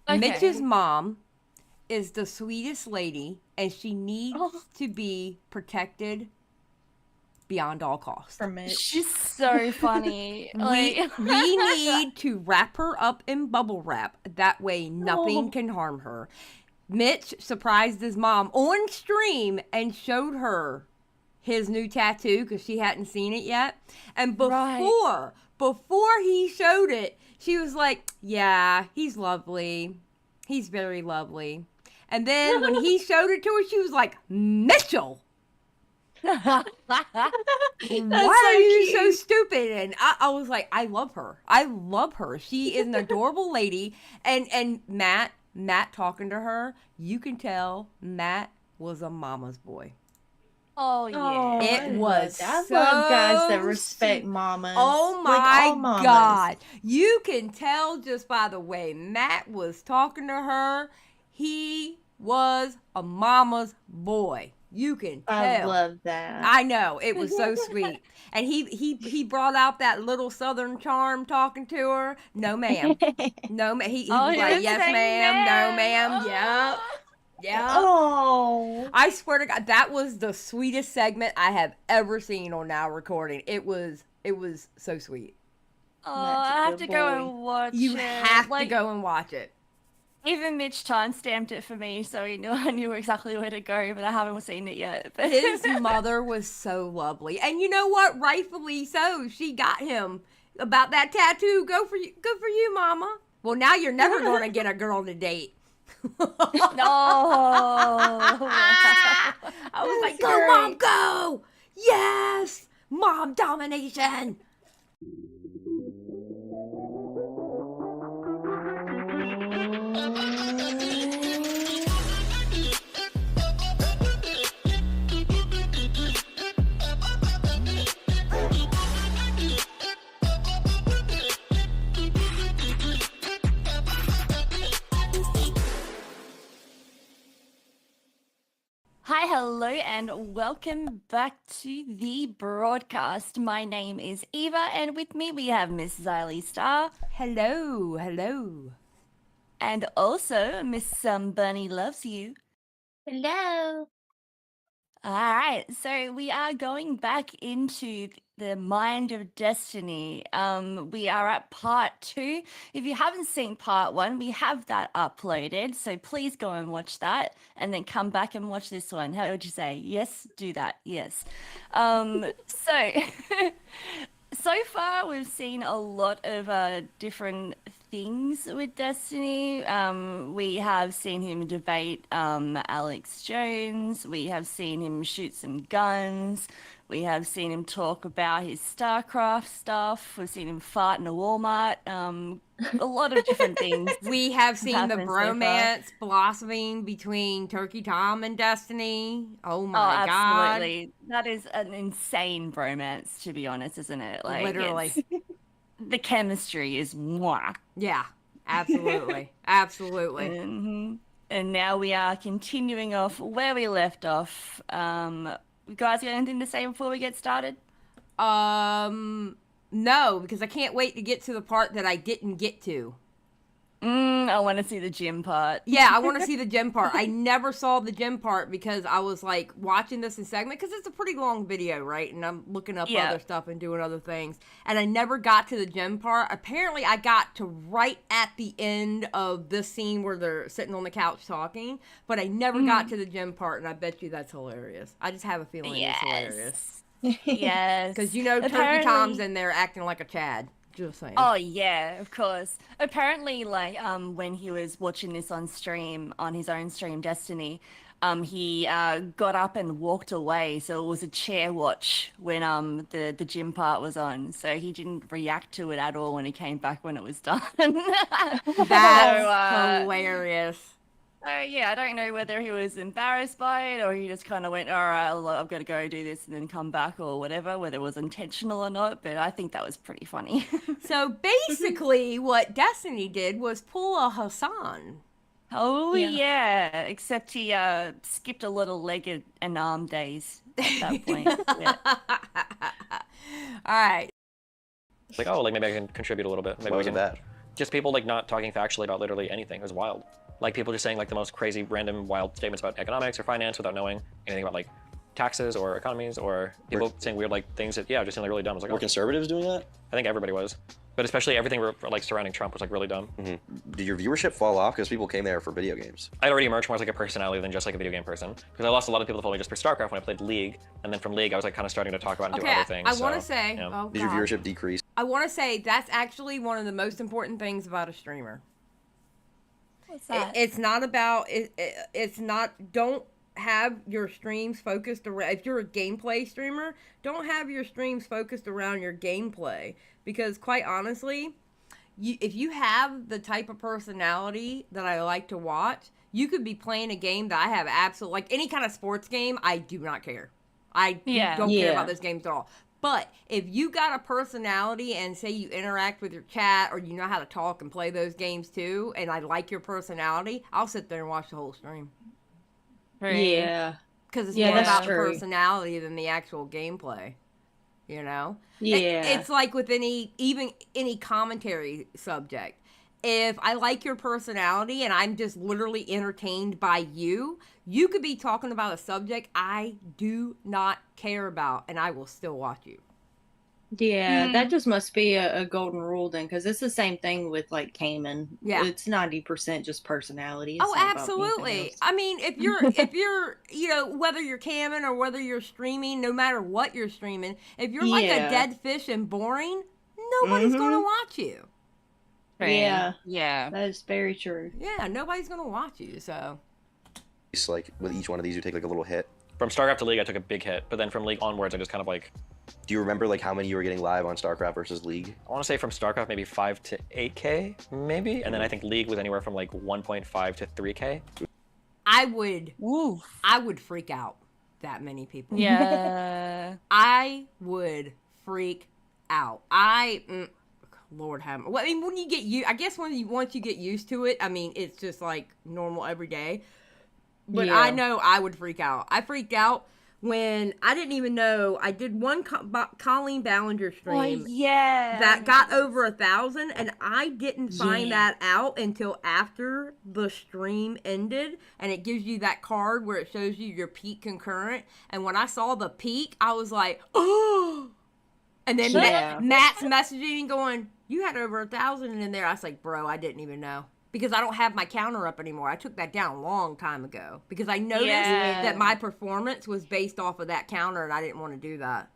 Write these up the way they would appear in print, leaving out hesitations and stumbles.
Mitch's mom is the sweetest lady, and she needs to be protected beyond all costs. For Mitch. She's so funny. We need to wrap her up in bubble wrap. That way nothing can harm her. Mitch surprised his mom on stream and showed her his new tattoo because she hadn't seen it yet. And before he showed it, she was like, yeah, he's lovely. He's very lovely. And then when he showed it to her, she was like, Mitchell! Why are you so stupid? And I was like, I love her. I love her. She is an adorable lady. And Matt talking to her, you can tell Matt was a mama's boy. Oh, yeah. It was I so love guys that respect mamas. Oh my God. You can tell just by the way Matt was talking to her, he was a mama's boy. You can tell. I love that. I know. It was so sweet. And he brought out that little southern charm talking to her. No, ma'am. No, ma'am. He was like, yes, ma'am. No, ma'am. Yep. Yeah. Oh. I swear to God, that was the sweetest segment I have ever seen on Now Recording. It was so sweet. Oh, I have to go and watch it. You have to go and watch it. Even Mitch time-stamped it for me, so I knew exactly where to go, but I haven't seen it yet. But his mother was so lovely. And you know what? Rightfully so. She got him about that tattoo. Good for you, mama. Well, now you're never going to get a girl to date. No. I was like, go, Mom, go. Yes. Mom domination. Hi, hello, and welcome back to the broadcast. My name is Eva, and with me we have Miss Xylie Star. Hello, hello. And also Miss SumBunniLuvsU. Hello. All right, so we are going back into the Mind of Destiny. We are at part 2. If you haven't seen part 1, we have that uploaded, so please go and watch that and then come back and watch this one. How would you say? Yes, do that. Yes. So far we've seen a lot of different things with Destiny. We have seen him debate Alex Jones. We have seen him shoot some guns. We have seen him talk about his StarCraft stuff. We've seen him fart in a Walmart. A lot of different things. We have seen the bromance blossoming between Turkey Tom and Destiny. Oh my God. Absolutely. That is an insane bromance, to be honest, isn't it? Like, literally. The chemistry is mwah. Yeah, absolutely. Absolutely. Mm-hmm. And now we are continuing off where we left off. You guys got anything to say before we get started? No, because I can't wait to get to the part that I didn't get to. I want to see the gym part. Yeah, I want to see the gym part. I never saw the gym part because I was like watching this in segment because it's a pretty long video, right? And I'm looking up other stuff and doing other things. And I never got to the gym part. Apparently, I got to right at the end of this scene where they're sitting on the couch talking, but I never got to the gym part. And I bet you that's hilarious. I just have a feeling it's hilarious. Yes. Because you know Turkey Tom's in there acting like a Chad. Just saying. Oh yeah, of course. Apparently, like when he was watching this on stream, on his own stream, Destiny, he got up and walked away. So it was a chair watch when the gym part was on. So he didn't react to it at all when he came back when it was done. That's hilarious. Yeah, I don't know whether he was embarrassed by it or he just kind of went, all right, I've got to go do this and then come back or whatever, whether it was intentional or not. But I think that was pretty funny. So basically what Destiny did was pull a Hassan. Oh, yeah. Except he skipped a little leg and arm days at that point. Yeah. All right. It's like, oh, like maybe I can contribute a little bit. Maybe What was that? just people like not talking factually about literally anything. It was wild. Like people just saying like the most crazy, random, wild statements about economics or finance without knowing anything about like taxes or economies, or people saying weird like things that just seemed like really dumb. I was like, Were conservatives doing that? I think everybody was, but especially everything like surrounding Trump was like really dumb. Did your viewership fall off because people came there for video games? I'd already emerged more as like a personality than just like a video game person, because I lost a lot of people that followed me just for StarCraft when I played League, and then from League I was like kind of starting to talk about and do other things. I want to so, say, yeah. oh, Did your God. viewership decrease? I want to say that's actually one of the most important things about a streamer. What's that? It's not about it's not. Don't have your streams focused around. If you're a gameplay streamer, don't have your streams focused around your gameplay, because quite honestly, if you have the type of personality that I like to watch, you could be playing a game that I have absolutely, like any kind of sports game, I do not care. I don't care about those games at all. But if you got a personality and say you interact with your chat, or you know how to talk and play those games too, and I like your personality, I'll sit there and watch the whole stream. Yeah. Because it's Yeah, more that's about the true. personality than the actual gameplay. You know? Yeah. It's like with even any commentary subject. If I like your personality and I'm just literally entertained by you, you could be talking about a subject I do not care about, and I will still watch you. Yeah, that just must be a golden rule then, because it's the same thing with like Cayman. Yeah. It's 90% just personality. It's Oh, not about absolutely. anything else. I mean, if you're, you know, whether you're camming or whether you're streaming, no matter what you're streaming, if you're like a Yeah. dead fish and boring, nobody's going to watch you. Yeah, Yeah. that is very true. Yeah, nobody's going to watch you, so. It's like with each one of these, you take like a little hit. From StarCraft to League, I took a big hit, but then from League onwards, I just kind of like, Do you remember like how many you were getting live on StarCraft versus League? I want to say from StarCraft maybe 5 to 8K, maybe, and then I think League was anywhere from like 1.5 to 3K. I would Woof. freak out, that many people. Yeah. I would freak out. Lord have mercy. Well, I mean, when you get I guess once you get used to it, I mean, it's just like normal every day. But Yeah. I know I would freak out. I freaked out when I didn't even know. I did one Colleen Ballinger stream Oh, yeah. that got over 1,000, and I didn't find that out until after the stream ended, and it gives you that card where it shows you your peak concurrent. And when I saw the peak, I was like, oh. And then Yeah. Matt's messaging going, you had over 1,000 in there. I was like, bro, I didn't even know. Because I don't have my counter up anymore. I took that down a long time ago. Because I noticed that my performance was based off of that counter, and I didn't want to do that.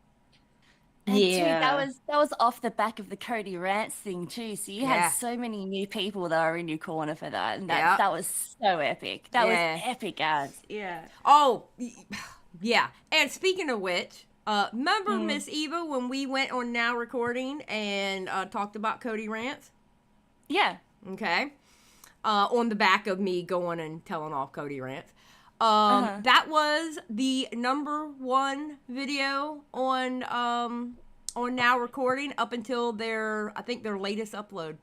And dude, Yeah. that was off the back of the Cody Rants thing too. So you Yeah. had so many new people that were in your corner for that, and Yeah. that was so epic. That Yeah. was epic as. Yeah. Oh, yeah. And speaking of which, remember Miss Eva when we went on Now Recording and talked about Cody Rants? Yeah. Okay. On the back of me going and telling off Cody Rants. That was the #1 video on Now Recording up until their latest upload.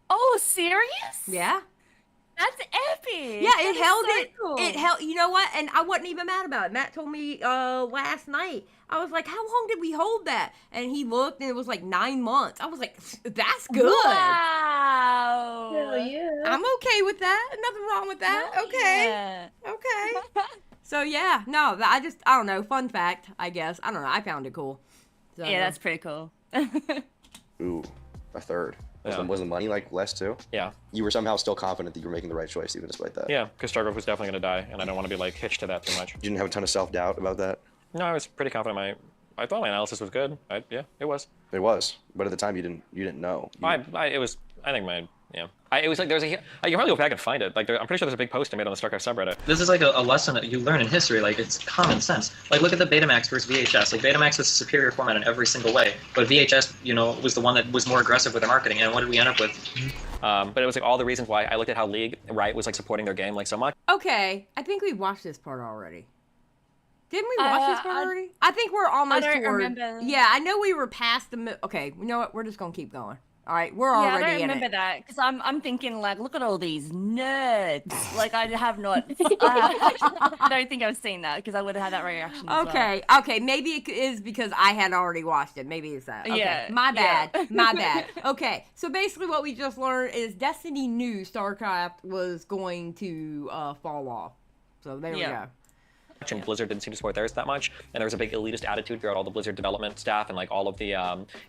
Oh, serious? Yeah. That's epic. Yeah, That it is held so it. cool. It held. You know what? And I wasn't even mad about it. Matt told me last night. I was like, "How long did we hold that?" And he looked, and it was like 9 months. I was like, "That's good. Wow. Hell yeah. I'm okay with that. Nothing wrong with that. Hell Okay, yeah. okay." So yeah, no, I don't know. Fun fact, I guess. I don't know. I found it cool. So, Yeah, that's pretty cool. Ooh, a third. Yeah. Was the money like less too? Yeah, You were somehow still confident that you were making the right choice even despite that. yeah, because StarCraft was definitely going to die, and I don't want to be like hitched to that too much. You didn't have a ton of self-doubt about that? No, I was pretty confident. I thought my analysis was good. Yeah, it was. It was, but at the time you didn't know. It was. I think it was like there was you can probably go back and find it. Like I'm pretty sure there's a big post I made on the StarCraft subreddit. This is like a lesson that you learn in history. Like, it's common sense. Like, look at the Betamax versus VHS. Like, Betamax was a superior format in every single way, but VHS, was the one that was more aggressive with their marketing. And what did we end up with? But it was like all the reasons why I looked at how League Riot was like supporting their game like so much. Okay, I think we watched this part already. Didn't we watch this part I- already? I think we're almost don't toward. remember. Yeah, I know we were past the. Okay, you know what? We're just gonna keep going. All right, we're Yeah, I already don't in remember it. that because I'm thinking like, look at all these nerds. Like I have not. I don't think I've seen that because I would have had that reaction as Okay, okay, maybe it is because I had already watched it. Maybe it's that. Okay, Yeah, my yeah. bad, my bad. Okay, so basically what we just learned is Destiny knew StarCraft was going to fall off. So there we Yeah. go. And Blizzard didn't seem to support theirs that much, and there was a big elitist attitude throughout all the Blizzard development staff and like all of the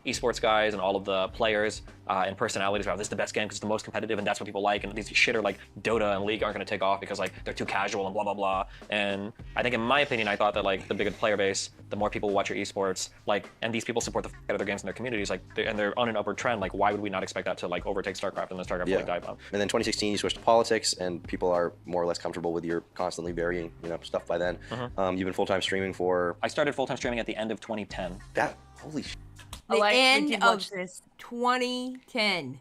esports guys and all of the players and personalities about this is the best game because it's the most competitive and that's what people like, and these shitter like Dota and League aren't going to take off because like they're too casual and blah blah blah. And I think in my opinion, I thought that like the bigger the player base, the more people watch your esports, like, and these people support the out of their games in their communities, like, and they're on an upward trend. Like, why would we not expect that to like overtake StarCraft and then StarCraft will like dive out? And then 2016, you switched to politics, and people are more or less comfortable with your constantly varying, stuff by then. You've been full-time streaming for I started full-time streaming at the end of 2010. that. Holy sh! The Like, we end did of watch this. 2010.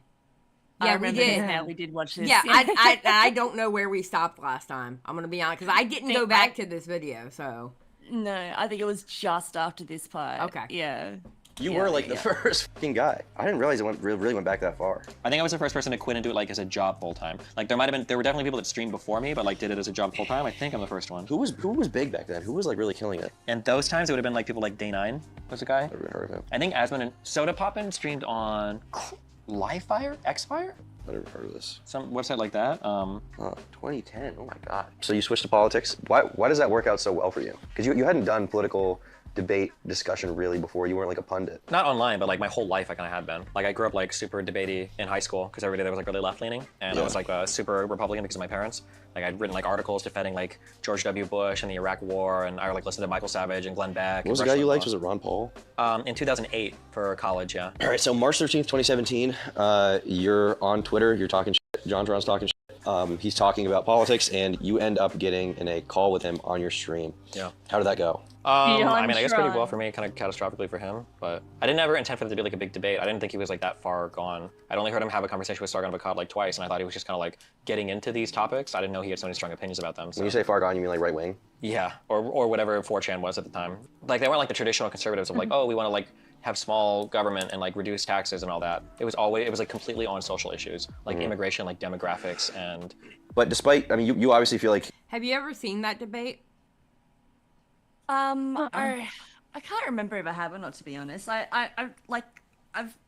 I Yeah, we remember did. this now. We did watch this. Yeah, I don't know where we stopped last time. I'm gonna be honest, because I didn't go back to this video, so. No, I think it was just after this part. Okay. Yeah. You Yeah, were like the yeah. first fucking guy. I didn't realize it really went back that far. I think I was the first person to quit and do it like as a job full-time. Like there were definitely people that streamed before me, but like did it as a job full-time. I think I'm the first one. Who was big back then? Who was like really killing it? And those times it would have been like people like Day9 was a guy. Never even heard of him. I think Asmon and Soda Poppin streamed on Livefire? Xfire? I never heard of this. Some website like that. 2010. Oh my god. So you switched to politics. Why does that work out so well for you? Because you hadn't done political debate discussion really before. You weren't like a pundit. Not online, but like my whole life I kind of had been. Like I grew up like super debatey in high school because every day there was like really left-leaning, and I was like super Republican because of my parents. Like I'd written like articles defending like George W. Bush and the Iraq War, and I would like listen to Michael Savage and Glenn Beck. What was the guy you liked? Was it Ron Paul? In 2008 for college, yeah. All right, so March 13th, 2017, you're on Twitter, you're talking shit, JonTron's talking shit, he's talking about politics, and you end up getting in a call with him on your stream. Yeah. How did that go? I mean, I guess pretty well for me, kind of catastrophically for him, but I didn't ever intend for it to be like a big debate. I didn't think he was like that far gone. I'd only heard him have a conversation with Sargon of Akkad like twice, and I thought he was just kind of like getting into these topics. I didn't know he had so many strong opinions about them. So. When you say far gone, you mean like right wing? Yeah, or whatever 4chan was at the time. Like they weren't like the traditional conservatives of like, oh, we want to like have small government and like reduce taxes and all that. It was like completely on social issues, like immigration, like demographics, and. But despite, I mean, you obviously feel like. Have you ever seen that debate? I can't remember if I have or not, to be honest. I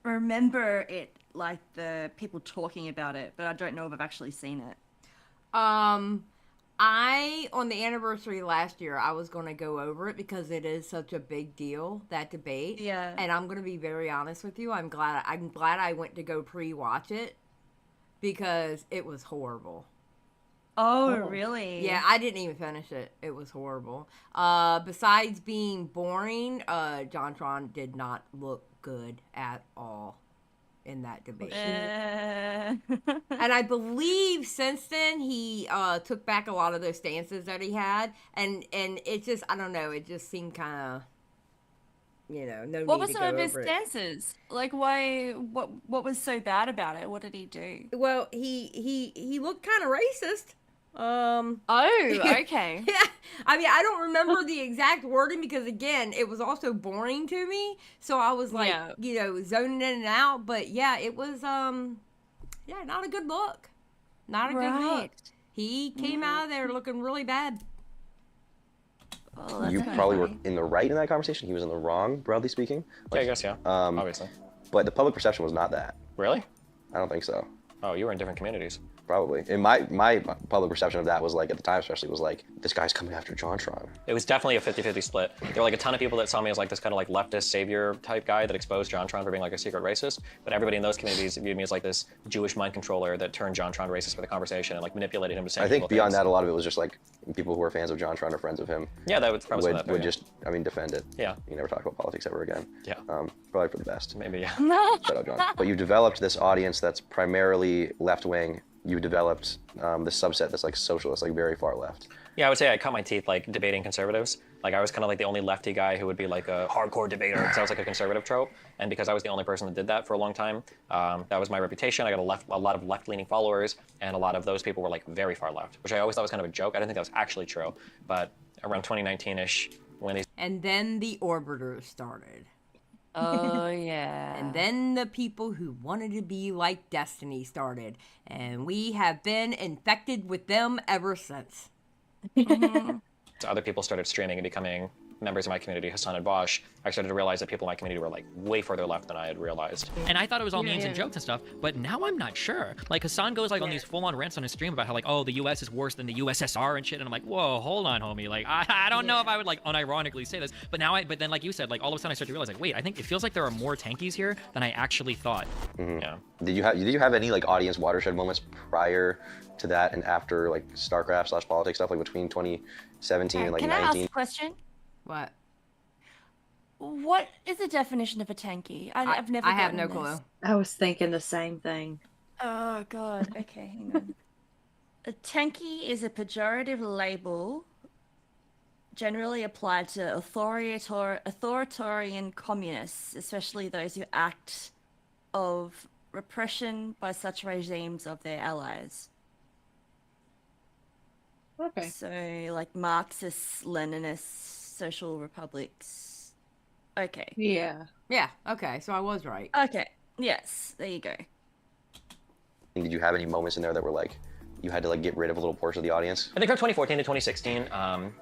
remember it, like the people talking about it, but I don't know if I've actually seen it. On the anniversary last year, I was going to go over it because it is such a big deal, that debate. Yeah. And I'm going to be very honest with you. I'm glad I went to go pre-watch it because it was horrible. Oh, really? Yeah, I didn't even finish it. It was horrible. Besides being boring, JonTron did not look good at all in that debate. And I believe since then he took back a lot of those stances that he had, and it just, I don't know, it just seemed kind of, no What need was to some go of his over it. stances? Like, why? What was so bad about it? What did he do? Well, he looked kind of racist. Oh, okay. Yeah, I mean, I don't remember the exact wording because, again, it was also boring to me. So I was like, zoning in and out. But yeah, it was, not a good look. Not a good look. He came out of there looking really bad. Oh, You probably were in the right in that conversation. He was in the wrong, broadly speaking. Yeah, I guess, yeah. Obviously. But the public perception was not that. Really? I don't think so. Oh, you were in different communities. Probably. And my public perception of that was like, at the time especially, was like, this guy's coming after JonTron. It was definitely a 50-50 split. There were like a ton of people that saw me as like this kind of like leftist savior type guy that exposed JonTron for being like a secret racist, but everybody in those communities viewed me as like this Jewish mind controller that turned JonTron racist for the conversation and like manipulated him to say I think evil beyond things. that, a lot of it was just like people who were fans of JonTron or friends of him. Yeah, that was probably would just, defend it. Yeah. You never talk about politics ever again. Yeah. Probably for the best. Maybe, yeah. Shout out, John. But you've developed this audience that's primarily left-wing. You developed this subset that's like socialist, like very far left. Yeah, I would say I cut my teeth like debating conservatives. Like I was kind of like the only lefty guy who would be like a hardcore debater because I was like a conservative trope, and because I was the only person that did that for a long time, that was my reputation. I got a lot of left-leaning followers, and a lot of those people were like very far left, which I always thought was kind of a joke. I didn't think that was actually true, but around 2019-ish, when these And then the orbiters started. Oh, yeah. And then the people who wanted to be like Destiny started. And we have been infected with them ever since. So other people started streaming and becoming members of my community, Hassan and Bosch. I started to realize that people in my community were like way further left than I had realized. And I thought it was all memes and jokes and stuff, but now I'm not sure. Like Hassan goes like on these full-on rants on his stream about how like, oh, the US is worse than the USSR and shit, and I'm like, whoa, hold on, homie. Like I don't know if I would like unironically say this, but then like you said, like all of a sudden I started to realize like, wait, I think it feels like there are more tankies here than I actually thought. Yeah. Did you have any like audience watershed moments prior to that and after like StarCraft/politics stuff, like between 2017 and like Can I 19? ask a question? What? What is the definition of a tanky? I've never. I have gotten no this. clue. I was thinking the same thing. Oh God. Okay, hang on. A tanky is a pejorative label generally applied to authoritarian communists, especially those who act of repression by such regimes of their allies. Okay. So, like Marxists, Leninists, social republics. Okay. Yeah. Yeah, okay, so I was right. Okay. Yes, there you go. Did you have any moments in there that were like you had to like get rid of a little portion of the audience? I think from 2014 to 2016,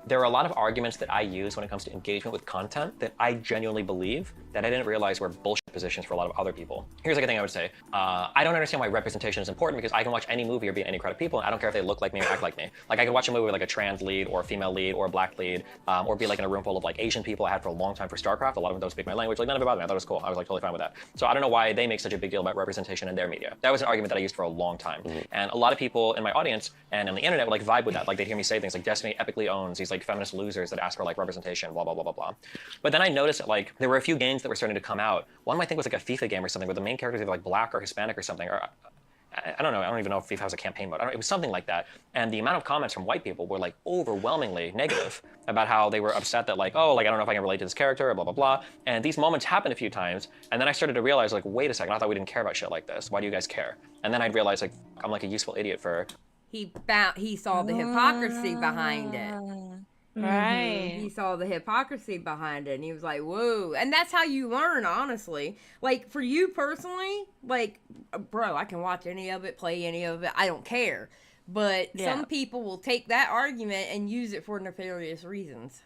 there are a lot of arguments that I use when it comes to engagement with content that I genuinely believe that I didn't realize were bullshit positions for a lot of other people. Here's like a thing I would say. I don't understand why representation is important because I can watch any movie or be in any crowd of people and I don't care if they look like me or act like me. Like I could watch a movie with like a trans lead or a female lead or a black lead, or be like in a room full of like Asian people I had for a long time for StarCraft. A lot of them don't speak my language. Like none of it bothered me. I thought it was cool. I was like totally fine with that. So I don't know why they make such a big deal about representation in their media. That was an argument that I used for a long time. And a lot of people in my audience and on the internet would like vibe with that. Like they'd hear me say things like Destiny epically owns these like feminist losers that ask for like representation, blah, blah, blah, blah, blah. But then I noticed that like there were a few games that were starting to come out. One I think was like a FIFA game or something where the main characters were like black or Hispanic or something, or I don't know. I don't even know if FIFA has a campaign mode. It was something like that. And the amount of comments from white people were like overwhelmingly negative about how they were upset that like, oh, like I don't know if I can relate to this character, blah, blah, blah. And these moments happened a few times. And then I started to realize like, wait a second, I thought we didn't care about shit like this. Why do you guys care? And then I'd realize like, I'm like a useful idiot for... He saw the hypocrisy behind it. Right. He saw the hypocrisy behind it and he was like, whoa. And that's how you learn, honestly. Like, for you personally, like, bro, I can watch any of it, play any of it. I don't care. But some people will take that argument and use it for nefarious reasons.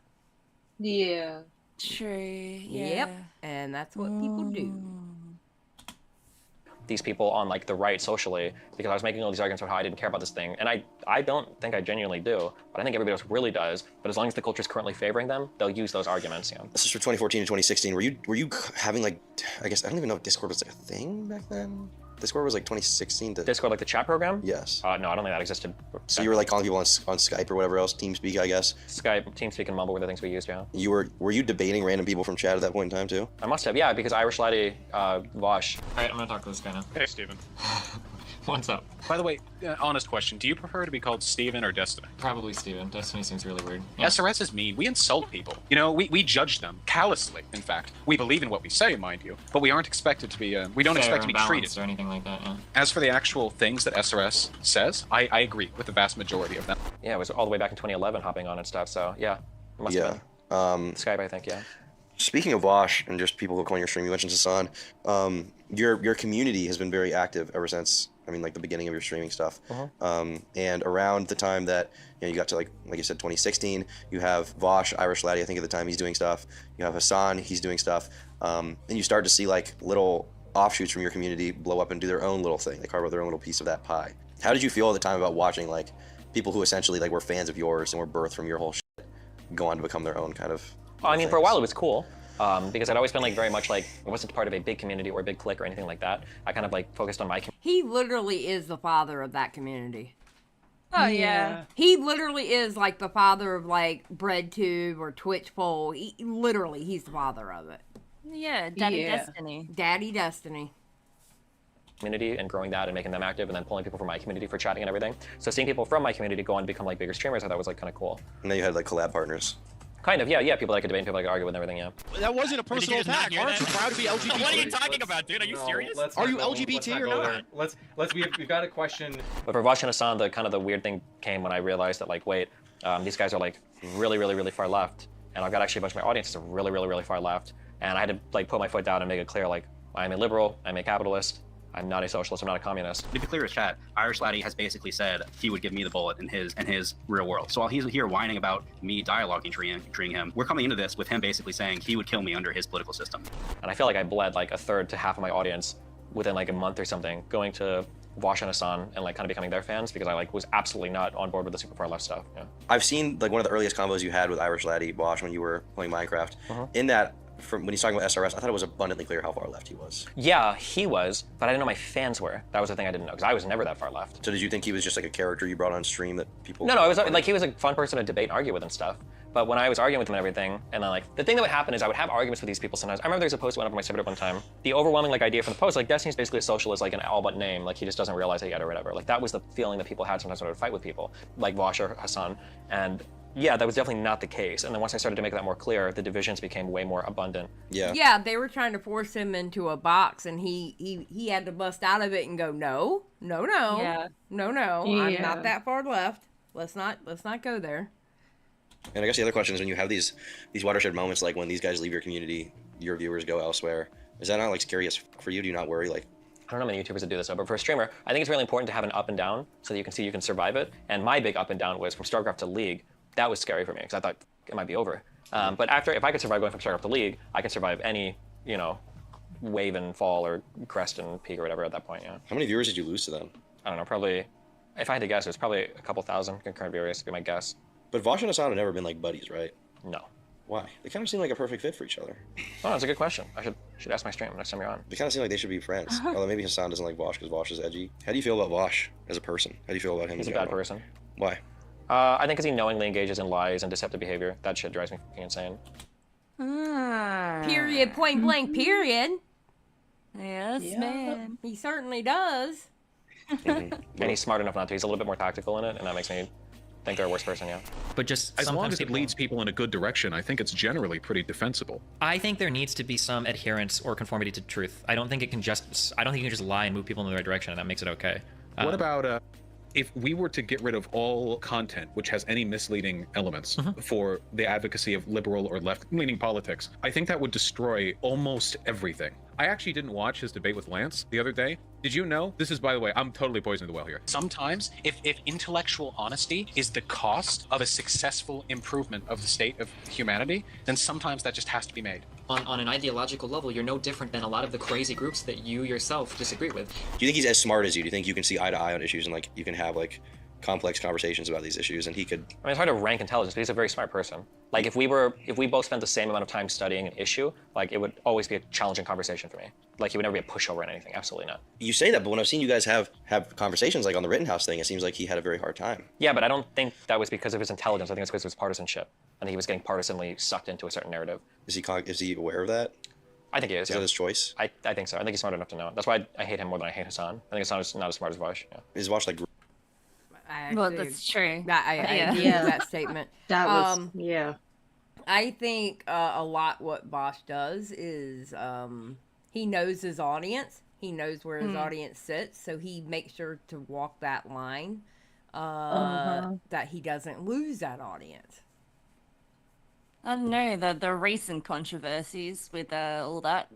Yeah. True. Yeah. Yep. And that's what people do. These people on like the right socially because I was making all these arguments about how I didn't care about this thing. And I don't think I genuinely do, but I think everybody else really does. But as long as the culture is currently favoring them, they'll use those arguments. You know? This is for 2014 to 2016. Were you having like, I guess, I don't even know if Discord was like a thing back then? Discord was like 2016 to... Discord, like the chat program? Yes. No, I don't think that existed. So you were like calling people on Skype or whatever else, TeamSpeak, I guess? Skype, TeamSpeak, and Mumble were the things we used, yeah. Were you debating random people from chat at that point in time too? I must have, yeah, because Xylie, Vosh. Alright, I'm gonna talk to this guy now. Hey, Steven. What's up? By the way, honest question. Do you prefer to be called Steven or Destiny? Probably Steven. Destiny seems really weird. SRS is mean. We insult people. You know, we judge them callously, in fact. We believe in what we say, mind you, but we aren't expected to be, we don't expect to be treated. Or anything like that, yeah. As for the actual things that SRS says, I agree with the vast majority of them. Yeah, it was all the way back in 2011 hopping on and stuff, so yeah. It must have been. Skype, I think, yeah. Speaking of Vosh and just people who come on your stream, you mentioned Hassan. Your community has been very active ever since, I mean, like the beginning of your streaming stuff. And around the time that you got to like you said, 2016, you have Vosh, Irish Laddie, I think at the time he's doing stuff. You have Hassan, he's doing stuff. And you start to see like little offshoots from your community blow up and do their own little thing. They carve out their own little piece of that pie. How did you feel at the time about watching like people who essentially like were fans of yours and were birthed from your whole shit go on to become their own kind of... I mean, for a while it was cool. Because I'd always been like very much like, I wasn't part of a big community or a big clique or anything like that. I kind of like focused on my community. He literally is the father of that community. Oh, yeah. He literally is like the father of like BreadTube or Twitchful. He's the father of it. Yeah, Daddy Destiny. Daddy Destiny. Community and growing that and making them active and then pulling people from my community for chatting and everything. So seeing people from my community go on and become like bigger streamers, I thought was like kind of cool. And then you had like collab partners. Kind of, yeah. People that could debate, people that could argue with and everything, yeah. That wasn't a personal attack. Aren't you proud to be LGBT? What are you talking about, dude? Are you serious? Are you LGBT or not? We've got a question. But for Vosh and Hassan, the weird thing came when I realized that like, wait, these guys are like really, really, really far left. And I've got actually a bunch of my audience that's really, really, really far left. And I had to like put my foot down and make it clear, like, I'm a liberal, I'm a capitalist, I'm not a socialist, I'm not a communist. To be clear with chat, Irish Laddie has basically said he would give me the bullet in his real world. So while he's here whining about me dialoguing treating him, we're coming into this with him basically saying he would kill me under his political system. And I feel like I bled like a third to half of my audience within like a month or something, going to Vosh and Hassan and like kind of becoming their fans because I like was absolutely not on board with the super far left stuff. Yeah. I've seen like one of the earliest combos you had with Irish Laddie, Vosh, when you were playing Minecraft. In that, from when he's talking about SRS, I thought it was abundantly clear how far left he was. Yeah, he was, but I didn't know my fans were. That was the thing I didn't know, because I was never that far left. So did you think he was just like a character you brought on stream that people... No, I was like, he was a fun person to debate and argue with and stuff. But when I was arguing with him and everything, and then like, the thing that would happen is I would have arguments with these people sometimes. I remember there's a post that went up on my subreddit one time. The overwhelming like idea from the post, like Destiny's basically a socialist, like an all but name, like he just doesn't realize it yet or whatever. Like that was the feeling that people had sometimes when I would fight with people, like Vosh or Hassan. And yeah, that was definitely not the case. And then once I started to make that more clear, the divisions became way more abundant. Yeah. Yeah, they were trying to force him into a box, and he had to bust out of it and go, no, Yeah. no, I'm not that far left. Let's not go there. And I guess the other question is, when you have these watershed moments, like when these guys leave your community, your viewers go elsewhere, is that not like scary as for you? Do you not worry? Like, I don't know many YouTubers that do this, but for a streamer, I think it's really important to have an up and down so that you can see you can survive it. And my big up and down was from StarCraft to League. That was scary for me because I thought it might be over. But if I could survive going from StarCraft to League, I can survive any, wave and fall or crest and peak or whatever at that point, yeah. How many viewers did you lose to them? I don't know, probably, if I had to guess, it was probably a couple thousand concurrent viewers, would be my guess. But Vosh and Hassan have never been like buddies, right? No. Why? They kind of seem like a perfect fit for each other. Oh, that's a good question. I should ask my stream next time you're on. They kind of seem like they should be friends. Although maybe Hassan doesn't like Vosh because Vosh is edgy. How do you feel about Vosh as a person? How do you feel about him? He's a bad person. Why? I think because he knowingly engages in lies and deceptive behavior. That shit drives me fucking insane. Period. Point blank. Period. Yes, man. He certainly does. And he's smart enough not to. He's a little bit more tactical in it, and that makes me think they're a worse person, yeah. But just as long as it leads people in a good direction, I think it's generally pretty defensible. I think there needs to be some adherence or conformity to truth. I don't think you can just lie and move people in the right direction, and that makes it okay. What about if we were to get rid of all content which has any misleading elements for the advocacy of liberal or left-leaning politics? I think that would destroy almost everything. I actually didn't watch his debate with Lance the other day. Did you know? This is, by the way, I'm totally poisoning the well here. Sometimes, if intellectual honesty is the cost of a successful improvement of the state of humanity, then sometimes that just has to be made. On an ideological level, you're no different than a lot of the crazy groups that you yourself disagree with. Do you think he's as smart as you? Do you think you can see eye to eye on issues and like you can have like complex conversations about these issues and he could... I mean, it's hard to rank intelligence, but he's a very smart person. Like if we both spent the same amount of time studying an issue, like it would always be a challenging conversation for me. Like he would never be a pushover in anything, absolutely not. You say that, but when I've seen you guys have conversations like on the Rittenhouse thing, it seems like he had a very hard time. Yeah, but I don't think that was because of his intelligence. I think it's because of his partisanship. And he was getting partisanly sucked into a certain narrative. Is he aware of that? I think he is. Is that his choice? I think so. I think he's smart enough to know. That's why I hate him more than I hate Hassan. I think Hassan is not as smart as Vosh. Yeah. Is Vosh like... Well, that's true. I agree with that statement. That was, yeah. I think a lot what Bosch does is he knows his audience. He knows where his audience sits, so he makes sure to walk that line that he doesn't lose that audience. I don't know, the recent controversies with all that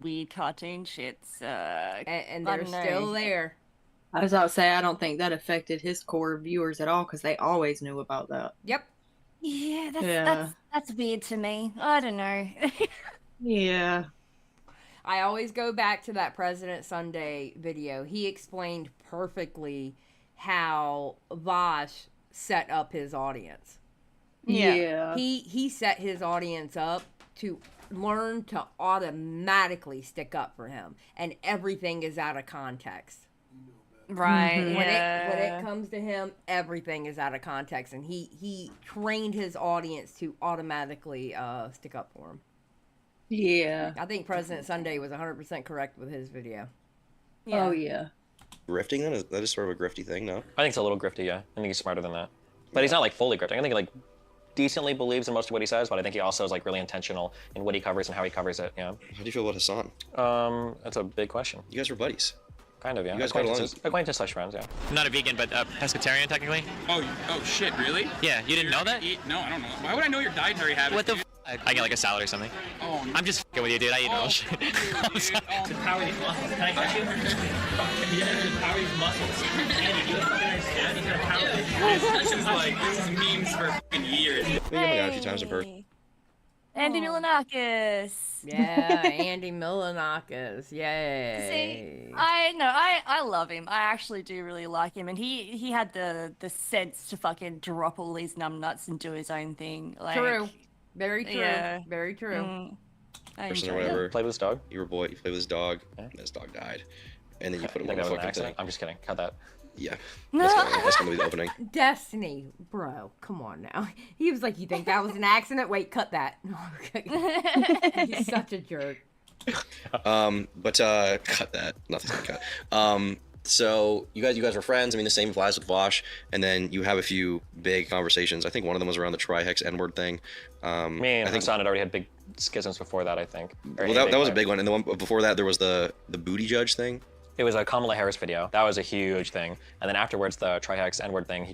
weird cartoon shit's... and they're still there. I was about to say, I don't think that affected his core viewers at all because they always knew about that. Yep. Yeah, that's weird to me. I don't know. Yeah. I always go back to that President Sunday video. He explained perfectly how Vosh set up his audience. Yeah. He set his audience up to learn to automatically stick up for him, and everything is out of context. Right. When it comes to him, everything is out of context, and he trained his audience to automatically stick up for him. Yeah. I think President Sunday was 100% correct with his video. Yeah. Oh yeah. Grifting then? That is sort of a grifty thing, no? I think it's a little grifty, yeah. I think he's smarter than that. But he's not like fully grifting. I think he like decently believes in most of what he says, but I think he also is like really intentional in what he covers and how he covers it, yeah. How do you feel about Hassan? That's a big question. You guys were buddies. Kind of, yeah. You guys got along. Acquaintance / friends, yeah. I'm not a vegan, but pescatarian technically. Oh shit, really? Yeah, you didn't know that? No, I don't know. Why would I know your dietary habits? What the? I get like a salad or something. Oh, I'm just f***ing with you, dude. I eat no shit. To power these muscles. Can I get you? Yeah, to power these muscles. Andy, you don't fucking understand. You gotta power this is like, this is memes for fucking years. I think I've got a few times in person. Hey. Andy Milanakis. Yeah, Andy Milanakis. Yay. See, I love him. I actually do really like him, and he had the sense to fucking drop all these numbnuts and do his own thing. Like, True. Very true. Yeah. Very true. I Person enjoy or it. whatever. Play with this dog? You were a boy. You played with his dog. And his dog died. And then you put him I on think the that was an fucking accident. thing. I'm just kidding. Cut that. Yeah. That's gonna be the opening. Destiny, bro, come on now. He was like, "You think that was an accident? Wait, cut that." He's such a jerk. But cut that. Nothing's gonna cut. So you guys were friends. I mean, the same applies with Vosh. And then you have a few big conversations. I think one of them was around the Trihex N-word thing. Me and Hassan had already had big schisms before that, I think. Well, that was a big one. And the one before that, there was the booty judge thing. It was a Kamala Harris video. That was a huge thing. And then afterwards, the Trihex N-word thing, he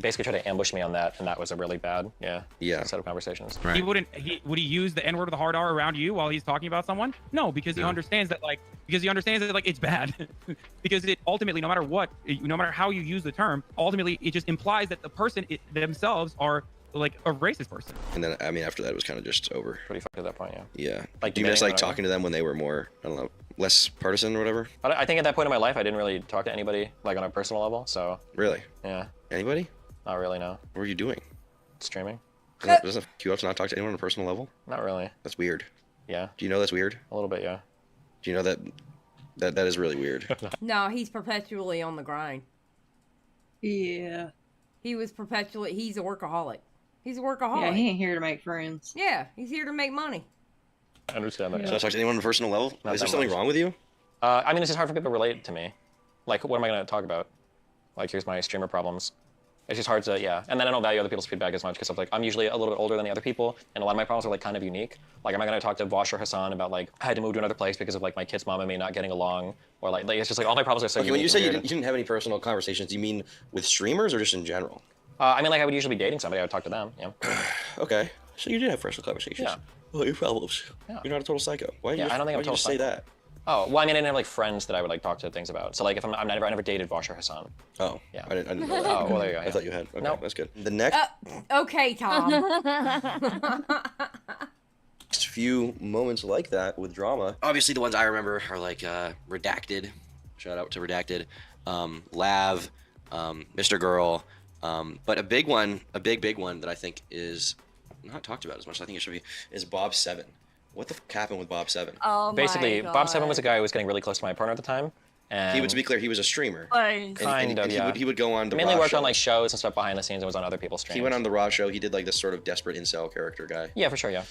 basically tried to ambush me on that, and that was a really bad, set of conversations. Right. Would he use the N-word or the hard R around you while he's talking about someone? No, because he understands that it's bad. Because it ultimately, no matter how you use the term, ultimately it just implies that the person themselves are like a racist person. And then, I mean, after that, it was kind of just over. Pretty fucked at that point, yeah. Yeah. Like, do you miss like talking to them when they were more, I don't know, less partisan or whatever? I think at that point in my life, I didn't really talk to anybody like on a personal level. So. Really? Yeah. Anybody? Not really, no. What were you doing? Streaming. Doesn't it queue up to not talk to anyone on a personal level? Not really. That's weird. Yeah. Do you know that's weird? A little bit, yeah. Do you know that is really weird? No, he's perpetually on the grind. Yeah. He's a workaholic. He's a workaholic. Yeah, he ain't here to make friends. Yeah, he's here to make money. I understand that. So I talk to anyone on a personal level? Not Is there that something much. wrong with you? I mean, it's just hard for people to relate to me. Like, what am I going to talk about? Like, here's my streamer problems. It's just hard to, And then I don't value other people's feedback as much because I'm usually a little bit older than the other people, and a lot of my problems are like kind of unique. Like, am I going to talk to Vosh or Hassan about like I had to move to another place because of like my kid's mom and me not getting along, or like it's just like all my problems are so. Okay, unique when you say and you weird. didn't have any personal conversations, do you mean with streamers or just in general? I mean, like I would usually be dating somebody, I would talk to them. Yeah. Okay, so you did have personal conversations. Yeah. Well, your problems. Yeah. You're not a total psycho. Why? Yeah, I don't think I'm why'd you total just say psycho. that? Oh, well, I mean, I didn't have like friends that I would like talk to things about. So like, if I never dated Vosh or Hassan. Oh. Yeah. I didn't know that. Oh, well, there you go. I Yeah. thought you had. Okay, Nope. that's good. The next Okay, Tom. few moments like that with drama. Obviously, the ones I remember are like Redacted. Shout out to Redacted. Lav, Mr. Girl. But a big one, a big one that I think is not talked about as much as I think it should be, is Bob 7. What the fuck happened with Bob 7? Oh Basically, my Bob 7 God. was a guy who was getting really close to my partner at the time. And To be clear, he was a streamer. Like, Kind of, yeah. He would go on the mainly Raw worked show. on like shows and stuff behind the scenes and was on other people's streams. He went on the Raw show. He did like this sort of desperate incel character guy. Yeah, for sure, yeah.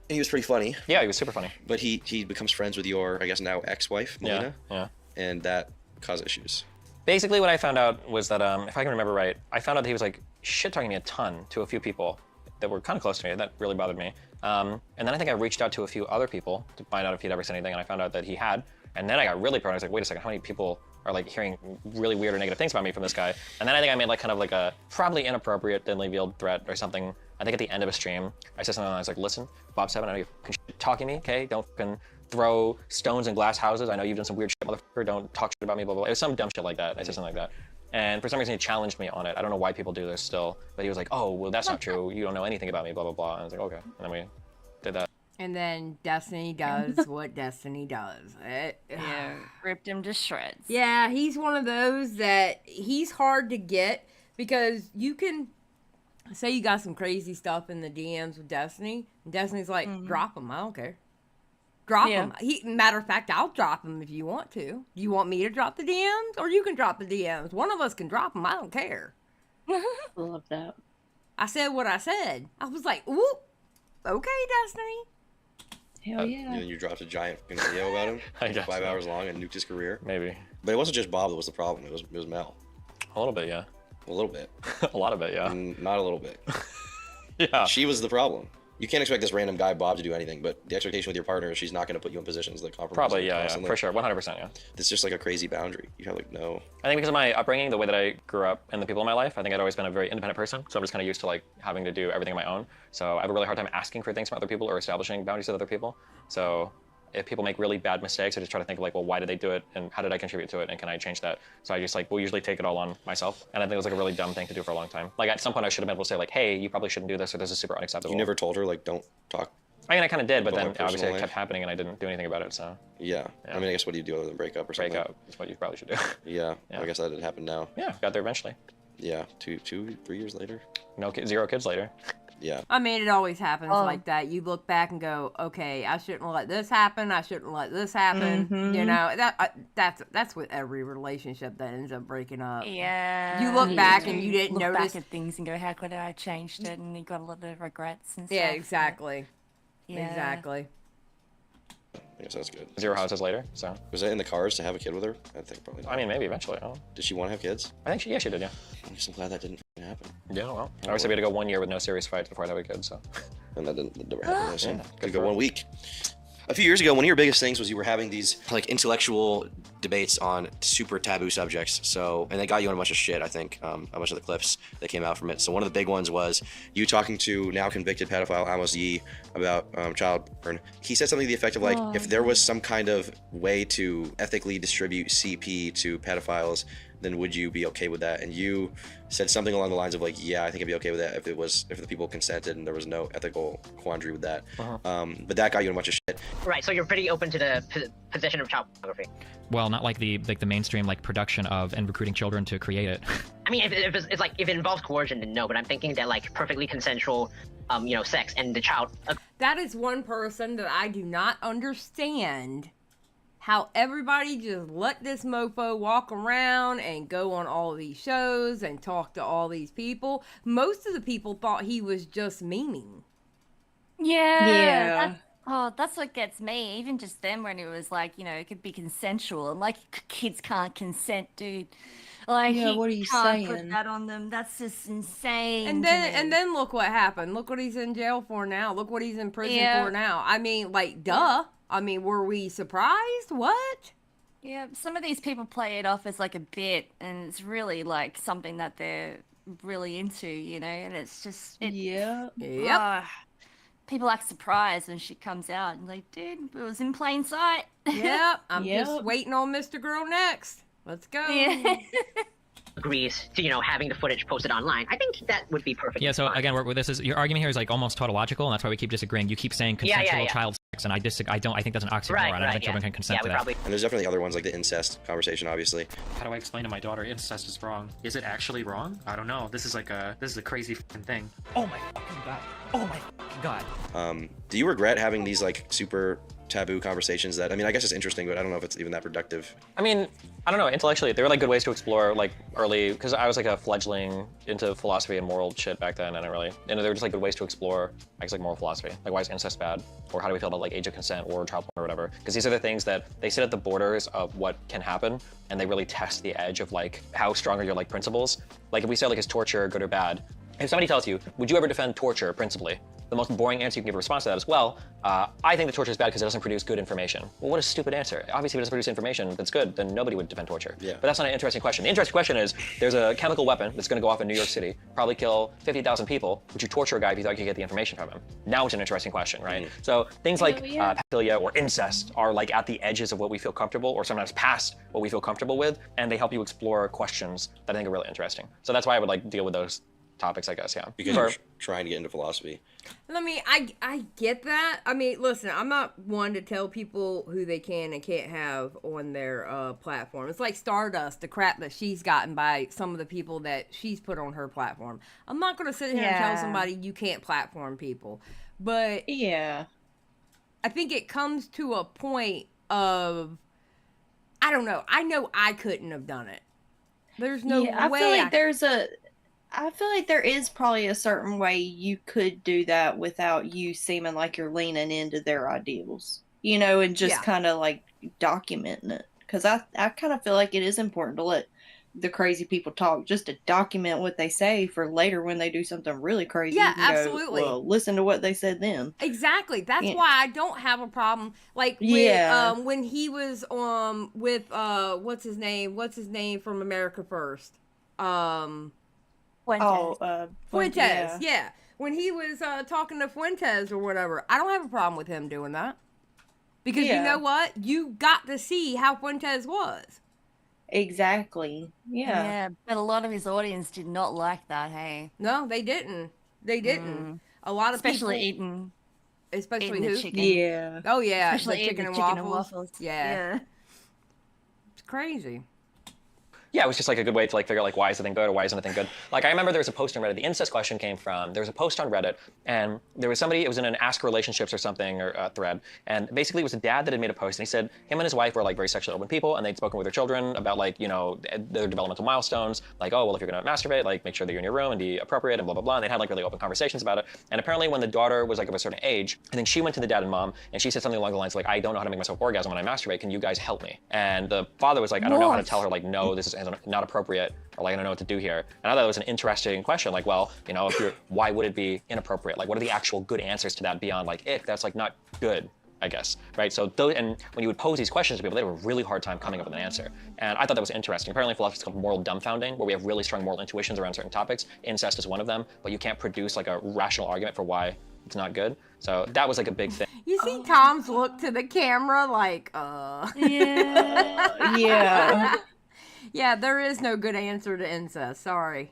And he was pretty funny. Yeah, he was super funny. But he becomes friends with your, I guess now, ex-wife, Melina. Yeah. And that caused issues. Basically, what I found out was that, if I can remember right, I found out that he was like shit-talking me a ton to a few people that were kind of close to me, and that really bothered me. And then I think I reached out to a few other people to find out if he'd ever said anything, and I found out that he had. And then I got really paranoid. I was like, wait a second, how many people are like hearing really weird or negative things about me from this guy? And then I think I made like kind of like a probably inappropriate, thinly veiled threat or something. I think at the end of a stream, I said something, and I was like, listen, Bob 7, I know you're talking to me, okay? Don't fucking throw stones in glass houses. I know you've done some weird shit, motherfucker. Don't talk shit about me, blah, blah, blah. It was some dumb shit like that. I said something like that. And for some reason, he challenged me on it. I don't know why people do this still, but he was like, oh, well, that's not true. You don't know anything about me, blah, blah, blah. And I was like, okay. And then we did that. And then Destiny does what Destiny does. yeah, ripped him to shreds. Yeah, he's one of those that he's hard to get because you can say you got some crazy stuff in the DMs with Destiny, and Destiny's like, drop him. I don't care. Drop him. Matter of fact, I'll drop him if you want to. Do you want me to drop the DMs, or you can drop the DMs? One of us can drop them. I don't care. Love that. I said what I said. I was like, ooh, okay, Destiny. Hell yeah. And then you dropped a giant fucking video about him. I guess 5 so. hours long and nuked his career. Maybe. But it wasn't just Bob that was the problem. It was Mel. A little bit, yeah. A little bit. A lot of it, yeah. Not a little bit. Yeah. She was the problem. you can't expect this random guy Bob to do anything, but the expectation with your partner is she's not going to put you in positions that compromise. Probably, you yeah, constantly. for sure, 100%, yeah. It's just like a crazy boundary. You have like no. I think because of my upbringing, the way that I grew up, and the people in my life, I think I'd always been a very independent person. So I'm just kind of used to like having to do everything on my own. So I have a really hard time asking for things from other people or establishing boundaries with other people. So if people make really bad mistakes, I just try to think of like, well, why did they do it, and how did I contribute to it, and can I change that? So I just like will usually take it all on myself, and I think it was like a really dumb thing to do for a long time. Like at some point, I should have been able to say like, hey, you probably shouldn't do this, or this is super unacceptable. You never told her like, don't talk. I mean, I kind of did, but then like obviously it personal kept happening, and I didn't do anything about it. So yeah. I mean, I guess what do you do other than break up or something? Break up is what you probably should do. Yeah. I guess that did happen now. Yeah, got there eventually. Yeah, 3 years later. No, 0 kids later. Yeah. I mean, it always happens like that. You look back and go, okay, I shouldn't let this happen. I shouldn't let this happen. You know, that's with every relationship that ends up breaking up. Yeah. You look back and you didn't look notice. back at things and go, how could I have changed it? And you got a lot of regrets and stuff. Yeah, exactly. Yeah. Exactly. I guess that's good. 0 houses later, so. Was that in the cards to have a kid with her? I think probably not. I mean, maybe eventually. I don't know. Did she want to have kids? I think she did, yeah. I'm just glad that didn't happen. Yeah, well. I always said we had to go 1 year with no serious fights before I'd have a kid, so. And that never happened. So Yeah, could go 1 week. A few years ago, one of your biggest things was you were having these like intellectual debates on super taboo subjects. So, and they got you on a bunch of shit, I think, a bunch of the clips that came out from it. So one of the big ones was you talking to now convicted pedophile Amos Yee about child porn. He said something to the effect of like, if there was some kind of way to ethically distribute CP to pedophiles, then would you be okay with that? And you said something along the lines of like, yeah, I think I'd be okay with that if the people consented and there was no ethical quandary with that. But that got you in a bunch of shit. Right, so you're pretty open to the position of child pornography. Well, not like the mainstream like production of and recruiting children to create it. I mean, if it involves coercion, then no. But I'm thinking that like perfectly consensual, sex and the child. That is one person that I do not understand. How everybody just let this mofo walk around and go on all these shows and talk to all these people. Most of the people thought he was just memeing. Yeah. That's what gets me. Even just then when it was like, it could be consensual. And like, kids can't consent, dude. Like, Yeah, what are you can't put saying? that on them. That's just insane. And to me. then look what happened. Look what he's in jail for now. Look what he's in prison Yeah. for now. I mean, like, duh. I mean, were we surprised? What? Yeah, some of these people play it off as like a bit, and it's really like something that they're really into, and it's just Yeah. Yep. People act surprised when she comes out and like, dude, it was in plain sight. Yep. I'm Yep. just waiting on Mr. Girl next. Let's go. Yeah. agrees to having the footage posted online. I think that would be perfect. Yeah. So again, your argument here is like almost tautological, and that's why we keep disagreeing. You keep saying Yeah, consensual yeah. child sex, and I disagree. I think that's an oxymoron. I don't think children can consent to that. And there's definitely other ones like the incest conversation, obviously. How do I explain to my daughter incest is wrong? Is it actually wrong? I don't know. This is a crazy fucking thing. Oh my fucking god. Oh my fucking god. Do you regret having these like super taboo conversations that, I mean, I guess it's interesting, but I don't know if it's even that productive. I mean, I don't know, intellectually, they were like good ways to explore like early, because I was like a fledgling into philosophy and moral shit back then, and they were just like good ways to explore, I guess, like moral philosophy. Like, why is incest bad? Or how do we feel about like age of consent or child porn or whatever? Because these are the things that they sit at the borders of what can happen, and they really test the edge of like how strong are your like principles. Like if we say like, is torture good or bad? If somebody tells you, would you ever defend torture principally? The most boring answer you can give a response to that is, well, I think that torture is bad because it doesn't produce good information. Well, what a stupid answer. Obviously, if it doesn't produce information that's good, then nobody would defend torture. Yeah. But that's not an interesting question. The interesting question is, there's a chemical weapon that's going to go off in New York City, probably kill 50,000 people. Would you torture a guy if you thought you could get the information from him? Now it's an interesting question, right? So things like pedophilia or incest are like at the edges of what we feel comfortable, or sometimes past what we feel comfortable with, and they help you explore questions that I think are really interesting. So that's why I would like deal with those topics, I guess, yeah. Because you're trying to get into philosophy. I mean, I get that. I mean, listen, I'm not one to tell people who they can and can't have on their platform. It's like Stardust, the crap that she's gotten by some of the people that she's put on her platform. I'm not going to sit here and tell somebody you can't platform people. But yeah, I think it comes to a point of, I don't know. I know I couldn't have done it. There's no way. I feel like there is probably a certain way you could do that without you seeming like you're leaning into their ideals, and just kind of like documenting it. Because I kind of feel like it is important to let the crazy people talk, just to document what they say for later when they do something really crazy. Yeah, you can absolutely. Go, well, listen to what they said then. Exactly. That's why I don't have a problem. Like Yeah. when he was with what's his name from America First? Fuentes. Fuentes. Yeah. When he was talking to Fuentes or whatever, I don't have a problem with him doing that. Because you know what? You got to see how Fuentes was. Exactly. Yeah. Yeah, but a lot of his audience did not like that, hey? No, they didn't. They didn't. A lot of Especially people... Especially eating who? the chicken. Yeah. Oh, yeah. Especially the chicken, eating and waffles. Yeah. It's crazy. Yeah, it was just like a good way to like figure out like why is the thing good or why isn't the thing good. Like I remember there was a post on Reddit. The incest question came from there was a post on Reddit, and there was somebody. It was in an Ask Relationships or something or thread, and basically it was a dad that had made a post, and he said him and his wife were like very sexually open people, and they'd spoken with their children about like their developmental milestones, like oh well if you're gonna masturbate, like make sure that you're in your room and be appropriate and blah blah blah. And they had like really open conversations about it. And apparently when the daughter was like of a certain age, I think she went to the dad and mom, and she said something along the lines like I don't know how to make myself orgasm when I masturbate. Can you guys help me? And the father was like I don't know how to tell her like no, this is not appropriate. Or like I don't know what to do here. And I thought it was an interesting question. Like, well, if you're, why would it be inappropriate? Like, what are the actual good answers to that beyond like, that's like not good, I guess, right? So and when you would pose these questions to people, they have a really hard time coming up with an answer. And I thought that was interesting. Apparently, philosophy is called moral dumbfounding, where we have really strong moral intuitions around certain topics. Incest is one of them, but you can't produce like a rational argument for why it's not good. So that was like a big thing. You see Tom's look to the camera like, Yeah. Yeah. Yeah, there is no good answer to incest. Sorry.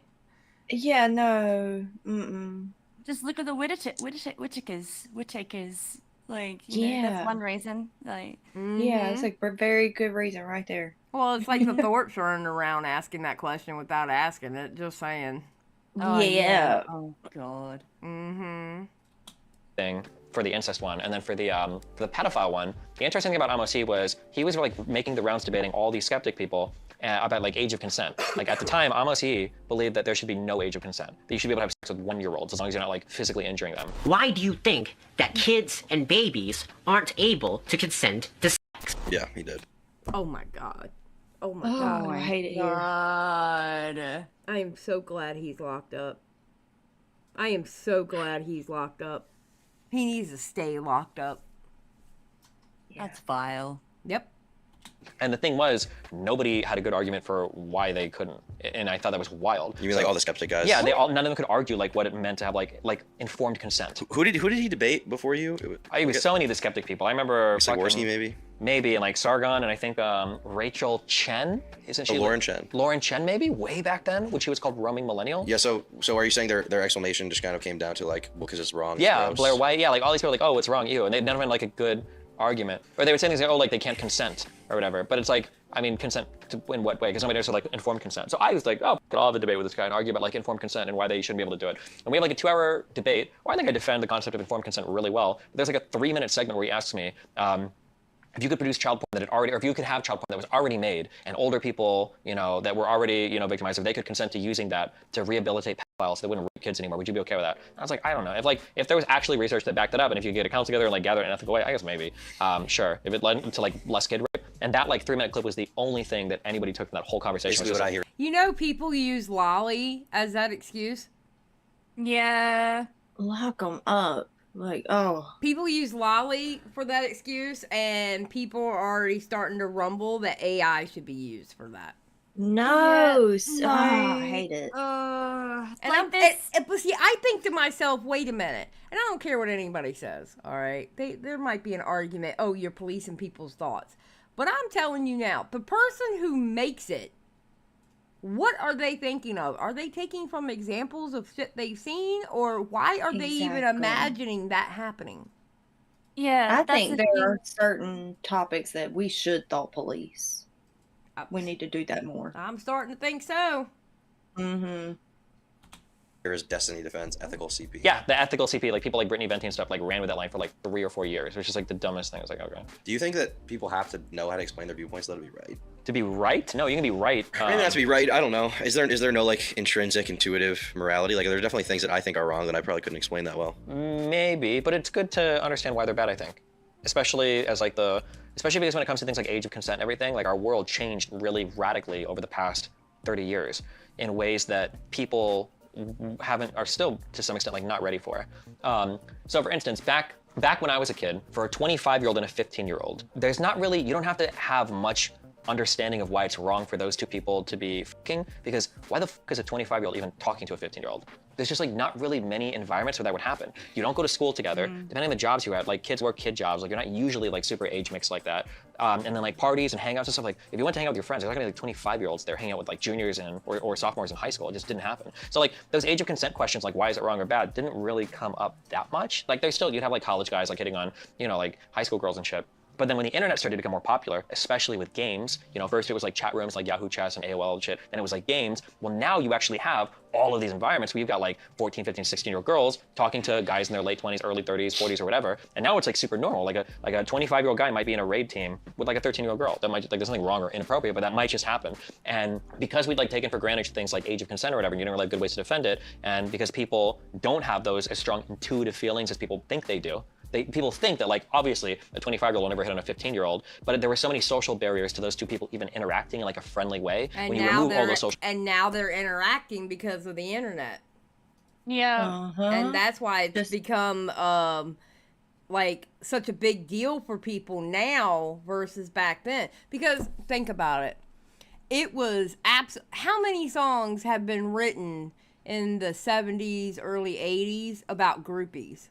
Yeah, no. Just look at the Whittakers. Like, Yeah. that's one reason. Like, Yeah, it's like a very good reason right there. Well, it's like the Thorpes running around asking that question without asking it. Just saying. oh, Yeah. Oh, God. Thing for the incest one, and then for the pedophile one, the interesting thing about Amos was he was like making the rounds debating all these skeptic people about like age of consent. Like at the time, Amos believed that there should be no age of consent. That you should be able to have sex with 1-year-olds as long as you're not like physically injuring them. Why do you think that kids and babies aren't able to consent to sex? Yeah, he did. Oh my God. Oh my Oh, God. I hate it here. God. I am so glad he's locked up. I am so glad he's locked up. He needs to stay locked up. That's vile. Yep. And the thing was, nobody had a good argument for why they couldn't, and I thought that was wild. You mean like all the skeptic guys? Yeah, none of them could argue like what it meant to have like informed consent. Who did he debate before you? It was so many of the skeptic people. I remember Sikorsky maybe. Maybe, and like Sargon, and I think Rachel Chen, isn't she? Lauren Chen. Lauren Chen, maybe, way back then, when she was called Roaming Millennial. Yeah, so are you saying their explanation just kind of came down to like, well, because it's wrong? Yeah, it's Blair White, yeah, like all these people are like, oh, it's wrong, you, and they never had like a good argument. Or they would say things like, oh, like they can't consent, or whatever, but it's like, I mean, consent in what way? Because nobody said like informed consent. So I was like, oh, I'll have a debate with this guy and argue about like informed consent and why they shouldn't be able to do it. And we have like a 2-hour debate, where I think I defend the concept of informed consent really well. But there's like a 3-minute segment where he asks me, if you could produce child porn that had already, or if you could have child porn that was already made, and older people, that were already, victimized, if they could consent to using that to rehabilitate pedophiles so they wouldn't rape kids anymore, would you be okay with that? And I was like, I don't know. If there was actually research that backed that up, and if you could get a council together and like gather it in an ethical way, I guess maybe. Sure. If it led to like less kid rape, and that like 3-minute clip was the only thing that anybody took from that whole conversation. Basically what I hear. People use lolly as that excuse. Yeah. Lock them up. Like, oh. People use lolly for that excuse, and people are already starting to rumble that AI should be used for that. No. Yeah, I hate it. And but see, I think to myself, wait a minute, and I don't care what anybody says, all right? There might be an argument, oh, you're policing people's thoughts. But I'm telling you now, the person who makes it, what are they thinking of? Are they taking from examples of shit they've seen? Or why are they even imagining that happening? Yeah, I think there are certain topics that we should thought police. We need to do that more. I'm starting to think so. Mm-hmm. There is Destiny Defense, ethical CP. Yeah, the ethical CP, like people like Brittany Venti and stuff, like ran with that line for like 3 or 4 years, which is like the dumbest thing. I was like, okay. Do you think that people have to know how to explain their viewpoints so that it'll be right? To be right? No, you can be right. Maybe not to be right. I don't know. Is there no like intrinsic, intuitive morality? Like, there are definitely things that I think are wrong that I probably couldn't explain that well. Maybe, but it's good to understand why they're bad, I think. Especially because when it comes to things like age of consent and everything, like our world changed really radically over the past 30 years in ways that people are still to some extent like not ready for. So for instance, back when I was a kid, for a 25-year-old and a 15-year-old, there's not really, you don't have to have much understanding of why it's wrong for those two people to be fucking, because why the fuck is a 25-year-old even talking to a 15-year-old? There's just like not really many environments where that would happen. You don't go to school together, depending on the jobs you're at, like kids work kid jobs, like you're not usually like super age mixed like that. And then like parties and hangouts and stuff, like if you went to hang out with your friends, there's not gonna be like 25-year-olds there hanging out with like juniors or sophomores in high school. It just didn't happen. So like those age of consent questions, like why is it wrong or bad, didn't really come up that much. Like you'd have like college guys like hitting on, like high school girls and shit. But then when the internet started to become more popular, especially with games, first it was like chat rooms like Yahoo Chess and AOL and shit, then it was like games. Well, now you actually have all of these environments where you've got like 14, 15, 16-year-old girls talking to guys in their late 20s, early 30s, 40s or whatever. And now it's like super normal. Like a 25-year-old guy might be in a raid team with like a 13-year-old girl. That might, like, there's nothing wrong or inappropriate, but that might just happen. And because we'd like taken for granted things like age of consent or whatever, and you didn't really have good ways to defend it, and because people don't have those as strong intuitive feelings as people think they do, people think that, like, obviously a 25-year-old will never hit on a 15-year-old, but there were so many social barriers to those two people even interacting in like a friendly way. And when you remove all those social, and now they're interacting because of the internet. Yeah. And that's why it's become like such a big deal for people now versus back then. Because think about it. It was how many songs have been written in the 70s, early 80s about groupies?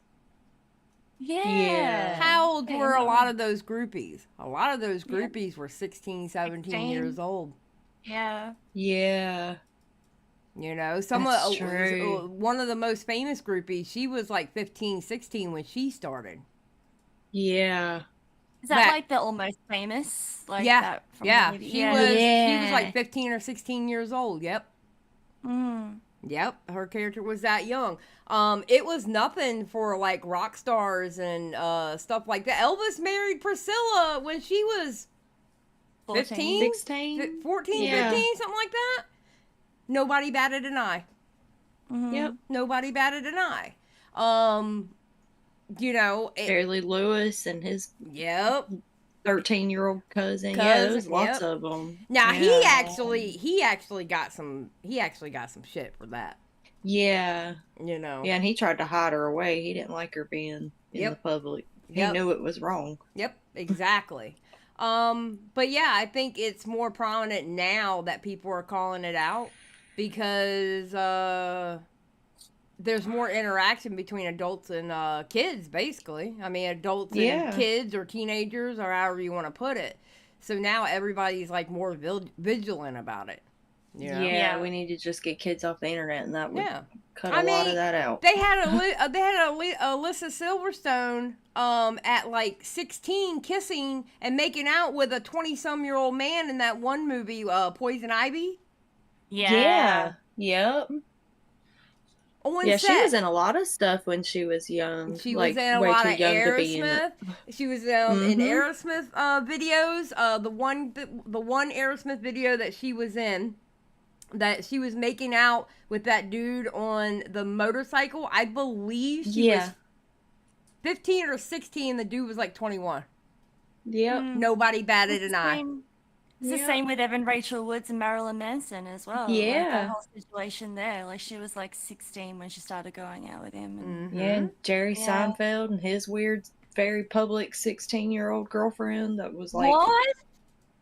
Yeah. How old were a lot of those groupies? A lot of those groupies were 16, 17 years old. Yeah. Yeah. That's true. One of the most famous groupies, she was like 15, 16 when she started. Yeah. Is that like the Almost Famous? Like that from the movie? She was like 15 or 16 years old. Yep. Mm. Yep, her character was that young. It was nothing for like rock stars and stuff like that. Elvis married Priscilla when she was 15, 16, 14, 15, something like that. Nobody batted an eye. Mm-hmm. Yep. Nobody batted an eye. Fairly Lewis and his 13-year-old cousin. Yeah, there's lots of them. Now he actually got some shit for that. Yeah. Yeah, and he tried to hide her away. He didn't like her being in the public. He knew it was wrong. Yep, exactly. But yeah, I think it's more prominent now that people are calling it out because there's more interaction between adults and kids, basically. I mean, adults and kids or teenagers or however you want to put it. So now everybody's like more vigilant about it. Yeah, we need to just get kids off the internet, and that would cut a lot of that out. They had Alyssa Silverstone at like 16 kissing and making out with a 20-some-year-old man in that one movie, Poison Ivy. Yeah. Yep. Set. She was in a lot of stuff when she was young. She was in a lot of Aerosmith. She was in Aerosmith videos. The one Aerosmith video that she was in, that she was making out with that dude on the motorcycle. I believe she was 15 or 16. The dude was like 21. Yep. Nobody batted an eye. It's the same with Evan Rachel Woods and Marilyn Manson as well. Yeah. Like, the whole situation there. Like, she was like 16 when she started going out with him. And, and Jerry Seinfeld and his weird, very public 16-year-old girlfriend that was like... What?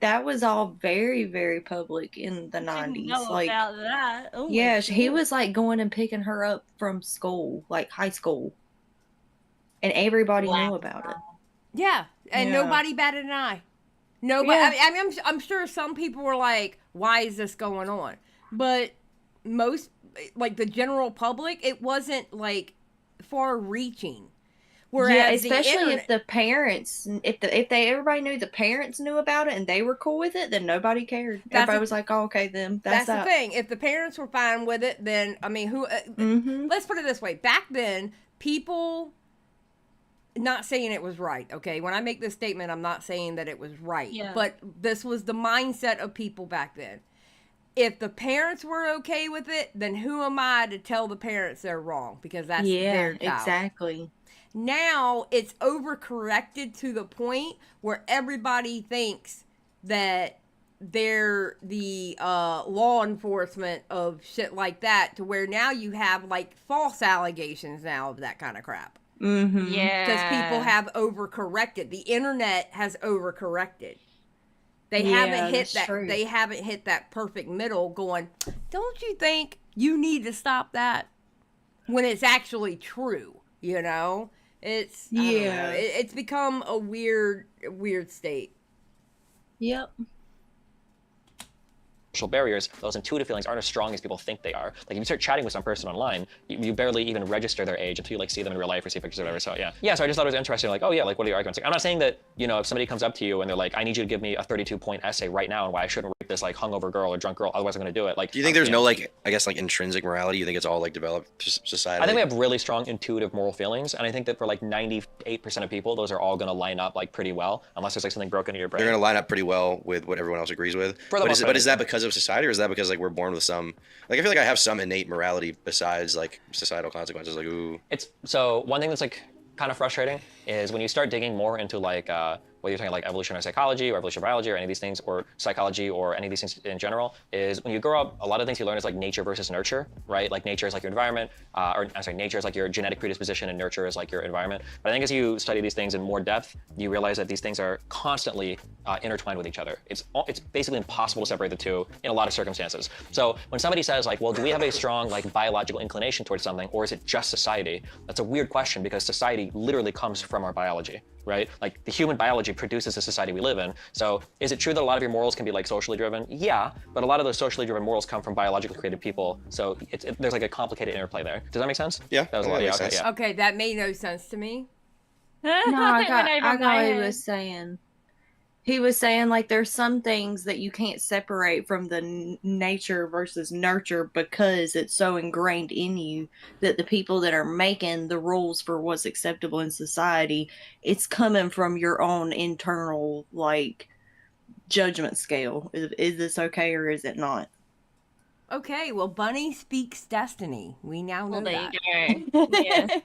That was all very, very public in the 90s. Didn't know about that. Oh, he was like going and picking her up from school, like high school. And everybody knew about it. Yeah, and nobody batted an eye. Nobody. I mean, I'm sure some people were like, "Why is this going on?" But most, like the general public, it wasn't like far-reaching. Whereas especially if the parents, everybody knew the parents knew about it and they were cool with it, then nobody cared. Everybody was like, "Oh, okay, then that's the thing." If the parents were fine with it, then I mean, who? Let's put it this way: back then, people. Not saying it was right, okay? When I make this statement, I'm not saying that it was right. Yeah. But this was the mindset of people back then. If the parents were okay with it, then who am I to tell the parents they're wrong? Because that's their child. Exactly. Now, it's overcorrected to the point where everybody thinks that they're the law enforcement of shit like that, to where now you have like false allegations now of that kind of crap. Mm-hmm. Yeah. Because people have overcorrected. The internet has overcorrected. They Yeah, haven't hit that's that. true. They haven't hit that perfect middle. Going, don't you think you need to stop that? When it's actually true, you know, it's I don't know. Yeah. It's become a weird state. Yep. Social barriers, those intuitive feelings aren't as strong as people think they are. Like if you start chatting with some person online, you barely even register their age until you like see them in real life or see pictures or whatever. So yeah. So I just thought it was interesting. Like, oh yeah, like what are your arguments? Like, I'm not saying that, you know, if somebody comes up to you and they're like, I need you to give me a 32-point essay right now on why I shouldn't rape this like hungover girl or drunk girl, otherwise I'm gonna do it. Like, Do you think there's no like, I guess like intrinsic morality? You think it's all like developed society? I think we have really strong intuitive moral feelings, and I think that for like 98% of people, those are all gonna line up like pretty well, unless there's like something broken in your brain. They're gonna line up pretty well with what everyone else agrees with. For the most part. But is that because of society, or is that because like we're born with some? Like I feel like I have some innate morality besides like societal consequences. Like ooh. It's so one thing that's like kind of frustrating is when you start digging more into like whether you're talking like evolutionary psychology or evolutionary biology or any of these things, or psychology or any of these things in general, is when you grow up, a lot of things you learn is like nature versus nurture, right? Like nature is like your environment, or I'm sorry, nature is like your genetic predisposition and nurture is like your environment. But I think as you study these things in more depth, you realize that these things are constantly intertwined with each other. It's basically impossible to separate the two in a lot of circumstances. So when somebody says like, well, do we have a strong like biological inclination towards something, or is it just society? That's a weird question, because society literally comes from our biology, right? Like the human biology produces the society we live in. So is it true that a lot of your morals can be like socially driven? Yeah, but a lot of those socially driven morals come from biologically created people. So there's like a complicated interplay there. Does that make sense? Yeah. That was a lot. Yeah, okay, yeah. Okay, that made no sense to me. No, I got what he was saying. He was saying like there's some things that you can't separate from the nature versus nurture, because it's so ingrained in you that the people that are making the rules for what's acceptable in society, it's coming from your own internal like judgment scale. Is this okay or is it not? Okay, well, Bunny speaks destiny. We now know there that. you go. Yeah.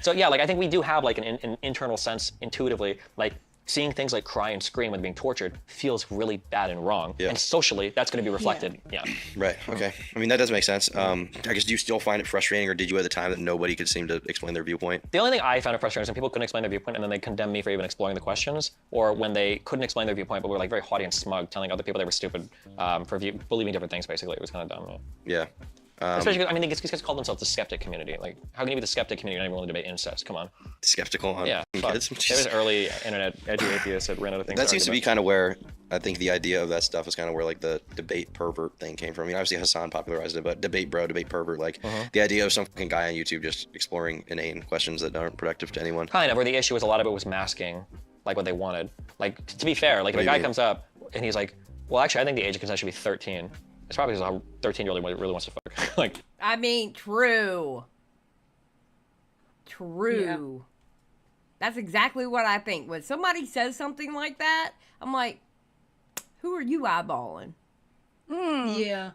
So yeah, like I think we do have like an internal sense intuitively, like seeing things like cry and scream when being tortured feels really bad and wrong. Yeah. And socially, that's going to be reflected. Yeah. Right. Okay. I mean, that does make sense. I guess, do you still find it frustrating, or did you at the time that nobody could seem to explain their viewpoint? The only thing I found it frustrating is when people couldn't explain their viewpoint and then they condemned me for even exploring the questions, or when they couldn't explain their viewpoint but were like very haughty and smug, telling other people they were stupid for believing different things. Basically, it was kind of dumb. Yeah. Especially, I mean, these guys call themselves the skeptic community. Like, how can you be the skeptic community and not even willing to debate incest? Come on. Skeptical on Yeah. kids? There was early internet edgy atheists that ran out of things. That seems to be kind of where I think the idea of that stuff is kind of where like the debate pervert thing came from. I mean, obviously Hassan popularized it, but debate bro, debate pervert, like the idea of some fucking guy on YouTube just exploring inane questions that aren't productive to anyone. Kind of, where the issue was a lot of it was masking like what they wanted. Like, to be fair, like if a guy comes up and he's like, well, actually, I think the age of consent should be 13. It's probably because a 13-year-old really wants to fuck. Like, I mean, true. Yeah. That's exactly what I think. When somebody says something like that, I'm like, who are you eyeballing? Yeah.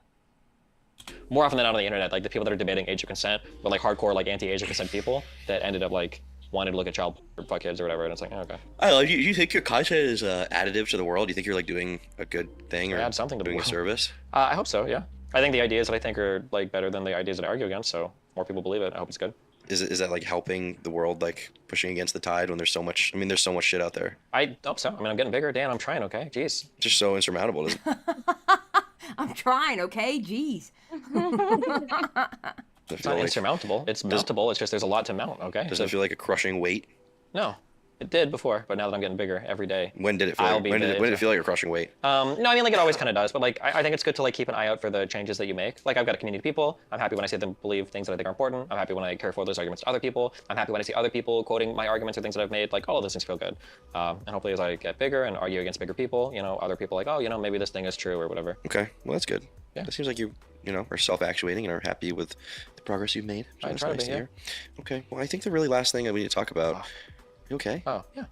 more often than not on the internet, like the people that are debating age of consent were like hardcore, like anti-age of consent people that ended up like wanted to look at child or fuck kids or whatever, and it's like, oh, okay. I don't know. Do you think your content is additive to the world? Do you think you're like doing a good thing or add something to doing the a world. service? I hope so. Yeah. I think the ideas that I think are like better than the ideas that I argue against, so more people believe it. I hope it's good. Is that like helping the world, like pushing against the tide when there's so much? I mean, there's so much shit out there. I hope so. I mean, I'm getting bigger, Dan. I'm trying. Okay, jeez. Just so insurmountable. Doesn't I'm trying. Okay, jeez. It's not insurmountable. It's mountable. It's just there's a lot to mount. Okay. Does it feel like a crushing weight? No, it did before, but now that I'm getting bigger every day. When did it feel? When did it feel like a crushing weight? No, I mean like it always kind of does, but like I think it's good to like keep an eye out for the changes that you make. Like I've got a community of people. I'm happy when I see them believe things that I think are important. I'm happy when I carry forward those arguments to other people. I'm happy when I see other people quoting my arguments or things that I've made. Like all of those things feel good. And hopefully as I get bigger and argue against bigger people, you know, other people are like, oh, you know, maybe this thing is true or whatever. Okay, well that's good. Yeah. It seems like you know, are self-actuating and are happy with the progress you've made. So I that's try to nice be, to hear. Okay, well I think the really last thing that we need to talk about. You okay? Oh yeah.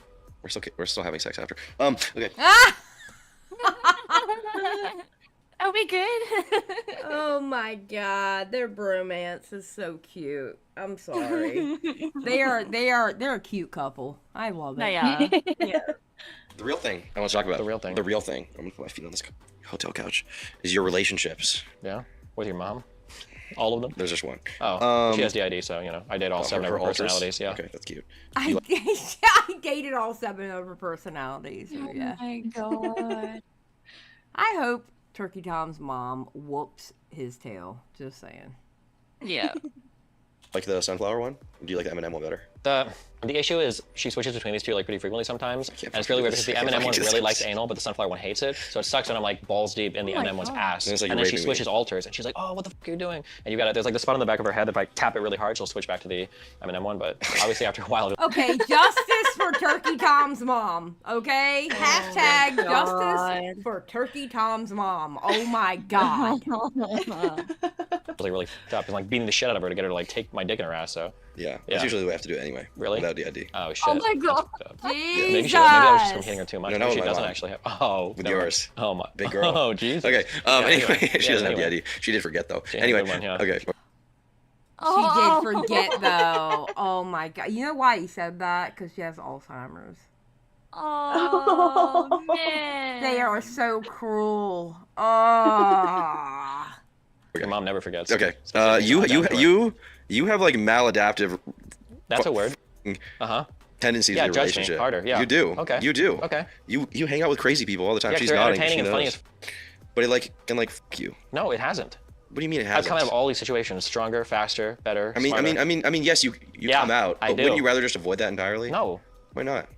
We're still having sex after. Okay. Are we good? Oh my god, their bromance is so cute. I'm sorry. They're a cute couple. I love it. They are. Yeah. The real thing I want to talk about. The real thing. The real thing. I'm gonna put my feet on this hotel couch. Is your relationships. Yeah. With your mom. All of them. There's just one. Oh. She has DID, so I date all 7 of her personalities. Yeah. Okay, that's cute. I dated all 7 of her personalities. So yeah. Oh my god. I hope Turkey Tom's mom whoops his tail. Just saying. Yeah. Like the sunflower one? Or do you like the M&M one better? The issue is she switches between these two pretty frequently sometimes, and it's really weird because the M&M one really likes anal, but the sunflower one hates it. So it sucks when I'm like balls deep in the M&M one's ass, And it's like and you're then she raping switches me. alters, and she's like, "Oh, what the fuck are you doing?" And there's like the spot on the back of her head that if I tap it really hard, she'll switch back to the M&M one. But obviously after a while, Okay, justice for Turkey Tom's mom. Okay, hashtag justice for Turkey Tom's mom. Oh my god. really fucked up and like beating the shit out of her to get her to like take my dick in her ass. So yeah, that's usually the way I have to do it anyway. Really? Without DID. Oh shit. Oh my god. Jesus. Maybe I was just from hitting her too much. No, Maybe not she with my doesn't mom. actually have. Oh, With never mind. yours. Oh my. Big girl. Oh jeez. Okay. Anyway. She doesn't have DID. She did forget though. She had a Anyway. good one, yeah. Okay. She did forget though. Oh my god. You know why he said that? Because she has Alzheimer's. Oh man. They are so cruel. Oh. Your mom never forgets. Okay. You have like maladaptive. That's a word. Tendencies Yeah, in your judge me relationship. harder, yeah. You do. Okay. You do. Okay. You hang out with crazy people all the time. Yeah, She's they're nodding. entertaining She and funny knows. as But it can fuck you. No, it hasn't. What do you mean it I've hasn't? come out of all these situations stronger, faster, better. I mean, smarter. yes, you Yeah, come out, I but do. wouldn't you rather just avoid that entirely? No. Why not?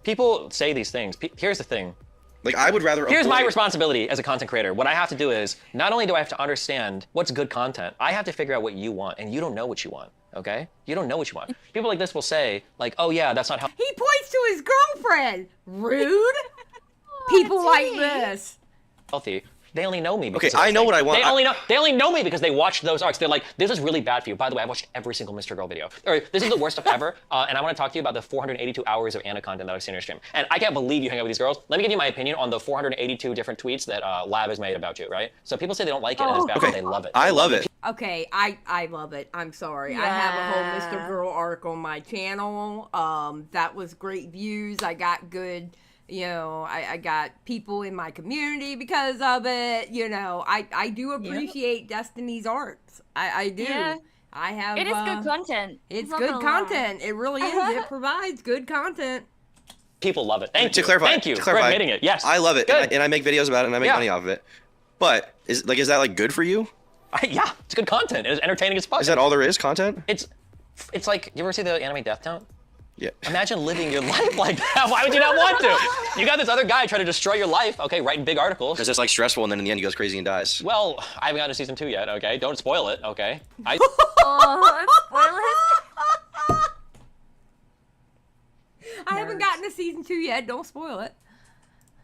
People say these things. Here's the thing. Like, I would rather Here's avoid... my responsibility as a content creator. What I have to do is, not only do I have to understand what's good content, I have to figure out what you want, and you don't know what you want, okay? You don't know what you want. People like this will say, like, oh yeah, that's not how... He points to his girlfriend. Rude. People like this. healthy. They only know me because Okay, I know what I want. They only know me because they watched those arcs. They're like, this is really bad for you. By the way, I watched every single Mr. Girl video. Or this is the worst stuff ever. And I want to talk to you about the 482 hours of Anna content that I've seen on your stream. And I can't believe you hang out with these girls. Let me give you my opinion on the 482 different tweets that Lab has made about you, right? So people say they don't like it and it's bad, but they love it. I love it. Okay, I love it. I'm sorry. I have a whole Mr. Girl arc on my channel. That was great views. I got good, I got people in my community because of it. I do appreciate Destiny's arts. I do. Yeah. I have. It is good content. It's Not good gonna lie. content. It really is. It provides good content. People love it. Thank you. To clarify, Thank you to for clarify, admitting it. Yes. I love it, Good. and I make videos about it, and I make money off of it. But is that like good for you? Yeah, it's good content. It's entertaining as fuck. Is that all there is? Content? It's like, you ever see the anime Death Note? Yeah. Imagine living your life like that. Why would you not want to? You got this other guy trying to destroy your life, okay, writing big articles. Because it's like stressful, and then in the end he goes crazy and dies. Well, I haven't gotten to season 2 yet, okay? Don't spoil it, okay? I haven't gotten to season 2 yet. Don't spoil it.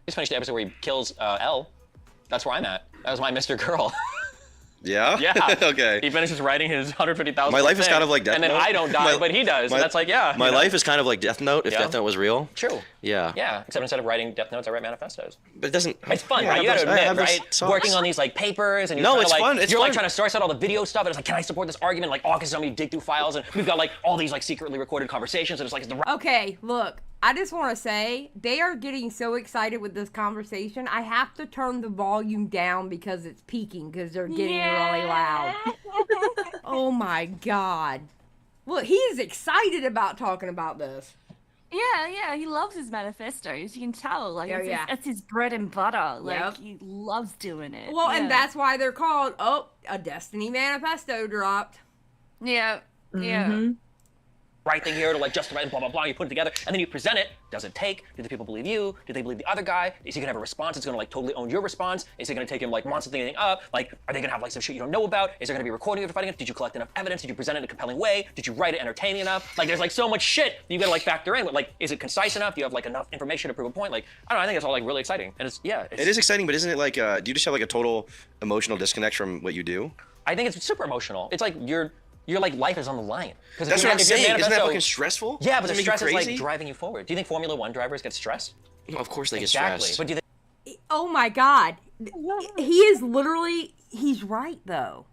just finished the episode where he kills L. That's where I'm at. That was my Mr. Girl. Yeah? Yeah. Okay. He finishes writing his 150,000. My life is kind of like Death and then Note. I don't die, but he does. And that's like, yeah. My life is kind of like Death Note, if Yeah. Death Note was real. True. Yeah. Yeah, except instead of writing Death Notes, I write manifestos. But it doesn't... It's fun, Yeah, right? You gotta I have admit, those right? socks. Working on these like papers and you're No, trying it's to, like, fun, it's you're like fun. trying to source out all the video stuff and it's like, can I support this argument? Like AUKUS is me dig through files and we've got like all these like secretly recorded conversations and it's like, it's the Okay, look, I just want to say, they are getting so excited with this conversation, I have to turn the volume down because it's peaking, because they're getting really loud. Oh my god. Look, he is excited about talking about this. Yeah, he loves his manifestos. You can tell, like, it's his bread and butter. Like, he loves doing it. Well, and that's why they're called, a Destiny Manifesto dropped. Yeah. right thing here to like justify and blah, blah, blah. You put it together and then you present it. Does it take? Do the people believe you? Do they believe the other guy? Is he gonna have a response that's gonna like totally own your response? Is it gonna take him like months to think anything up? Like, are they gonna have like some shit you don't know about? Is there gonna be recording of you fighting it? Did you collect enough evidence? Did you present it in a compelling way? Did you write it entertaining enough? Like, there's like so much shit that you gotta like factor in. But like, is it concise enough? Do you have like enough information to prove a point? Like, I don't know. I think it's all like really exciting. And it is exciting, but isn't it like, do you just have like a total emotional disconnect from what you do? I think it's super emotional. It's like your like life is on the line. That's what I'm saying. Isn't that fucking stressful? Yeah, but the Doesn't it make you stress is like crazy? driving you forward. Do you think Formula One drivers get stressed? No, of course they exactly. get stressed. But do they? Oh my God. He is literally, he's right though.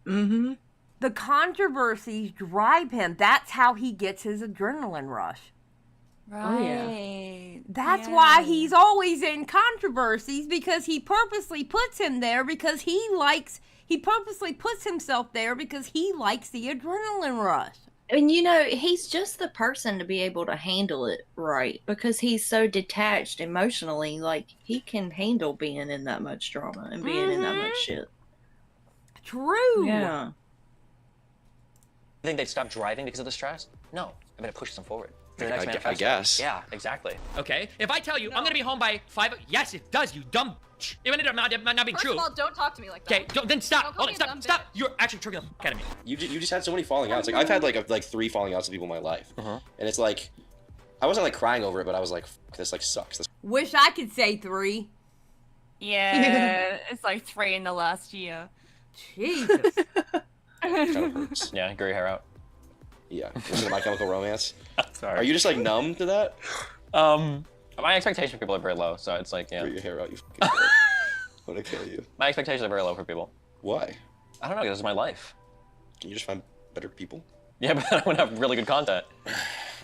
Mm-hmm. The controversies drive him. That's how he gets his adrenaline rush. Right. Oh, yeah. That's why he's always in controversies, because he purposely puts him there because he purposely puts himself there because he likes the adrenaline rush. And he's just the person to be able to handle it right, because he's so detached emotionally. Like, he can handle being in that much drama and being in that much shit. True. Yeah. You think they'd stop driving because of the stress? No. I mean, it pushes them forward. To the next I manifesto. guess. Yeah, exactly. Okay, if I tell you I'm gonna be home by 5, yes, it does, you dumb bitch. Even if it might not be true. First of all, don't talk to me like that. Okay, then stop. Don't call Hold on, me a stop, dumb stop. bitch. You're actually triggering the fuck out of me. You just had so many falling outs. Like, I've had like 3 falling outs with people in my life, and it's like, I wasn't like crying over it, but I was like, this like sucks. Wish I could say 3. Yeah, it's like 3 in the last year. Jesus. Kind of hurts. Yeah, grow your hair out. Yeah. Listen to My Chemical Romance. Sorry. Are you just like numb to that? My expectations for people are very low, so it's like, yeah. Grow your hair out, you fucking killer. I'm gonna kill you. My expectations are very low for people. Why? I don't know, this is my life. Can you just find better people? Yeah, but I want to have really good content.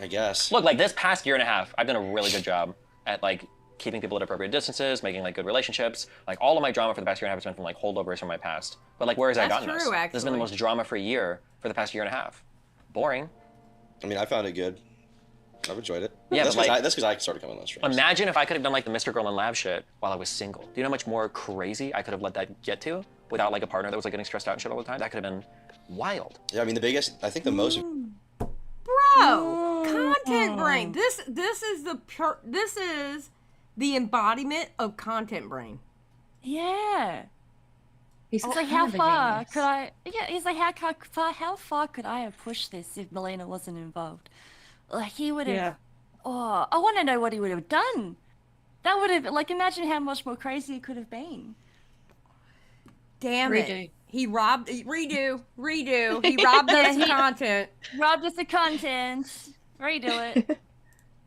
I guess. Look, like this past year and a half, I've done a really good job at like keeping people at appropriate distances, making like good relationships. Like all of my drama for the past year and a half has been from like holdovers from my past. But like, where has that gotten us? True, This has been the actually. most drama-free year for the past year and a half. Boring. I mean, I found it good. I've enjoyed it. Yeah, that's but, like, because I started coming on those streams. Imagine if I could have done like the Mr. Girl in Lab shit while I was single. Do you know how much more crazy I could have let that get to without like a partner that was like getting stressed out and shit all the time? That could have been wild. Yeah, I mean, I think the most. Bro, content brain. This is the embodiment of content brain. Yeah. He's It's like, how far could I? Yeah, he's like, how far could I have pushed this if Melina wasn't involved? Like, he would have. Yeah. Oh, I want to know what he would have done. That would have, like, imagine how much more crazy it could have been. Damn Redo. it. He robbed. Redo. He robbed us of content. Robbed us of content. Redo it.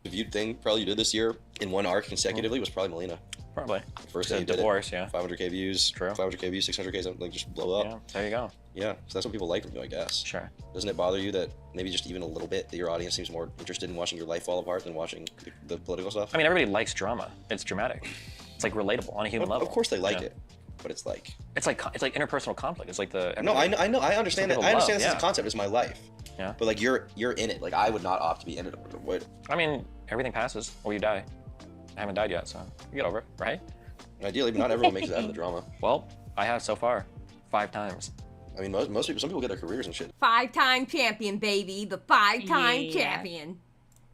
The viewed thing probably you did this year in one arc consecutively was probably Melina. Probably. First The thing you did divorce, it, yeah. 500k views, True. 500k views, 600k, something like just blow up. Yeah, there you go. Yeah, so that's what people like from you, I guess. Sure. Doesn't it bother you that maybe just even a little bit that your audience seems more interested in watching your life fall apart than watching the political stuff? I mean, everybody likes drama. It's dramatic. It's like relatable on a human level. Of course they like Yeah. it, but it's like. It's like interpersonal conflict. It's like the. No, I know, I understand that. People I understand love, this as yeah. a concept. It's my life. Yeah. But like you're in it. Like I would not opt to be in it. Would. I mean, everything passes or you die. I haven't died yet, so you get over it, right? Ideally, but not everyone makes it out of the drama. Well, I have so far, 5 times. I mean, most people, some people get their careers and shit. 5-time champion, baby. The 5-time Yeah. champion.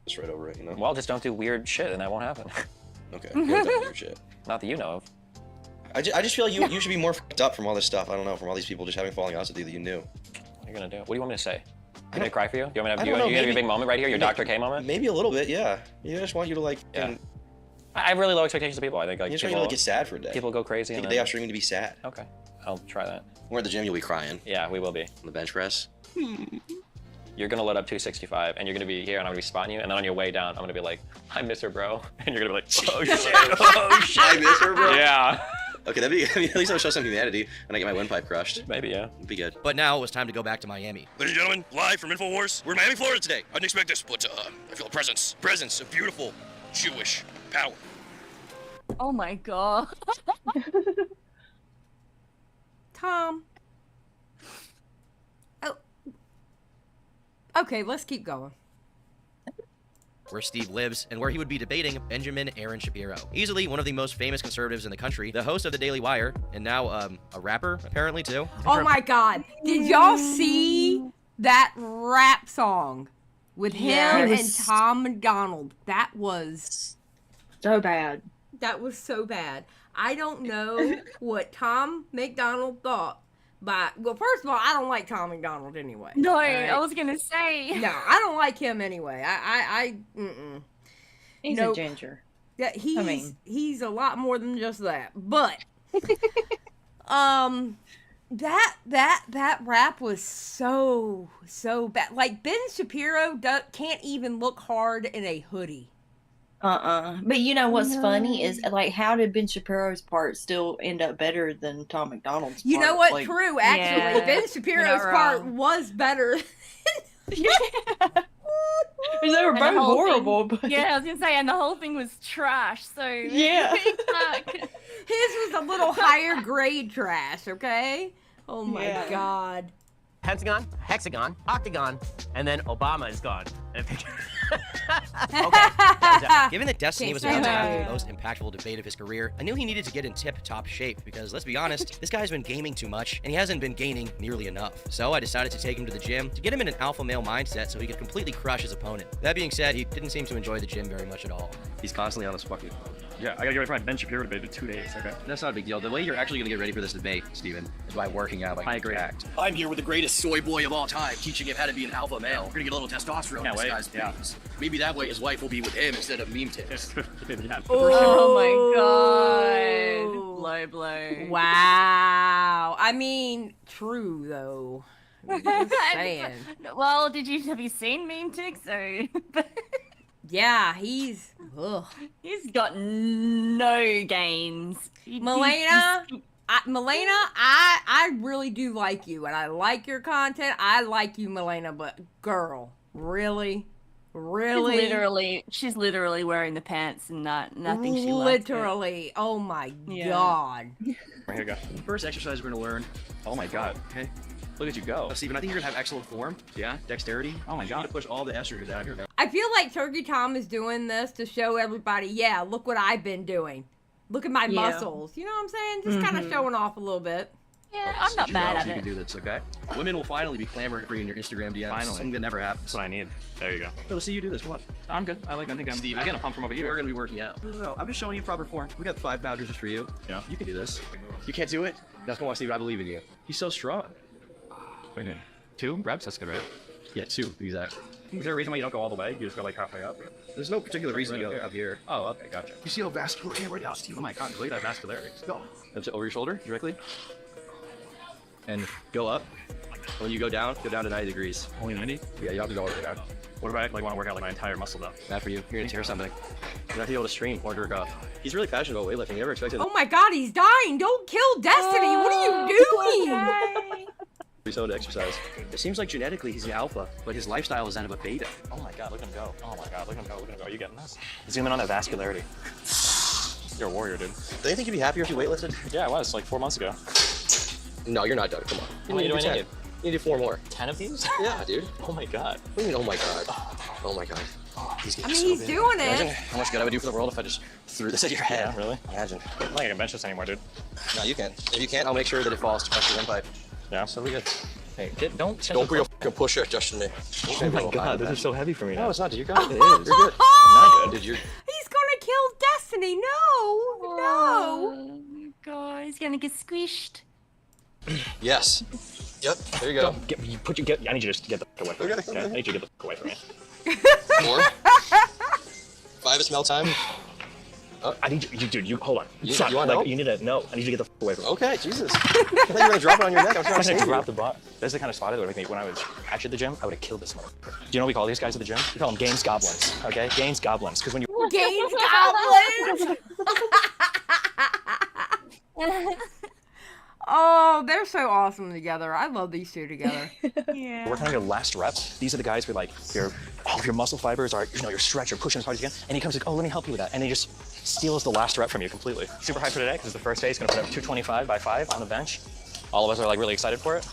Just right over it, you know. Well, just don't do weird shit, and that won't happen. Okay. You haven't done weird shit. Not that you know of. I just feel like you should be more fucked up from all this stuff. I don't know, from all these people just having falling outs with you that you knew. What are you gonna do? What do you want me to say? You gonna cry for you? Do you want me to I have don't know, you have a maybe- big moment right here? Your Dr. K moment? Maybe a little bit, yeah. You just want you to like. Yeah. I have really low expectations of people. I think like You just want you to like, get sad for a day. people go crazy. Take and a day then- off streaming to be sad. Okay, I'll try that. We're at the gym, you'll be crying Yeah, we will be. on the bench press. You're gonna load up 265, and you're gonna be here, and I'm gonna be spotting you, and then on your way down, I'm gonna be like, I miss her, bro, and you're gonna be like, oh shit, oh shit. I miss her, bro. Yeah. Okay, that'd be. I mean, at least I'll show some humanity when I get my windpipe crushed. Maybe, yeah. It'd be good. But now it was time to go back to Miami. Ladies and gentlemen, live from InfoWars, we're in Miami, Florida today. I didn't expect this, but I feel a presence. Presence of beautiful Jewish power. Oh my god. Tom. Oh. Okay, let's keep going. Where Steve lives, and where he would be debating Benjamin Aaron Shapiro. Easily one of the most famous conservatives in the country, the host of the Daily Wire, and now a rapper, apparently, too. Oh my god. Did y'all see that rap song with him and Tom McDonald? That was so bad. That was so bad. I don't know what Tom McDonald thought. But, well, first of all, I don't like Tom McDonald anyway. No, right? I was gonna say. No, I don't like him anyway. He's a ginger. Yeah, he's a lot more than just that. But, that rap was so bad. Like, Ben Shapiro can't even look hard in a hoodie. But you know what's funny is like, how did Ben Shapiro's part still end up better than Tom McDonald's? You part? know what? Like, True, actually, Ben Shapiro's part was better. They were both horrible. But... Yeah, I was gonna say, and the whole thing was trash. So yeah, his was a little higher grade trash. Okay. Oh my God. Pentagon, hexagon, octagon, and then Obama is gone. Given that Destiny was about to have the most impactful debate of his career, I knew he needed to get in tip-top shape because, let's be honest, this guy's been gaming too much, and he hasn't been gaining nearly enough. So I decided to take him to the gym to get him in an alpha male mindset so he could completely crush his opponent. That being said, he didn't seem to enjoy the gym very much at all. He's constantly on his fucking... Yeah, I gotta get ready for my Ben Shapiro debate in 2 days, okay? That's not a big deal. The way you're actually gonna get ready for this debate, Steven, is by working out like I agree. I'm here with the greatest soy boy of all time, teaching him how to be an alpha male. We're gonna get a little testosterone in this guy's veins. Maybe that way his wife will be with him instead of meme tips. Oh my God. Low blow. Wow. I mean, true though. Just saying. Well, have you seen Meme Tick? So yeah, he's got no gains. Milena, I really do like you, and I like your content. I like you, Milena, but girl, really? She's literally wearing the pants and nothing she likes. Literally. Oh my God. Here you go. First exercise we're gonna learn. Oh my God. Okay. Look at you go. Steven, I think you're gonna have excellent form. Yeah, dexterity. Oh my God. You're gonna push all the estrogen out of your. I feel like Turkey Tom is doing this to show everybody, yeah, look what I've been doing. Look at my muscles. You know what I'm saying? Just kind of showing off a little bit. Yeah, I'm not mad at You it. can do this, okay? Women will finally be clamoring for you in your Instagram DMs. Finally. Something that never happens. That's what I need. There you go. Let's see you do this. Come on. I'm good. I think I'm Steve, getting a pump from over here. We're gonna be working out. No, I'm just showing you proper form. We got 5 pounders just for you. Yeah. You can do this. You can't do it? That's why, Steve, I believe in you. He's so strong. Wait, 2 reps? That's good, right? Yeah, 2, exactly. Is there a reason why you don't go all the way? You just go like halfway up? There's no particular reason to go up here. Oh, okay, gotcha. You see how vascular I am right now, Steve? Oh my God, look at that vascularity. Go. Lift it over your shoulder directly. And go up. When you go down to 90 degrees. Only 90? Yeah, you have to go all the way down. What if I want to work out like my entire muscle though? Not for you. You're gonna tear something. You're not gonna be able to stream or jerk off. He's really passionate about weightlifting. You never expected. Oh my God, he's dying. Don't kill Destiny. What are you doing? So to exercise. It seems like genetically he's an alpha, but his lifestyle is that of a beta. Oh my God, look at him go. Oh my God, look at him go. Look at him go. Are you getting this? Zoom in on that vascularity. You're a warrior, dude. Don't you think you'd be happier if you weightlifted? Yeah, I was like 4 months ago. No, you're not done. Come on. How many do I need? You need 4 more. 10 of these? Yeah, dude. Oh my God. What do you mean, oh my God? Oh my God. He's I mean, he's doing Imagine it. how much good I would do for the world if I just threw this at your head. Yeah, really? Imagine. I'm not gonna bench this anymore, dude. No, you can. If you can't, I'll make sure that it falls to press your windpipe. Yeah, so we good. Hey, don't be a fucking pusher, Justin. Oh my God, this is so heavy for me now. No, it's not, dude. You're good. It is. You're good. I'm not good. Dude, you're... He's gonna kill Destiny. No. Oh my God, he's gonna get squished. Yes. Yep. There you go. I need you to get the fuck away from me. Okay? I need you to get the fuck away from me. 4. 5 is smell time. I need you, dude. You hold on. You Son, want help? you need to know. I need you to get the fuck away from me. Okay, Jesus. I thought you were gonna drop it on your neck. I was trying to save you. drop the bar. That's the kind of spot that would make me. When I was actually at the gym, I would have killed this motherfucker. Do you know what we call these guys at the gym? We call them Gaines Goblins. Okay, Gaines Goblins. Because when you Gaines Goblins. Oh, they're so awesome together. I love these two together. Yeah. working on your last rep, these are the guys who like all of your muscle fibers are, you're stretch, you're pushing as hard as you can, and he comes like, oh, let me help you with that, and he just steals the last rep from you completely. Super high for today, because it's the first day. He's gonna put up 225 by 5 on the bench. All of us are like really excited for it.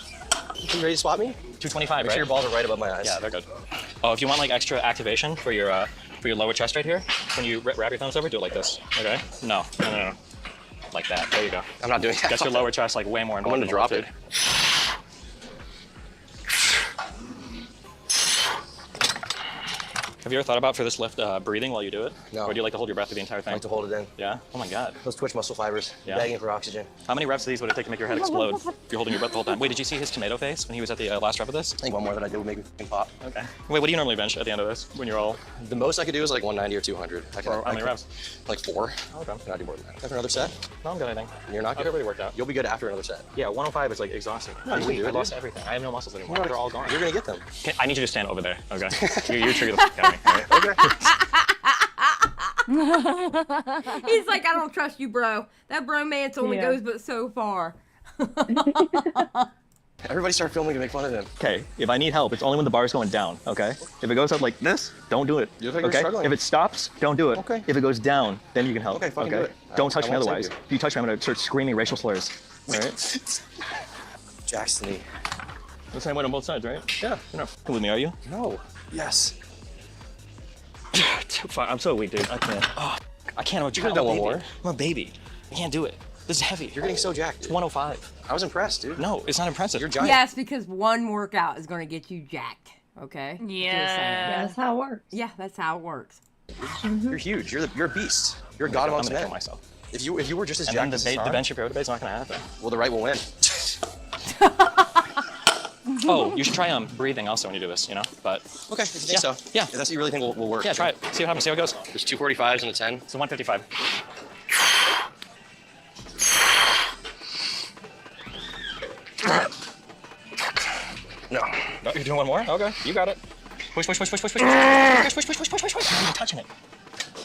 You ready to swap me? 225, Make sure your balls are right above my eyes. Yeah, they're good. Oh, if you want like extra activation for your lower chest right here, when you wrap your thumbs over, do it like this, okay? No. Like that, there you go. I'm not doing that. Gets your lower chest like way more involved. I'm gonna drop it. Have you ever thought about for this lift breathing while you do it? No. Or do you like to hold your breath through the entire thing? I like to hold it in. Yeah? Oh my God. Those twitch muscle fibers, Yeah. begging for oxygen. How many reps of these would it take to make your head explode if you're holding your breath the whole time? Wait, did you see his tomato face when he was at the last rep of this? I think one more that I did would make me fucking pop. Okay. Wait, what do you normally bench at the end of this when you're all... The most I could do is like 190 or 200. How many reps? Like 4. Okay. Can I do more than that? After another set? No, I'm good, I think. You're not good? Everybody worked out. You'll be good after another set. Yeah, 105 is like exhausting. No, you can do I it, lost dude. everything. I have no muscles anymore. They're all gone. You're gonna get them. I need you to stand over there, okay? you trigger the fuck out of me. All right? Okay. He's like, I don't trust you, bro. That bromance only goes but so far. Everybody start filming to make fun of him. Okay, if I need help, it's only when the bar's going down, okay? If it goes up like this, don't do it. You look like you're Okay? struggling. If it stops, don't do it. Okay. If it goes down, then you can help. Okay, fucking do it. Don't touch I me won't save otherwise. you. If you touch me, I'm gonna start screaming racial slurs. All right? Jackson. The same way on both sides, right? Yeah. You're not f***ing with me, are you? No. Yes. Fuck, I'm so weak, dude. I can't. Oh, I can't. You could've done one more. I'm a baby. I can't do it. This is heavy. You're getting so jacked. It's 105. I was impressed, dude. No, it's not impressive. You're giant. Yes, because one workout is going to get you jacked. Okay? Yeah. That's how it works. Yeah, that's how it works. You're huge. You're a beast. You're a god I'm amongst gonna men. kill myself. If you were just as And then jacked the, as the Ben Shapiro debate's not gonna happen. well, the right will win. Oh, you should try breathing also when you do this, you know? But okay, if you think so. Yeah. If that's what you really think will work. Yeah, try it. See what happens. See how it goes. There's 245s and a 10. It's a 155. No. No, you're doing one more? Okay, you got it. Push, push, push, push, push, push, push, push, push, push, push, push, push. You're not touching it.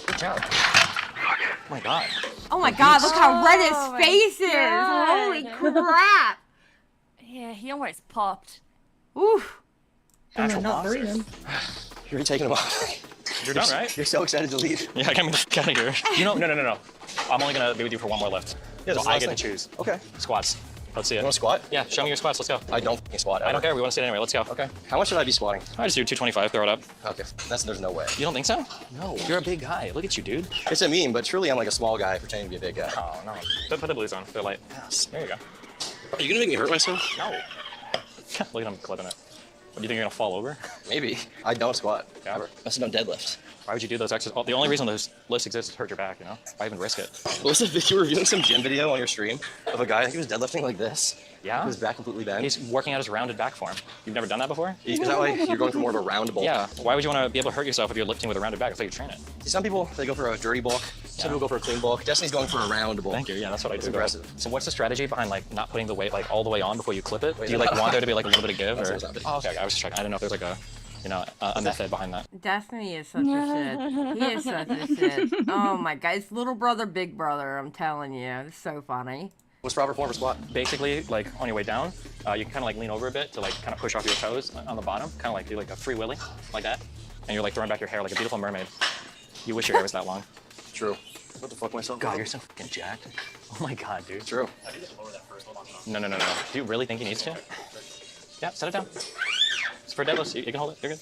Good job. Oh my god. Oh my god, look how red his my face is. God. Holy crap. Yeah, he almost popped. Oof. Actual not monster. breathing. You're taking them off. You're done, right? You're so excited to leave. Yeah, get me the fuck out of here. You know, no. I'm only gonna be with you for one more lift. Yeah, so that's the I last get thing. to choose. Okay. Squats. Let's see it. You want to squat? Yeah, show me your squats. Let's go. I don't fucking squat. I don't care. We want to see it anyway. Let's go. Okay. How much should I be squatting? I just do 225. Throw it up. Okay. There's no way. You don't think so? No. You're a big guy. Look at you, dude. It's a meme, but truly I'm like a small guy pretending to be a big guy. Oh no. Put the blues on. They're light. Yes. There you go. Are you gonna make me hurt myself? No. Look at him clipping it. What, do you think you're gonna fall over? Maybe. I don't squat. Yeah. Ever. I also don't deadlift. Why would you do those exercises? Well, the only reason those lists exist is to hurt your back, you know? Why even risk it? What was you were reviewing some gym video on your stream of a guy, I think he was deadlifting like this. Yeah? His back completely bent. He's working out his rounded back form. You've never done that before? Is that why you're going for more of a round bulk? Yeah. Why would you want to be able to hurt yourself if you're lifting with a rounded back? That's how you train it. See, some people, they go for a dirty bulk. Some people go for a clean bulk. Destiny's going for a round bulk. Thank you. Yeah, that's what I do. It's aggressive. So what's the strategy behind like not putting the weight like all the way on before you clip it? Wait, Do you like want there to be like a little bit of give? That's Or? what's happening. Oh, okay. I was just checking. I didn't know if there's like a method behind that. Destiny is such a shit. He is such a shit. Oh my god. It's little brother, big brother. I'm telling you. It's so funny. What's proper form for squat? Basically, like on your way down, you can kind of like lean over a bit to like kind of push off your toes on the bottom, kind of like do like a free willy, like that, and you're like throwing back your hair like a beautiful mermaid. You wish your hair was that long. True. What the fuck myself? God, you're so fucking jacked. Oh my god, dude. True. No. Do you really think he needs to? Yeah, set it down. It's for deadlifts. You can hold it. You're good.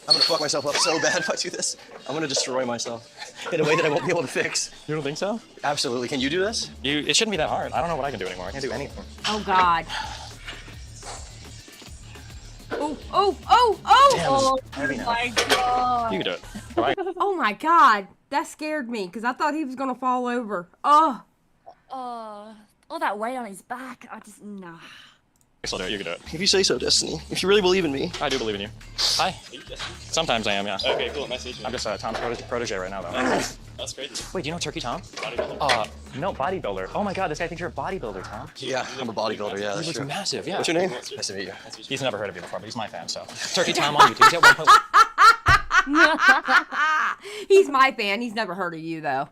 I'm gonna fuck myself up so bad if I do this. I'm gonna destroy myself in a way that I won't be able to fix. You don't think so? Absolutely. Can you do this? It shouldn't be that hard. I don't know what I can do anymore. I can't do anything. Oh god. Oh. Oh Heavy now. my god. You can do it. All right. Oh my god. That scared me because I thought he was going to fall over. Oh. Oh, all that weight on his back. I just, nah. I'll do it. You can do it. If you say so, Destiny. If you really believe in me. I do believe in you. Hi. Sometimes I am, yeah. Okay, cool. Nice to meet you. I'm just Tom's protege right now, though. That's crazy. Wait, do you know Turkey Tom? Bodybuilder. No, bodybuilder. Oh my god, this guy thinks you're a bodybuilder, Tom. Yeah, I'm a bodybuilder. Yeah, He that's looks true. massive, yeah. What's your name? Nice to meet you. He's never heard of you before, but he's my fan, so. Turkey Tom on YouTube. He's at 1. He's my fan. He's never heard of you, though.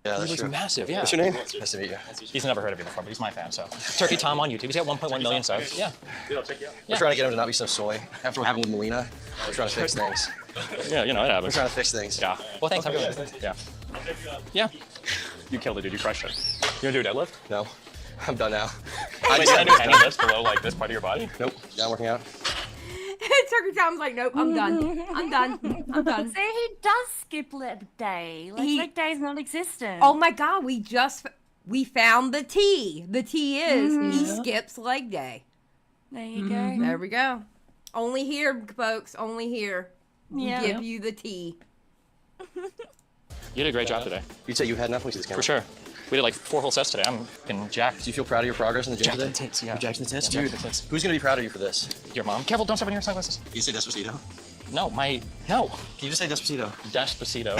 Yeah, He that's looks true. massive, yeah. What's your name? Nice to meet you. He's never heard of you before, but he's my fan, so. Turkey Tom on YouTube. He's at 1.1 million subs. Yeah. Dude, I'll check you out. We're trying to get him to not be so soy. After what happened with Melina, we're trying to fix things. Yeah, you know, it We're happens. trying to fix things. Yeah. Well, thanks. I'm good. Yeah. Yeah. You killed it, dude. You crushed it. You gonna do a deadlift? No. I'm done now. Wait, can I do any lifts below, like, this part of your body? Nope. Yeah, I'm working out. Turkey Tom's like, nope, I'm done. I'm done. I'm done. See, he does skip leg day. Like, leg day's not existent. Oh my god, we found the T. The T is he skips leg day. There you go. There we go. Only here, folks. Only here. We Yeah. give you the T. You did a great job today. You'd say you had enough? Let me see this camera. For sure. We did like 4 whole sets today. I'm fucking jacked. Do you feel proud of your progress in the gym Jacked today? in the tits, yeah. You're jacked in the tits? Yeah, Dude, jacked in the tits. who's going to be proud of you for this? Your mom. Careful, don't step on your sunglasses. Can you say Despacito? No. Can you just say Despacito? Despacito.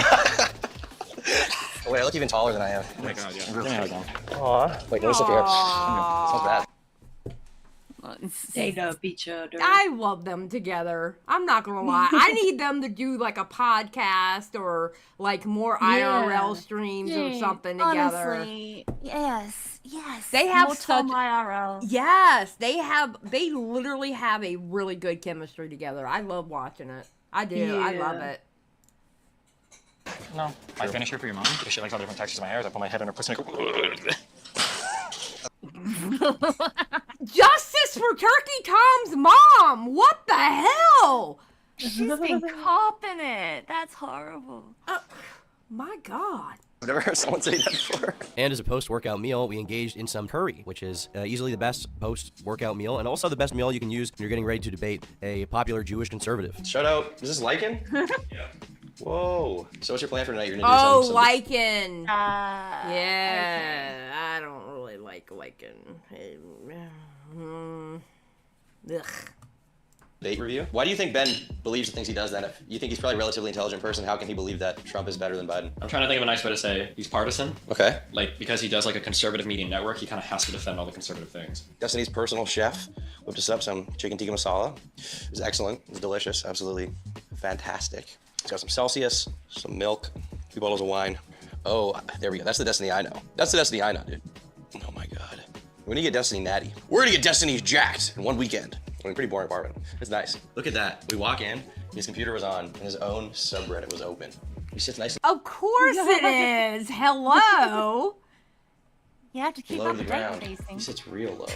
Oh, wait, I look even taller than I am. Oh my god, yeah. Real Give me a quick. hug, man. Wait, no, it's up here. Smells bad. Look, They love each other. I love them together. I'm not gonna lie. I need them to do like a podcast or like more IRL streams or something together. Honestly, yes. They have more such Tom IRL. Yes, they literally have a really good chemistry together. I love watching it. I do. I love it. No. I finish here for your mom because she likes all the different textures of my hair. I put my head in her pussy and I go. Justice for Turkey Tom's mom! What the hell? She's been copping it. That's horrible. My God. I've never heard someone say that before. And as a post-workout meal, we engaged in some curry, which is easily the best post-workout meal, and also the best meal you can use when you're getting ready to debate a popular Jewish conservative. Shout out. Is this lichen? Yeah. Whoa. So what's your plan for tonight? You're gonna do some lichen. Yeah, okay. I don't really like lichen. Ugh. date review. Why do you think Ben believes the things he does then? If you think he's probably a relatively intelligent person, how can he believe that Trump is better than Biden? I'm trying to think of a nice way to say he's partisan. Okay. Like, because he does like a conservative media network, he kind of has to defend all the conservative things. Destiny's personal chef whipped us up some chicken tikka masala. It was excellent. It was delicious. Absolutely fantastic. It's got some Celsius, some milk, 2 bottles of wine. Oh, there we go. That's the Destiny I know. That's the Destiny I know, dude. Oh my God. We're gonna get Destiny natty. We're gonna get Destiny jacked in one weekend. I mean, pretty boring apartment. It's nice. Look at that. We walk in, his computer was on, and his own subreddit was open. He sits nice. Of course it is. Hello. You have to keep Low up to to the date ground. with these He things. sits real low.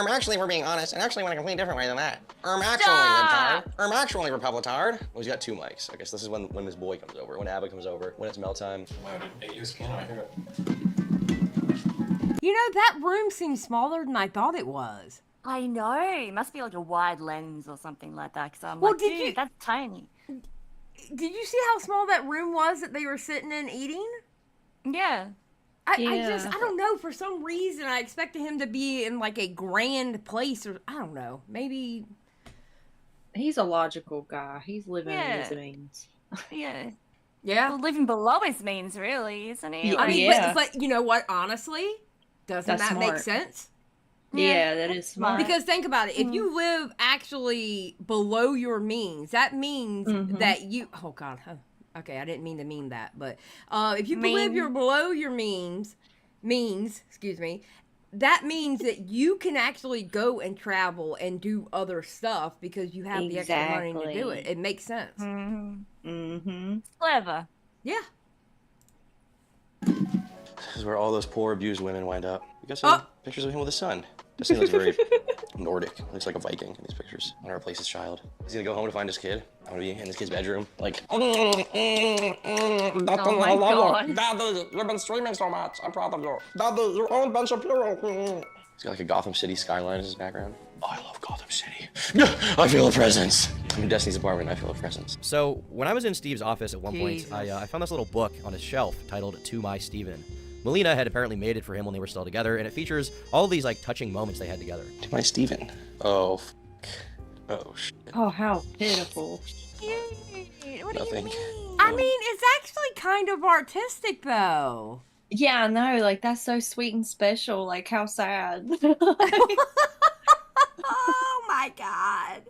Actually, if we're being honest, I actually went a completely different way than that. Actually, Stop! libtard. Actually, Republicard. Well, he's got 2 mics. I guess this is when Miss Boy comes over, when Abba comes over, when it's Mel time. You know, that room seems smaller than I thought it was. I know. It must be like a wide lens or something like that. Because I'm Well, like, did dude, you- that's tiny. Did you see how small that room was that they were sitting in eating? Yeah. I Yeah. don't know. For some reason, I expected him to be in like a grand place, or I don't know. Maybe. He's a logical guy. He's living Yeah. in his means. Yeah. Yeah. Well, living below his means, really, isn't he? Yeah. I mean, Yeah. but you know what? Honestly, doesn't That's that make smart. sense? Yeah, that is smart. Because think about it. If you live actually below your means, that means that you. Oh God. Huh. Okay, I didn't mean to mean that, but if you live below your means, excuse me, that means that you can actually go and travel and do other stuff because you have the extra money to do it. It makes sense. Clever. Yeah. This is where all those poor abused women wind up. You got some pictures of him with his son. Destiny looks very Nordic. Looks like a Viking in these pictures. I want to replace his child. He's gonna go home to find his kid. I want to be in his kid's bedroom. Like, Oh my God. Daddy, you've been streaming so much. I'm proud of you. Daddy, you own Ben Shapiro. he's got like a Gotham City skyline as his background. Oh, I love Gotham City. I feel a presence. I'm in Destiny's apartment. I feel a presence. So, when I was in Steve's office at one Jesus. point, I found this little book on his shelf titled To My Steven. Melina had apparently made it for him when they were still together, and it features all these like touching moments they had together. To my Steven. Oh, oh, shit. Oh, how pitiful. What Nothing. do you mean? I mean, it's actually kind of artistic, though. Yeah, I know. Like, that's so sweet and special. Like, how sad. Oh my God.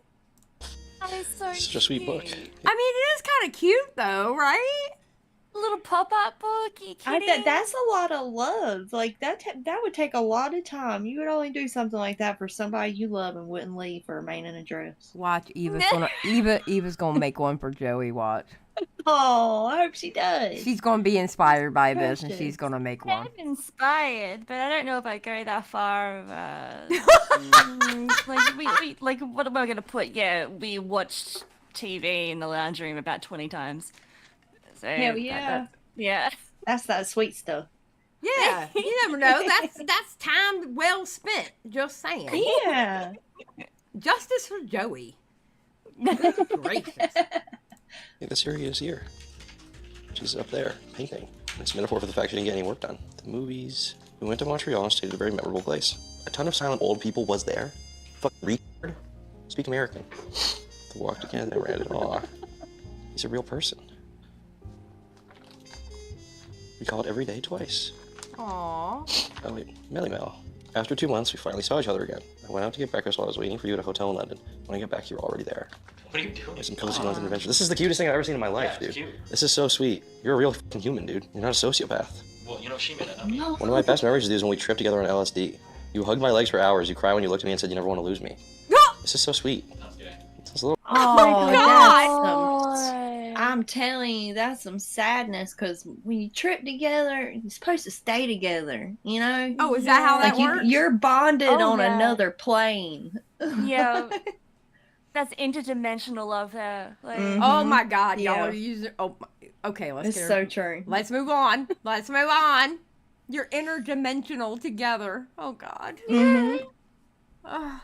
That is so Such a sweet book. I mean, it is kind of cute, though, right? A little pop-up book. You kidding? That's a lot of love. Like, that would take a lot of time. You would only do something like that for somebody you love and wouldn't leave for a man in a dress. Watch, Eva's gonna make one for Joey. Watch. Oh, I hope she does. She's gonna be inspired by this, and Precious. she's gonna make one. I'm inspired, but I don't know if I go that far. Like what am I gonna put? Yeah, we watched TV in the lounge room about 20 times. So Hell yeah. Yeah. That's that sweet stuff. Yeah, you never know. That's time well spent. Just saying. Yeah. Justice for Joey. Goodness gracious. Hey, this area is here. She's up there, painting. It's a metaphor for the fact she didn't get any work done. The movies. We went to Montreal and stayed at a very memorable place. A ton of silent old people was there. Fucking retard. Speak American. They walked again, they ran it. Aw. He's a real person. We call it every day twice. Aww. Oh wait, Melly Mel. After 2 months, we finally saw each other again. I went out to get breakfast while I was waiting for you at a hotel in London. When I got back, you were already there. What are you doing? Some cozy London adventure. This is the cutest thing I've ever seen in my life, Yeah, dude. cute. This is so sweet. You're a real f***ing human, dude. You're not a sociopath. Well, you know, she made it up. No. One of my best memories of you is when we tripped together on LSD. You hugged my legs for hours. You cried when you looked at me and said you never want to lose me. This is so sweet. This is a little. Oh my God! I'm telling you, that's some sadness. Because when you trip together, you're supposed to stay together. You know? Oh, is that how that works? You're bonded on yeah. another plane. Yeah. That's interdimensional love there. Like, Oh my God, y'all Yeah. are using. Oh, okay, let's. It's get so true. Let's move on. Let's move on. You're interdimensional together. Oh God. Ah.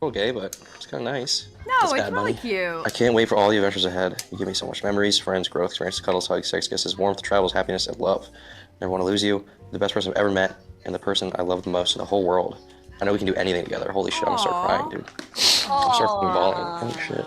Okay, but it's kind of nice. No, That's it's Bad really Bunny. cute. I can't wait for all the adventures ahead. You give me so much memories, friends, growth, experiences, cuddles, hugs, sex, kisses, warmth, travels, happiness, and love. Never want to lose you. You're the best person I've ever met, and the person I love the most in the whole world. I know we can do anything together. Holy shit, I'm gonna start crying, dude. I'm gonna start fucking bawling. Oh shit.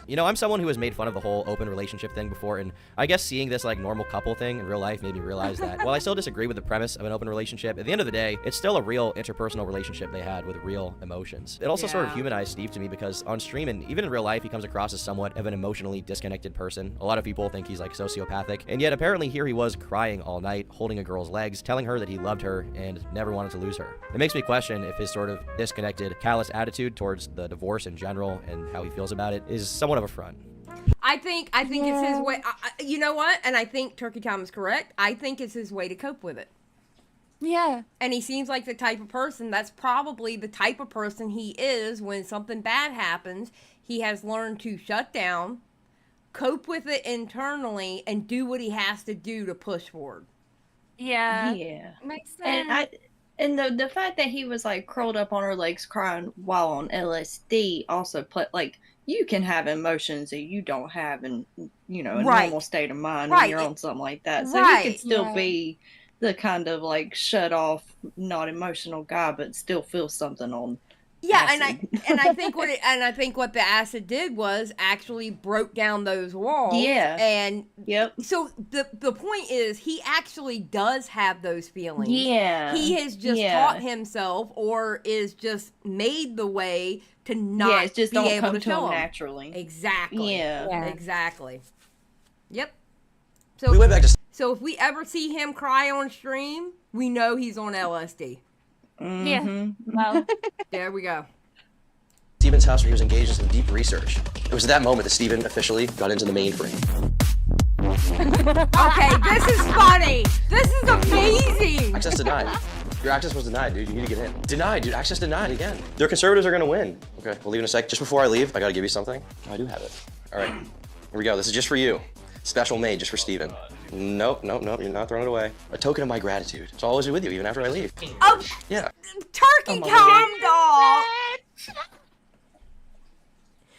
You know, I'm someone who has made fun of the whole open relationship thing before, and I guess seeing this like normal couple thing in real life made me realize that while I still disagree with the premise of an open relationship, at the end of the day, it's still a real interpersonal relationship they had with real emotions. It also sort of humanized Steve to me because on stream and even in real life, he comes across as somewhat of an emotionally disconnected person. A lot of people think he's like sociopathic, and yet apparently here he was crying all night, holding a girl's legs, telling her that he loved her and never wanted to lose her. It makes me question if his sort of disconnected, callous attitude towards the divorce in general and how he feels about it is somewhat of a front. I think it's his way. You know what? And I think Turkey Tom is correct. I think it's his way to cope with it. Yeah. And he seems like the type of person that's probably the type of person he is when something bad happens. He has learned to shut down, cope with it internally, and do what he has to do to push forward. Yeah. Yeah. Makes sense. And the fact that he was like curled up on her legs crying while on LSD also put like you can have emotions that you don't have in a normal state of mind when you're on something like that. So he could still be the kind of like shut off, not emotional guy, but still feel something on. Yeah, acid. and I think what the acid did was actually broke down those walls. Yeah. And so the point is he actually does have those feelings. Yeah. He has just taught himself or is just made the way to not it's just be don't able come to to show him him. naturally. Exactly. Yeah. Exactly. Yep. So We went back to. So if we ever see him cry on stream, we know he's on LSD. Yeah. Well, there we go. Steven's house where he was engaged in some deep research. It was at that moment that Steven officially got into the mainframe. Okay, this is funny. This is amazing. Access denied. Your access was denied, dude. You need to get in. Denied, dude. Access denied again. Their conservatives are gonna win. Okay, we'll leave in a sec. Just before I leave, I gotta give you something. Oh, I do have it. All right, here we go. This is just for you. Special made just for Steven. Nope. You're not throwing it away. A token of my gratitude. So I'll always be with you, even after I leave. Oh, Yeah. Turkey Tom doll.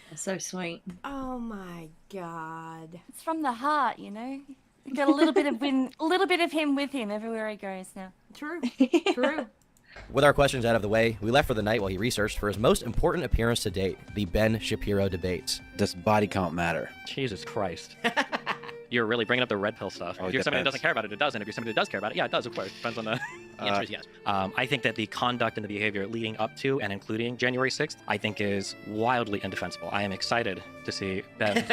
That's so sweet. Oh my God. it's from the heart, you know. You got a little bit of him with him everywhere he goes now. True. True. With our questions out of the way, we left for the night while he researched for his most important appearance to date, the Ben Shapiro debates. Does body count matter? Jesus Christ. You're really bringing up the red pill stuff. Oh, If you're somebody who doesn't care about it, it doesn't. If you're somebody who does care about it, yeah, it does, of course. Depends on the answer is yes. I think that the conduct and the behavior leading up to and including January 6th, I think is wildly indefensible. I am excited to see Ben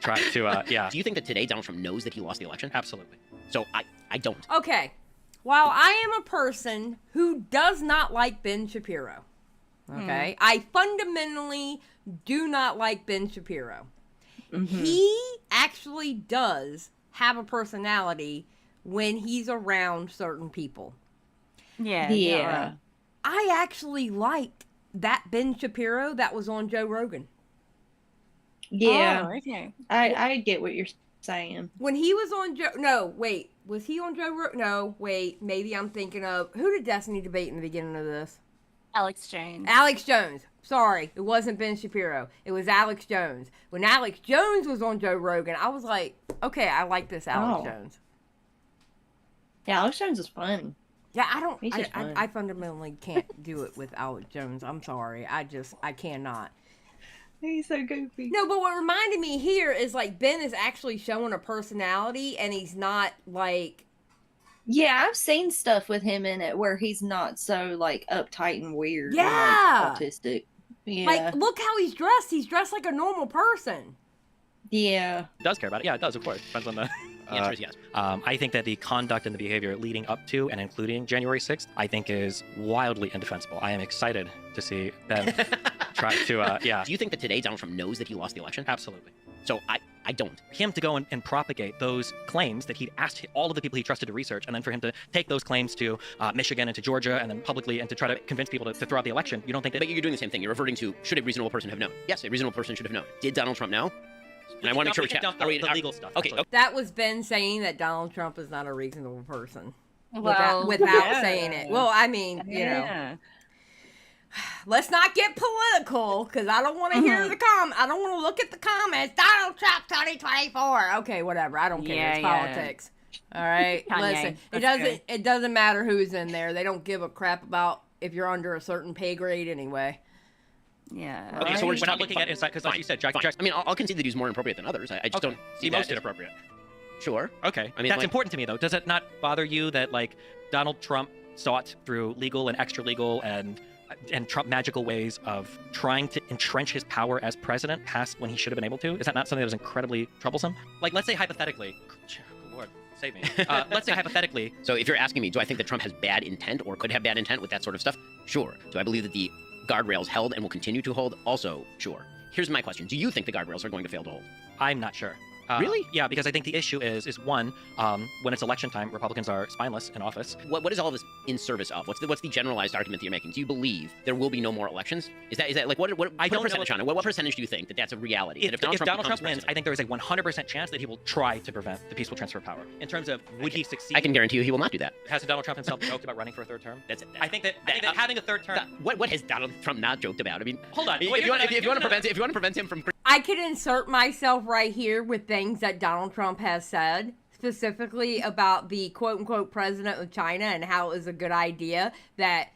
try to, Do you think that today Donald Trump knows that he lost the election? Absolutely. So I don't. Okay. While I am a person who does not like Ben Shapiro, okay, I fundamentally do not like Ben Shapiro. He actually does have a personality when he's around certain people. Yeah. I actually liked that Ben Shapiro that was on Joe Rogan. Yeah. Oh, okay. I get what you're saying. When he was on Joe... No, wait. Was he on Joe Rogan? No, wait. Maybe I'm thinking of... Who did Destiny debate in the beginning of this? Alex Jones. Alex Jones. Sorry, it wasn't Ben Shapiro. It was Alex Jones. When Alex Jones was on Joe Rogan, I was like, okay, I like this Alex Jones. Yeah, Alex Jones is fun. Yeah, I fundamentally can't do it with Alex Jones. I'm sorry. I cannot. He's so goofy. No, but what reminded me here is like Ben is actually showing a personality and he's not like Yeah, I've seen stuff with him in it where he's not so like uptight and weird. Yeah. And, like, autistic. Yeah. Like, look how he's dressed. He's dressed like a normal person. Yeah. Does care about it. Yeah, it does, of course. Depends on the... The answer is yes. I think that the conduct and the behavior leading up to and including January 6th, I think is wildly indefensible. I am excited to see them try to, yeah. Do you think that today Donald Trump knows that he lost the election? Absolutely. So I don't. Him to go and propagate those claims that he asked all of the people he trusted to research, and then for him to take those claims to Michigan and to Georgia, and then publicly, and to try to convince people to throw out the election, you don't think that... But you're doing the same thing. You're reverting to, should a reasonable person have known? Yes, a reasonable person should have known. Did Donald Trump know? And I want to make sure we check. The legal stuff. Okay. That was Ben saying that Donald Trump is not a reasonable person. Well, without saying it. Well, I mean, you know. Let's not get political, because I don't want to hear the I don't want to look at the comments. Donald Trump 2024. Okay, whatever. I don't care. It's politics. All right. Listen, it doesn't matter who's in there. They don't give a crap about if you're under a certain pay grade anyway. Yeah. Okay, so we're not looking at inside, because like you said, Jack. I mean, I'll concede that he's more inappropriate than others. I just don't see most that inappropriate. Sure. Okay. I mean, that's like, important to me, though. Does it not bother you that like Donald Trump sought through legal and extra legal and Trump magical ways of trying to entrench his power as president past when he should have been able to? Is that not something that was incredibly troublesome? Like, let's say hypothetically, good Lord, save me. Let's say hypothetically. So if you're asking me, do I think that Trump has bad intent or could have bad intent with that sort of stuff? Sure. Do I believe that the guardrails held and will continue to hold? Also, sure. Here's my question. Do you think the guardrails are going to fail to hold? I'm not sure. Really? Yeah, because I think the issue is one, when it's election time, Republicans are spineless in office. What is all this in service of? What's the generalized argument that you're making? Do you believe there will be no more elections? Is that like what I don't percentage on it? What percentage do you think that's a reality? If Donald Trump wins, I think there is a 100% chance that he will try to prevent the peaceful transfer of power. In terms of would he succeed? I can guarantee you he will not do that. Has Donald Trump himself joked about running for a third term? I think that having a third term. What has Donald Trump not joked about? I mean, hold on. If you want to prevent him from, I could insert myself right here with things that Donald Trump has said, specifically about the quote-unquote president of China and how it was a good idea that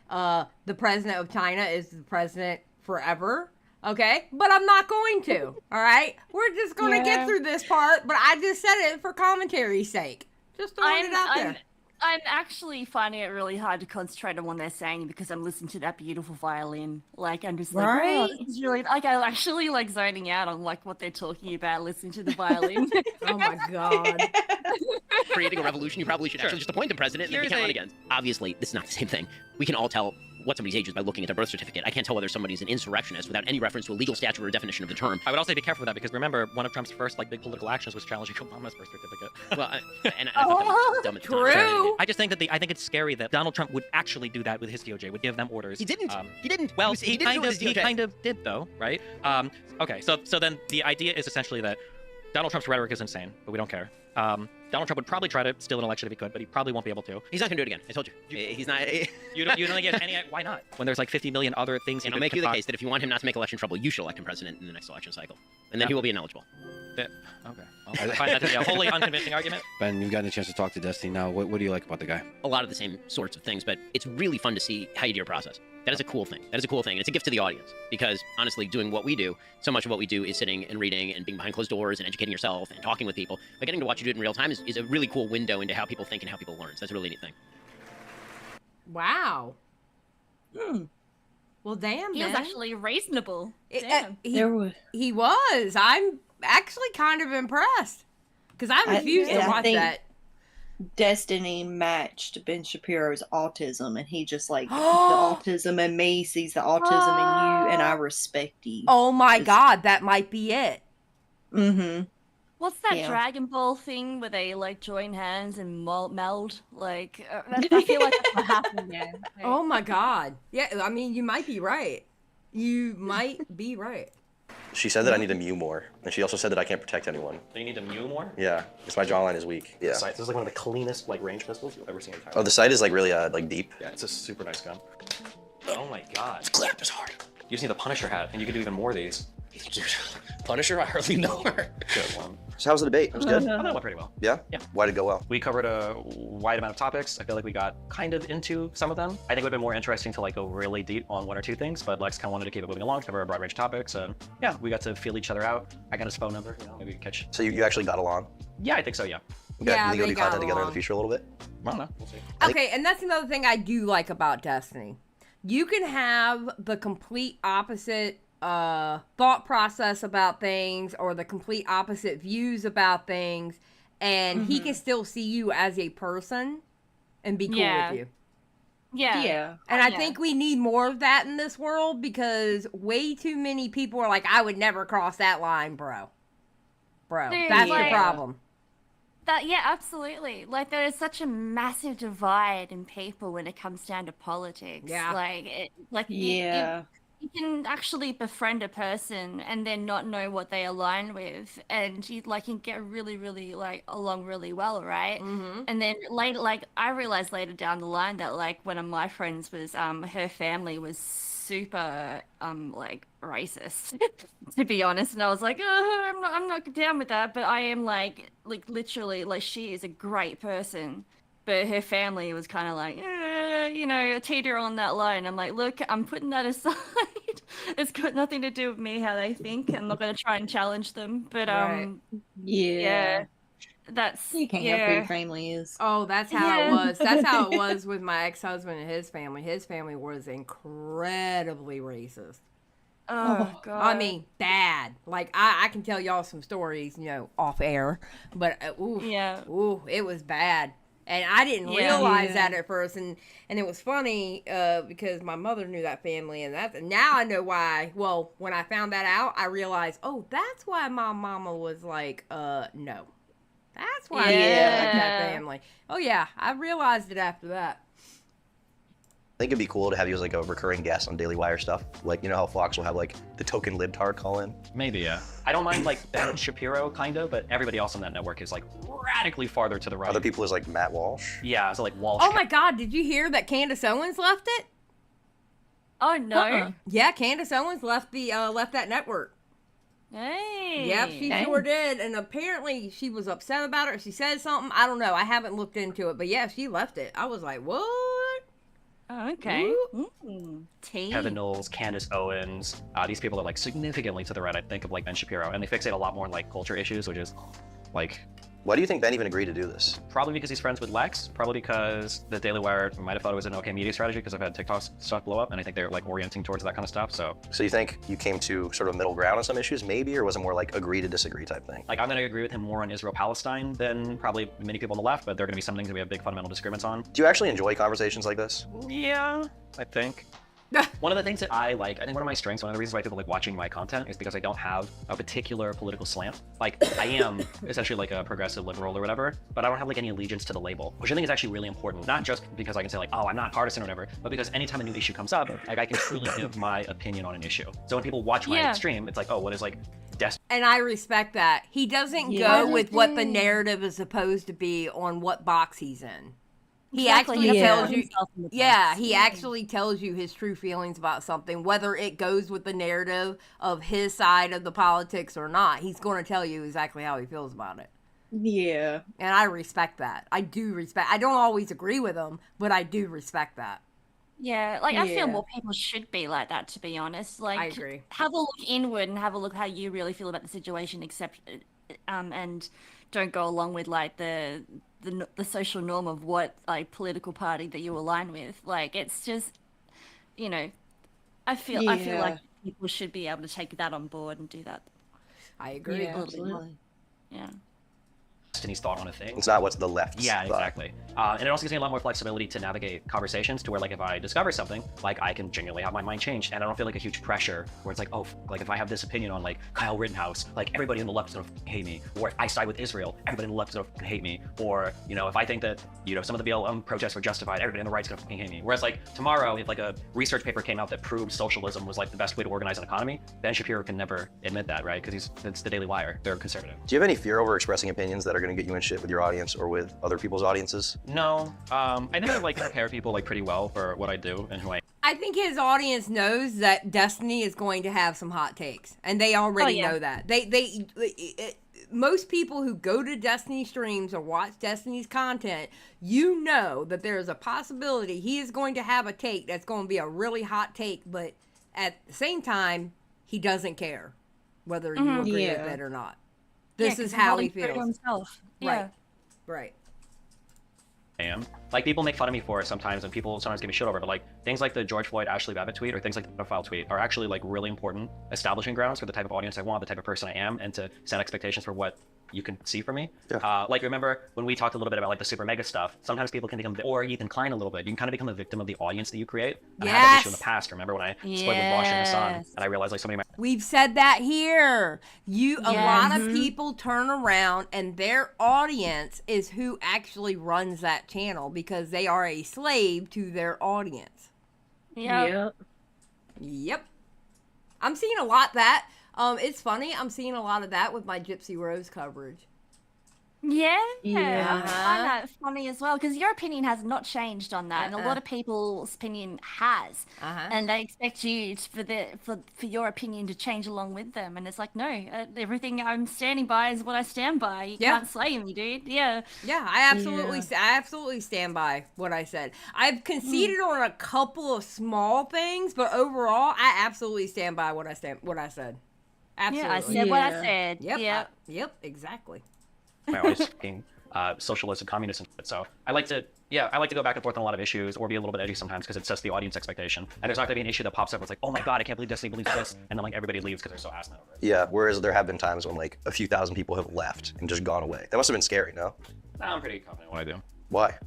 the president of China is the president forever. Okay? But I'm not going to. All right? We're just going to get through this part, but I just said it for commentary's sake. Just throwing it out there. I'm actually finding it really hard to concentrate on what they're saying because I'm listening to that beautiful violin. Like, I'm just like, oh, this is really, like, I'm actually, like, zoning out on, like, what they're talking about, listening to the violin. Oh, my God. Creating a revolution, you probably should actually just appoint the president and then he can't run again. Obviously, this is not the same thing. We can all tell what somebody's age is by looking at their birth certificate. I can't tell whether somebody's an insurrectionist without any reference to a legal statute or definition of the term. I would also be careful with that because remember, one of Trump's first big political actions was challenging Obama's birth certificate. Well, I thought that was dumb at the time. True. I just think that I think it's scary that Donald Trump would actually do that with his DOJ, would give them orders. He didn't. He didn't. Well, he kind of did though, right? Okay, so then the idea is essentially that Donald Trump's rhetoric is insane, but we don't care. Donald Trump would probably try to steal an election if he could, but he probably won't be able to. He's not going to do it again. I told you. He's not. You don't think he has any... Why not? When there's like 50 million other things... And I'll make you the case that if you want him not to make election trouble, you should elect him president in the next election cycle. And then he will be ineligible. Okay. I find that to be a wholly unconvincing argument. Ben, you've gotten a chance to talk to Destiny now. What do you like about the guy? A lot of the same sorts of things, but it's really fun to see how you do your process. That is a cool thing. That is a cool thing. And it's a gift to the audience because, honestly, doing what we do, so much of what we do is sitting and reading and being behind closed doors and educating yourself and talking with people. But getting to watch you do it in real time is a really cool window into how people think and how people learn. So that's a really neat thing. Wow. Well, damn, He was actually reasonable. Damn. He was. I'm actually kind of impressed because I refuse to watch that. Destiny matched Ben Shapiro's autism, and he just like the autism in me sees the autism in you, and I respect you. Oh my God, that might be it. Mm-hmm. What's that Dragon Ball thing where they like join hands and meld? Like, I feel like that's what happened there. Like, Oh my God. Yeah, I mean, you might be right. You might be right. She said that I need to mew more, and she also said that I can't protect anyone. Do you need to mew more? Yeah, because my jawline is weak. Yeah. This is like one of the cleanest like range pistols you've ever seen in time. Oh, the sight is like really like deep. Yeah, it's a super nice gun. Oh my God. The clap is hard. You just need the Punisher hat, and you can do even more of these. Dude, Punisher, I hardly know her. Good one. So how was the debate? It was good. Oh, that went pretty well. Yeah? Yeah. Why did it go well? We covered a wide amount of topics. I feel like we got kind of into some of them. I think it would have been more interesting to like go really deep on one or two things, but Lex kind of wanted to keep it moving along, cover a broad range of topics, and yeah, we got to feel each other out. I got his phone number, maybe we could catch. So you actually got along? Yeah, I think so, yeah. Yeah, they go they do got content together in the along. future a little bit. I don't know. We'll see. Okay, and that's another thing I do like about Destiny. You can have the complete opposite thought process about things or the complete opposite views about things, and he can still see you as a person and be cool with you. Yeah. And I think we need more of that in this world because way too many people are like, I would never cross that line, bro. Dude, That's like, the problem. Yeah, absolutely. Like, there is such a massive divide in people when it comes down to politics. Yeah. You can actually befriend a person and then not know what they align with, and you can get really, really along really well, right? Mm-hmm. And then later, I realized later down the line that one of my friends was her family was super racist, to be honest, and I was like, I'm not down with that, but I am literally she is a great person. But her family was kind of teeter on that line. I'm like, look, I'm putting that aside. It's got nothing to do with me, how they think. I'm not going to try and challenge them. But, yeah. That's... You can't help who your family is. Oh, that's how it was. That's how it was with my ex-husband and his family. His family was incredibly racist. Oh, God. I mean, bad. I can tell y'all some stories, off air. But, it was bad. And I didn't realize that at first, and it was funny because my mother knew that family, and now I know why. Well, when I found that out, I realized, oh, that's why my mama was like, no, that's why I didn't like that family. Oh yeah, I realized it after that. I think it'd be cool to have you as a recurring guest on Daily Wire stuff. How Fox will have the token libtard call in. Maybe, yeah. I don't mind Ben Shapiro kind of, but everybody else on that network is radically farther to the right. Other people is Matt Walsh. Yeah, so Walsh. Oh my God, did you hear that Candace Owens left it? Oh no. Yeah, Candace Owens left that network. Hey. Yep, she sure did, and apparently she was upset about it. Or she said something. I don't know. I haven't looked into it, but yeah, she left it. I was like, what? Oh, okay. Heather Knowles, Candace Owens. These people are significantly to the right, I think, of Ben Shapiro, and they fixate a lot more on culture issues, which is Why do you think Ben even agreed to do this? Probably because he's friends with Lex. Probably because the Daily Wire might have thought it was an okay media strategy because I've had TikTok stuff blow up, and I think they're orienting towards that kind of stuff. So you think you came to sort of middle ground on some issues, maybe, or was it more agree to disagree type thing? I'm going to agree with him more on Israel-Palestine than probably many people on the left, but there are going to be some things that we have big fundamental disagreements on. Do you actually enjoy conversations like this? Yeah, I think. One of the things that I think one of my strengths, one of the reasons why people like watching my content is because I don't have a particular political slant. I am essentially a progressive liberal or whatever, but I don't have any allegiance to the label, which I think is actually really important. Not just because I can say oh, I'm not partisan or whatever, but because anytime a new issue comes up, I can truly give my opinion on an issue. So when people watch my stream, it's oh, what is Destiny? And I respect that. He doesn't go with what the narrative is supposed to be on what box he's in. He actually tells you, he actually tells you his true feelings about something, whether it goes with the narrative of his side of the politics or not. He's going to tell you exactly how he feels about it. Yeah. And I respect that. I don't always agree with him, but I do respect that. Yeah, I feel more people should be like that, to be honest. I agree. Have a look inward and have a look how you really feel about the situation, and don't go along with the social norm of what political party that you align with. It's just, I feel like people should be able to take that on board and do that. I agree. Yeah, absolutely. Yeah. Destiny's thought on a thing. It's not what's the left. Yeah, exactly. And it also gives me a lot more flexibility to navigate conversations to where if I discover something, I can genuinely have my mind changed, and I don't feel a huge pressure where it's oh, if I have this opinion on Kyle Rittenhouse, everybody in the left is gonna hate me, or if I side with Israel, everybody in the left is gonna hate me, or if I think that some of the BLM protests were justified, everybody on the right's gonna hate me. Whereas tomorrow, if a research paper came out that proved socialism was the best way to organize an economy, Ben Shapiro can never admit that, right? Because it's the Daily Wire. They're conservative. Do you have any fear over expressing opinions that are going to get you in shit with your audience or with other people's audiences? No. I never prepare people pretty well for what I do and who I am. I think his audience knows that Destiny is going to have some hot takes, and they already know that. Most people who go to Destiny streams or watch Destiny's content, that there is a possibility he is going to have a take that's going to be a really hot take, but at the same time, he doesn't care whether you agree with it or not. This is how he feels. Himself. Right. Right. I am. Like, people make fun of me for it sometimes, and people sometimes give me shit over it, but like things like the George Floyd Ashley Babbitt tweet or things like the pedophile tweet are actually like really important establishing grounds for the type of audience I want, the type of person I am, and to set expectations for what you can see from me. Yeah. Like, remember when we talked a little bit about like the super mega stuff, sometimes people can become, or Ethan Klein a little bit, you can kind of become a victim of the audience that you create. And I had that issue in the past. Remember when I spoke with Bosch and Hassan, and I realized like somebody might. We've said that here. A lot of people turn around and their audience is who actually runs that channel because they are a slave to their audience. Yep. I'm seeing a lot that. It's funny. I'm seeing a lot of that with my Gypsy Rose coverage. Yeah. I find that funny as well because your opinion has not changed on that, and a lot of people's opinion has, and they expect you for your opinion to change along with them, and it's like, no, everything I'm standing by is what I stand by. You can't slay me, dude. Yeah, I absolutely stand by what I said. I've conceded on a couple of small things, but overall, I absolutely stand by what I said. Absolutely. Yeah, I said what I said. Yep, exactly. Always being socialist and communist and shit. So I like to go back and forth on a lot of issues or be a little bit edgy sometimes because it sets the audience expectation. And there's not going to be an issue that pops up where it's like, oh my god, I can't believe Destiny believes this, and then like everybody leaves because they're so asinine over it. Yeah, whereas there have been times when like a few thousand people have left and just gone away. That must have been scary, no? I'm pretty confident in what I do. Why?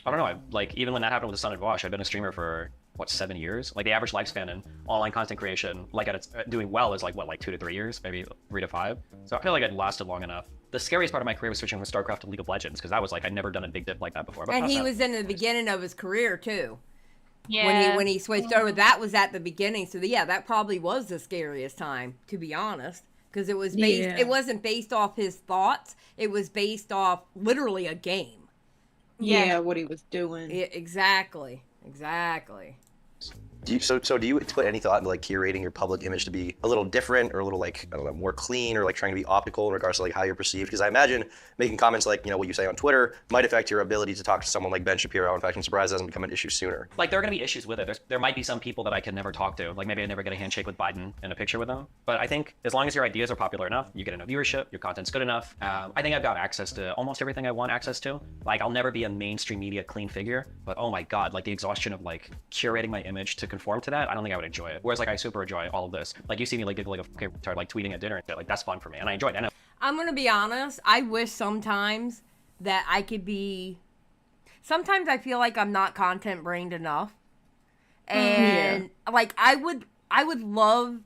I don't know. Like, even when that happened with the Sun and Wash, I've been a streamer for, 7 years? Like, the average lifespan in online content creation, like, at its doing well is, like 2 to 3 years? Maybe 3 to 5? So I feel like I'd lasted long enough. The scariest part of my career was switching from StarCraft to League of Legends, because that was, I'd never done a big dip like that before. But and he was in the beginning of his career, too. Yeah. When he switched over, that was at the beginning. So, yeah, that probably was the scariest time, to be honest. Because it was based, it wasn't based off his thoughts. It was based off literally a game. Yeah, what he was doing. Yeah, exactly. Do you put any thought into like curating your public image to be a little different or a little like, I don't know, more clean or like trying to be optical in regards to like how you're perceived? Because I imagine making comments like, what you say on Twitter might affect your ability to talk to someone like Ben Shapiro. In fact, I'm surprised it hasn't become an issue sooner. Like, there are going to be issues with it. There might be some people that I can never talk to. Like, maybe I never get a handshake with Biden and a picture with them. But I think as long as your ideas are popular enough, you get enough viewership, your content's good enough. I think I've got access to almost everything I want access to. Like, I'll never be a mainstream media clean figure, but oh my god, like the exhaustion of like curating my image to conform to that, I don't think I would enjoy it. Whereas like I super enjoy all of this. Like, you see me like giggle like a fucking retard, like tweeting at dinner and shit. Like, that's fun for me, and I enjoy it. I know. I'm gonna be honest. I wish sometimes that I could be. Sometimes I feel like I'm not content brained enough, and like I would love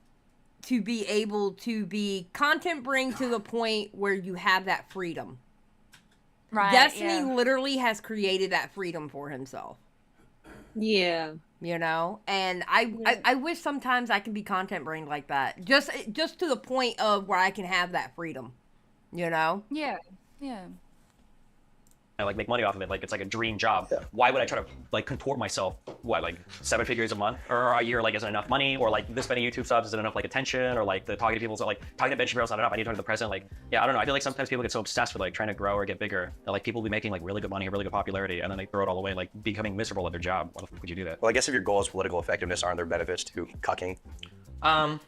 to be able to be content brained to the point where you have that freedom. Right. Destiny literally has created that freedom for himself. Yeah. And I wish sometimes I can be content brained like that. Just to the point of where I can have that freedom. Yeah. I like make money off of it. Like, it's like a dream job. Yeah. Why would I try to like contort myself? What, like 7 figures a month or a year? Like, isn't enough money? Or like this many YouTube subs isn't enough like attention? Or like the talking to people, so like talking to Ben Shapiro's not enough. I need to talk to the president. Like, yeah, I don't know. I feel like sometimes people get so obsessed with like trying to grow or get bigger that like people will be making like really good money or really good popularity, and then they throw it all away, like becoming miserable at their job. Why the fuck would you do that? Well, I guess if your goal is political effectiveness, aren't there benefits to cucking? I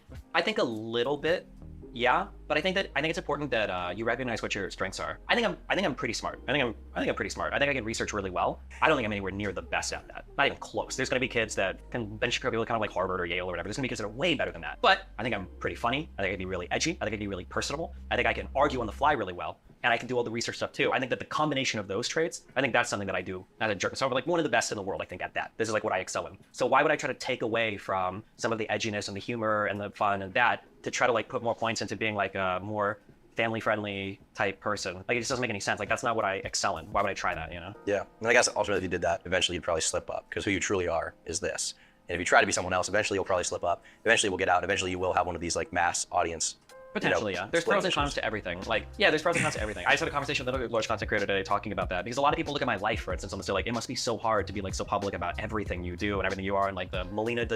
think a little bit. Yeah, but I think it's important that you recognize what your strengths are. I think I'm pretty smart. I think I'm pretty smart. I think I can research really well. I don't think I'm anywhere near the best at that. Not even close. There's gonna be kids that can Ben Shapiro be kind of like Harvard or Yale or whatever. There's gonna be kids that are way better than that. But I think I'm pretty funny. I think I can be really edgy. I think I can be really personable. I think I can argue on the fly really well. And I can do all the research stuff too. I think that the combination of those traits, I think that's something that I do as a jerk. So I'm like one of the best in the world, I think, at that. This is like what I excel in. So why would I try to take away from some of the edginess and the humor and the fun and that to try to like put more points into being like a more family-friendly type person? Like, it just doesn't make any sense. Like, that's not what I excel in. Why would I try that, Yeah, and I guess ultimately if you did that, eventually you'd probably slip up, because who you truly are is this. And if you try to be someone else, eventually you'll probably slip up. Eventually we'll get out. Eventually you will have one of these like mass audience. Potentially, yeah. There's pros and cons to everything. Like, yeah, there's pros and cons to everything. I just had a conversation with another large content creator today talking about that, because a lot of people look at my life, for instance, and say like, it must be so hard to be like so public about everything you do and everything you are, and like the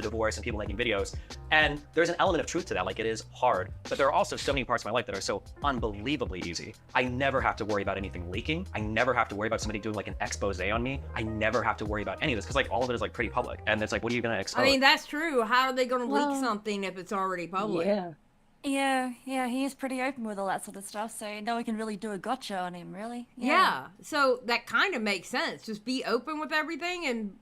divorce and people making videos. And there's an element of truth to that. Like, it is hard, but there are also so many parts of my life that are so unbelievably easy. I never have to worry about anything leaking. I never have to worry about somebody doing like an expose on me. I never have to worry about any of this, because like all of it is like pretty public. And it's like, what are you gonna expose? I mean, that's true. How are they gonna leak something if it's already public? Yeah. Yeah, he is pretty open with all that sort of stuff, so now we can really do a gotcha on him, really. Yeah. So that kind of makes sense. Just be open with everything, and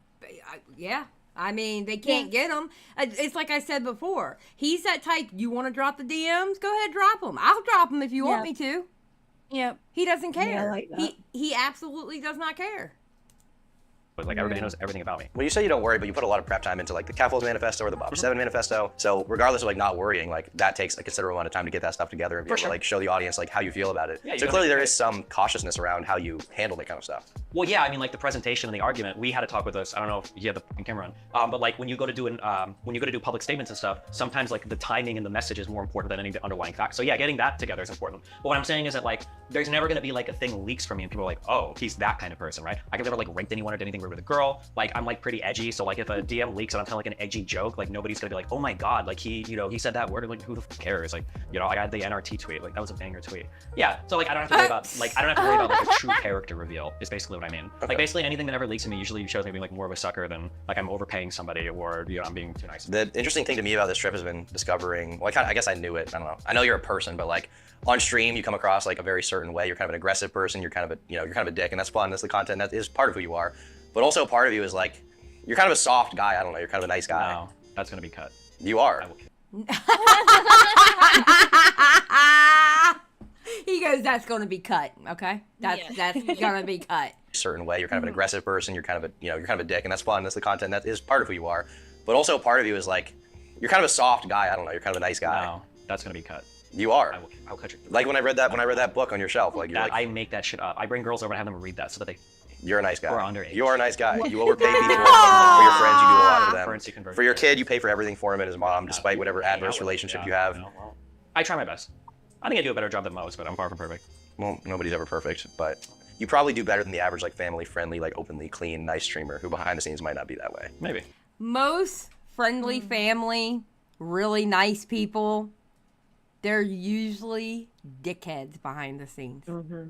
yeah. I mean, they can't get him. It's like I said before. He's that type. You want to drop the DMs? Go ahead, drop them. I'll drop them if you want me to. Yep. He doesn't care. Yeah, I like that. He absolutely does not care. But like everybody knows everything about me. Well, you say you don't worry, but you put a lot of prep time into like the Catfolds Manifesto or the Bob 7 Manifesto. So regardless of like not worrying, like that takes a considerable amount of time to get that stuff together and be able to like show the audience like how you feel about it. Yeah, so clearly there is some cautiousness around how you handle that kind of stuff. Well, yeah, I mean, like the presentation and the argument, we had to talk with us. I don't know if you had the camera on, but like when you go to do public statements and stuff, sometimes like the timing and the message is more important than any of the underlying facts. So yeah, getting that together is important. But what I'm saying is that like there's never going to be like a thing leaks from me and people are like, oh, he's that kind of person, right? I've never like raped anyone or did anything weird with a girl. Like I'm like pretty edgy, so like if a DM leaks and I'm telling like an edgy joke, like nobody's gonna be like, oh my god, like he said that word, like who the f cares? Like I had the NRT tweet, like that was a banger tweet. Yeah, so like I don't have to worry about like a true character reveal is basically what I mean. Okay. Like basically anything that ever leaks to me usually shows me being like more of a sucker than like I'm overpaying somebody or I'm being too nice. The interesting thing to me about this trip has been discovering, well, I guess I knew it, I don't know. I know you're a person, but like on stream you come across like a very certain way. You're kind of an aggressive person, you're kind of a dick, and that's fun. That's the content that is part of who you are. But also part of you is like, you're kind of a soft guy, I don't know, you're kind of a nice guy. No, that's gonna be cut. You are. He goes, that's going to be cut, okay? That's going to be cut. Certain way, you're kind of an aggressive person, you're kind of a dick, and that's fun. That's the content that is part of who you are. But also part of you is like, you're kind of a soft guy, I don't know, you're kind of a nice guy. No, that's gonna be cut. You are. I'll cut you. Like when I read that book on your shelf, like you're like, I make that shit up. I bring girls over and have them read that so that they. You're a nice guy. Or underage. You are a nice guy. You overpay people for your friends. You do a lot for them. Currency conversion. For your kid, you pay for everything for him and his mom, despite whatever adverse relationship you have. I try my best. I think I do a better job than most, but I'm far from perfect. Well, nobody's ever perfect, but you probably do better than the average, like family-friendly, like openly clean, nice streamer who behind the scenes might not be that way. Maybe. Most friendly family, really nice people, they're usually dickheads behind the scenes.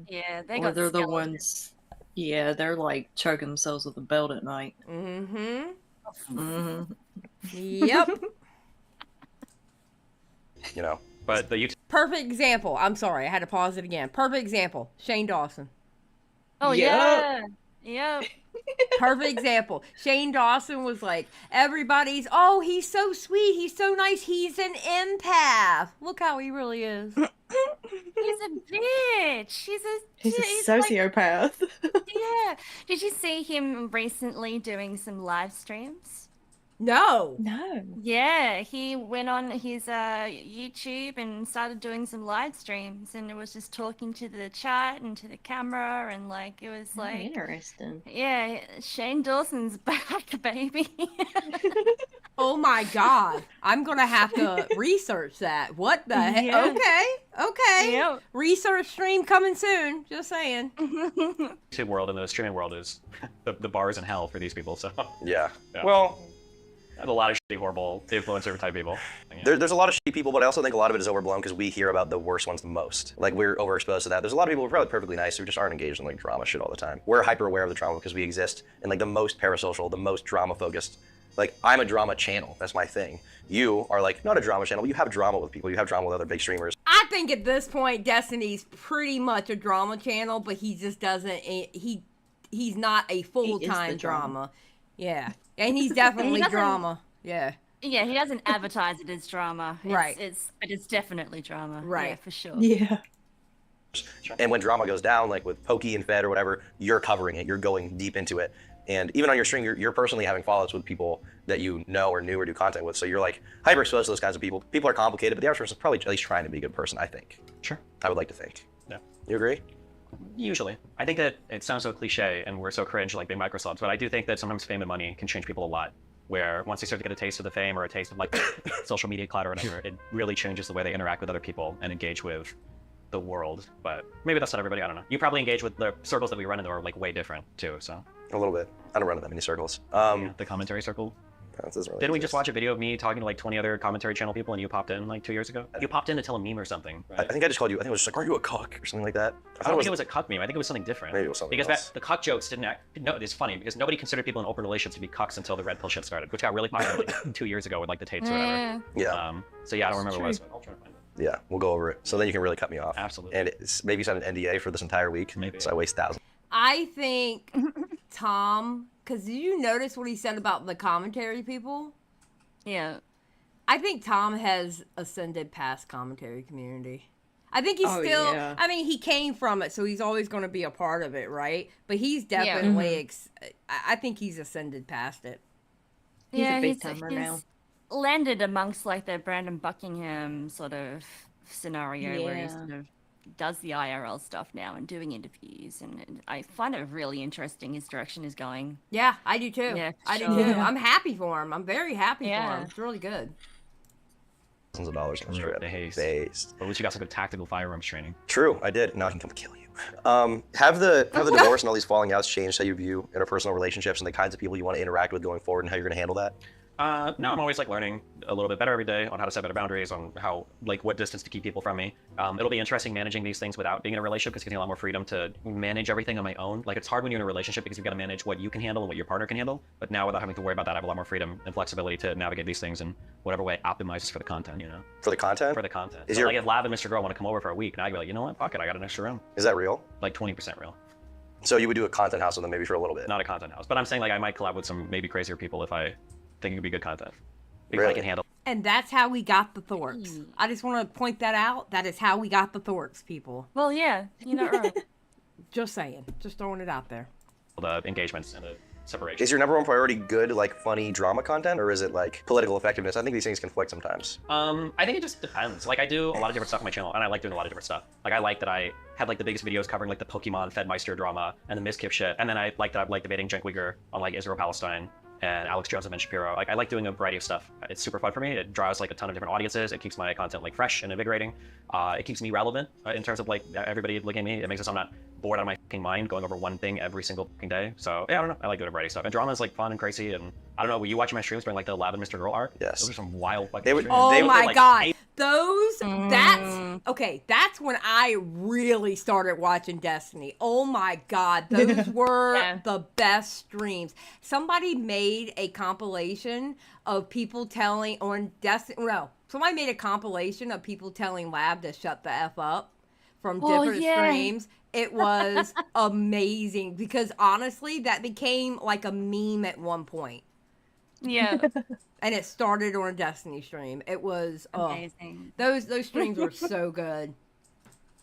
Yeah, Or they're the ones. Yeah, they're like choking themselves with a belt at night. Yep. But the YouTube. Perfect example. I'm sorry, I had to pause it again. Perfect example. Shane Dawson. Oh yeah. Yep. Perfect example. Shane Dawson was like, everybody's, oh, he's so sweet, he's so nice, he's an empath. Look how he really is. He's a bitch. He's a sociopath. Yeah. Did you see him recently doing some live streams? No. Yeah, he went on his YouTube and started doing some live streams, and it was just talking to the chat and to the camera, and like it was like interesting. Yeah, Shane Dawson's back, baby. Oh my god, I'm gonna have to research that. What the heck? Yeah. Okay. Yep. Research stream coming soon. Just saying. YouTube world and the streaming world is the bar is in hell for these people. So Yeah. Yeah. Well, I have a lot of shitty, horrible influencer type people. there's a lot of shitty people, but I also think a lot of it is overblown because we hear about the worst ones the most. Like we're overexposed to that. There's a lot of people who are probably perfectly nice who just aren't engaged in like drama shit all the time. We're hyper aware of the drama because we exist in like the most parasocial, the most drama focused. Like I'm a drama channel. That's my thing. You are like not a drama channel, but you have drama with people. You have drama with other big streamers. I think at this point, Destiny's pretty much a drama channel, but he just doesn't. He's not a full-time drama. Yeah, and he's definitely drama. Yeah. Yeah, he doesn't advertise it as drama. Right. But it's definitely drama. Right. Yeah, for sure. Yeah. And when drama goes down, like with Pokey and Fed or whatever, you're covering it. You're going deep into it. And even on your stream, you're personally having follow-ups with people that you know or knew or do content with. So you're like hyper-exposed to those kinds of people. People are complicated, but the average person is probably at least trying to be a good person, I think. Sure. I would like to think. Yeah. You agree? Usually. I think that it sounds so cliche and we're so cringe like big microslobs, but I do think that sometimes fame and money can change people a lot. Where once they start to get a taste of the fame or a taste of like social media clout or whatever, it really changes the way they interact with other people and engage with the world. But maybe that's not everybody, I don't know. You probably engage with the circles that we run in that are like way different too, so. A little bit. I don't run in that many circles. Yeah, the commentary circle. That doesn't really Didn't we exist. just watch a video of me talking to like 20 other commentary channel people and you popped in like 2 years ago? You popped in to tell a meme or something. I think I just called you, I think it was just like, are you a cuck or something like that? I don't think it was a cuck meme. I think it was something different. Maybe it was something because else. the cuck jokes didn't act. No, it's funny because nobody considered people in open relationships to be cucks until the red pill shit started, which got really popular like 2 years ago with like the Tates or whatever. Yeah. So yeah, I don't remember what it was. But I'll try to find it. Yeah, we'll go over it. So then you can really cut me off. Absolutely. And maybe sign an NDA for this entire week. Maybe. So I waste thousands. I think Tom, because did you notice what he said about the commentary people? Yeah. I think Tom has ascended past commentary community. I think he's still, yeah. I mean, he came from it, so he's always going to be a part of it, right? But he's definitely, I think he's ascended past it. He's a big timer now. Landed amongst like the Brandon Buckingham sort of scenario where he sort of does the IRL stuff now and doing interviews, and I find it really interesting his direction is going. Yeah, I do too. Yeah, I do too. I'm happy for him. I'm very happy for Yeah. him. It's really good. Thousands of dollars comes straight up. Based. But at least you got some good tactical firearms training. True, I did. Now I can come kill you. Have the divorce and all these falling outs changed how you view interpersonal relationships and the kinds of people you want to interact with going forward and how you're going to handle that? No, I'm always like learning a little bit better every day on how to set better boundaries, on how, like, what distance to keep people from me. It'll be interesting managing these things without being in a relationship because it gives me a lot more freedom to manage everything on my own. Like, it's hard when you're in a relationship because you've got to manage what you can handle and what your partner can handle. But now, without having to worry about that, I have a lot more freedom and flexibility to navigate these things in whatever way optimizes for the content, you know? For the content? For the content. Is Like, if Lav and Mr. Girl want to come over for a week, now I'd be like, you know what? Fuck it, I got an extra room. Is that real? Like 20% real. So you would do a content house with them maybe for a little bit? Not a content house, but I'm saying like I might collab with some maybe crazier people if I think it would be good content. Because Really? I can handle. And that's how we got the Thorks. I just want to point that out. That is how we got the Thorks, people. Well, yeah, you're not wrong. Just saying. Just throwing it out there. The engagements and the separation. Is your number one priority good, like funny drama content, or is it like political effectiveness? I think these things conflict sometimes. I think it just depends. Like I do a lot of different stuff on my channel, and I like doing a lot of different stuff. Like I like that I had like the biggest videos covering like the Pokemon Fedmeister drama and the Miskiff shit, and then I like that I'm like debating Cenk Uygur on like Israel Palestine and Alex Jones and Ben Shapiro. Like I like doing a variety of stuff. It's super fun for me. It draws like a ton of different audiences. It keeps my content like fresh and invigorating. It keeps me relevant in terms of like everybody looking at me. It makes it so I'm not bored out of my fucking mind going over one thing every single fucking day. So yeah, I don't know. I like doing a variety of stuff. And drama is like fun and crazy. And I don't know. Were you watching my streams during like the Lab and Mr. Girl arc? Yes. Those are some wild fucking They would- streams. Oh They- my like, god. Those, that's when I really started watching Destiny. Oh my god, those were the best streams. Somebody made a compilation of people telling on Destiny, somebody made a compilation of people telling Lab to shut the F up from different streams. It was amazing because honestly, that became like a meme at one point. Yeah. And it started on a Destiny stream. It was amazing. Those streams were so good.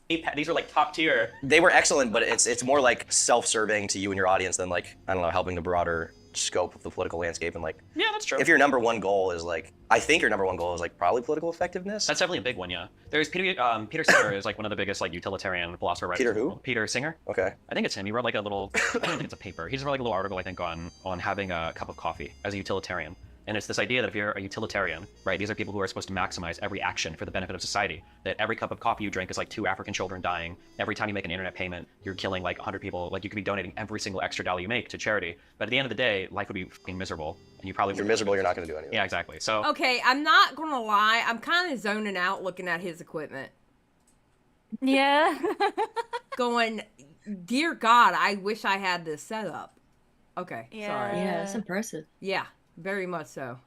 These are like top tier. They were excellent, but it's more like self-serving to you and your audience than like, I don't know, helping the broader scope of the political landscape. And like, yeah, that's true. If your number one goal is like, I think your number one goal is like probably political effectiveness. That's definitely a big one, yeah. There's Peter Singer is like one of the biggest like utilitarian philosopher writers. Peter who? Peter Singer. Okay. I think it's him. He wrote like a little, I don't think it's a paper. He just wrote like a little article, I think, on having a cup of coffee as a utilitarian. And it's this idea that if you're a utilitarian, right, these are people who are supposed to maximize every action for the benefit of society. That every cup of coffee you drink is like 2 African children dying. Every time you make an internet payment, you're killing like 100 people. Like you could be donating every single extra dollar you make to charity. But at the end of the day, life would be fucking miserable. And you probably If you're miserable, you're not going to do anything. Yeah, exactly. So Okay, I'm not gonna lie. I'm kind of zoning out looking at his equipment. Yeah. Going, dear God, I wish I had this set up. Okay, sorry. Yeah, it's impressive. Yeah, very much so.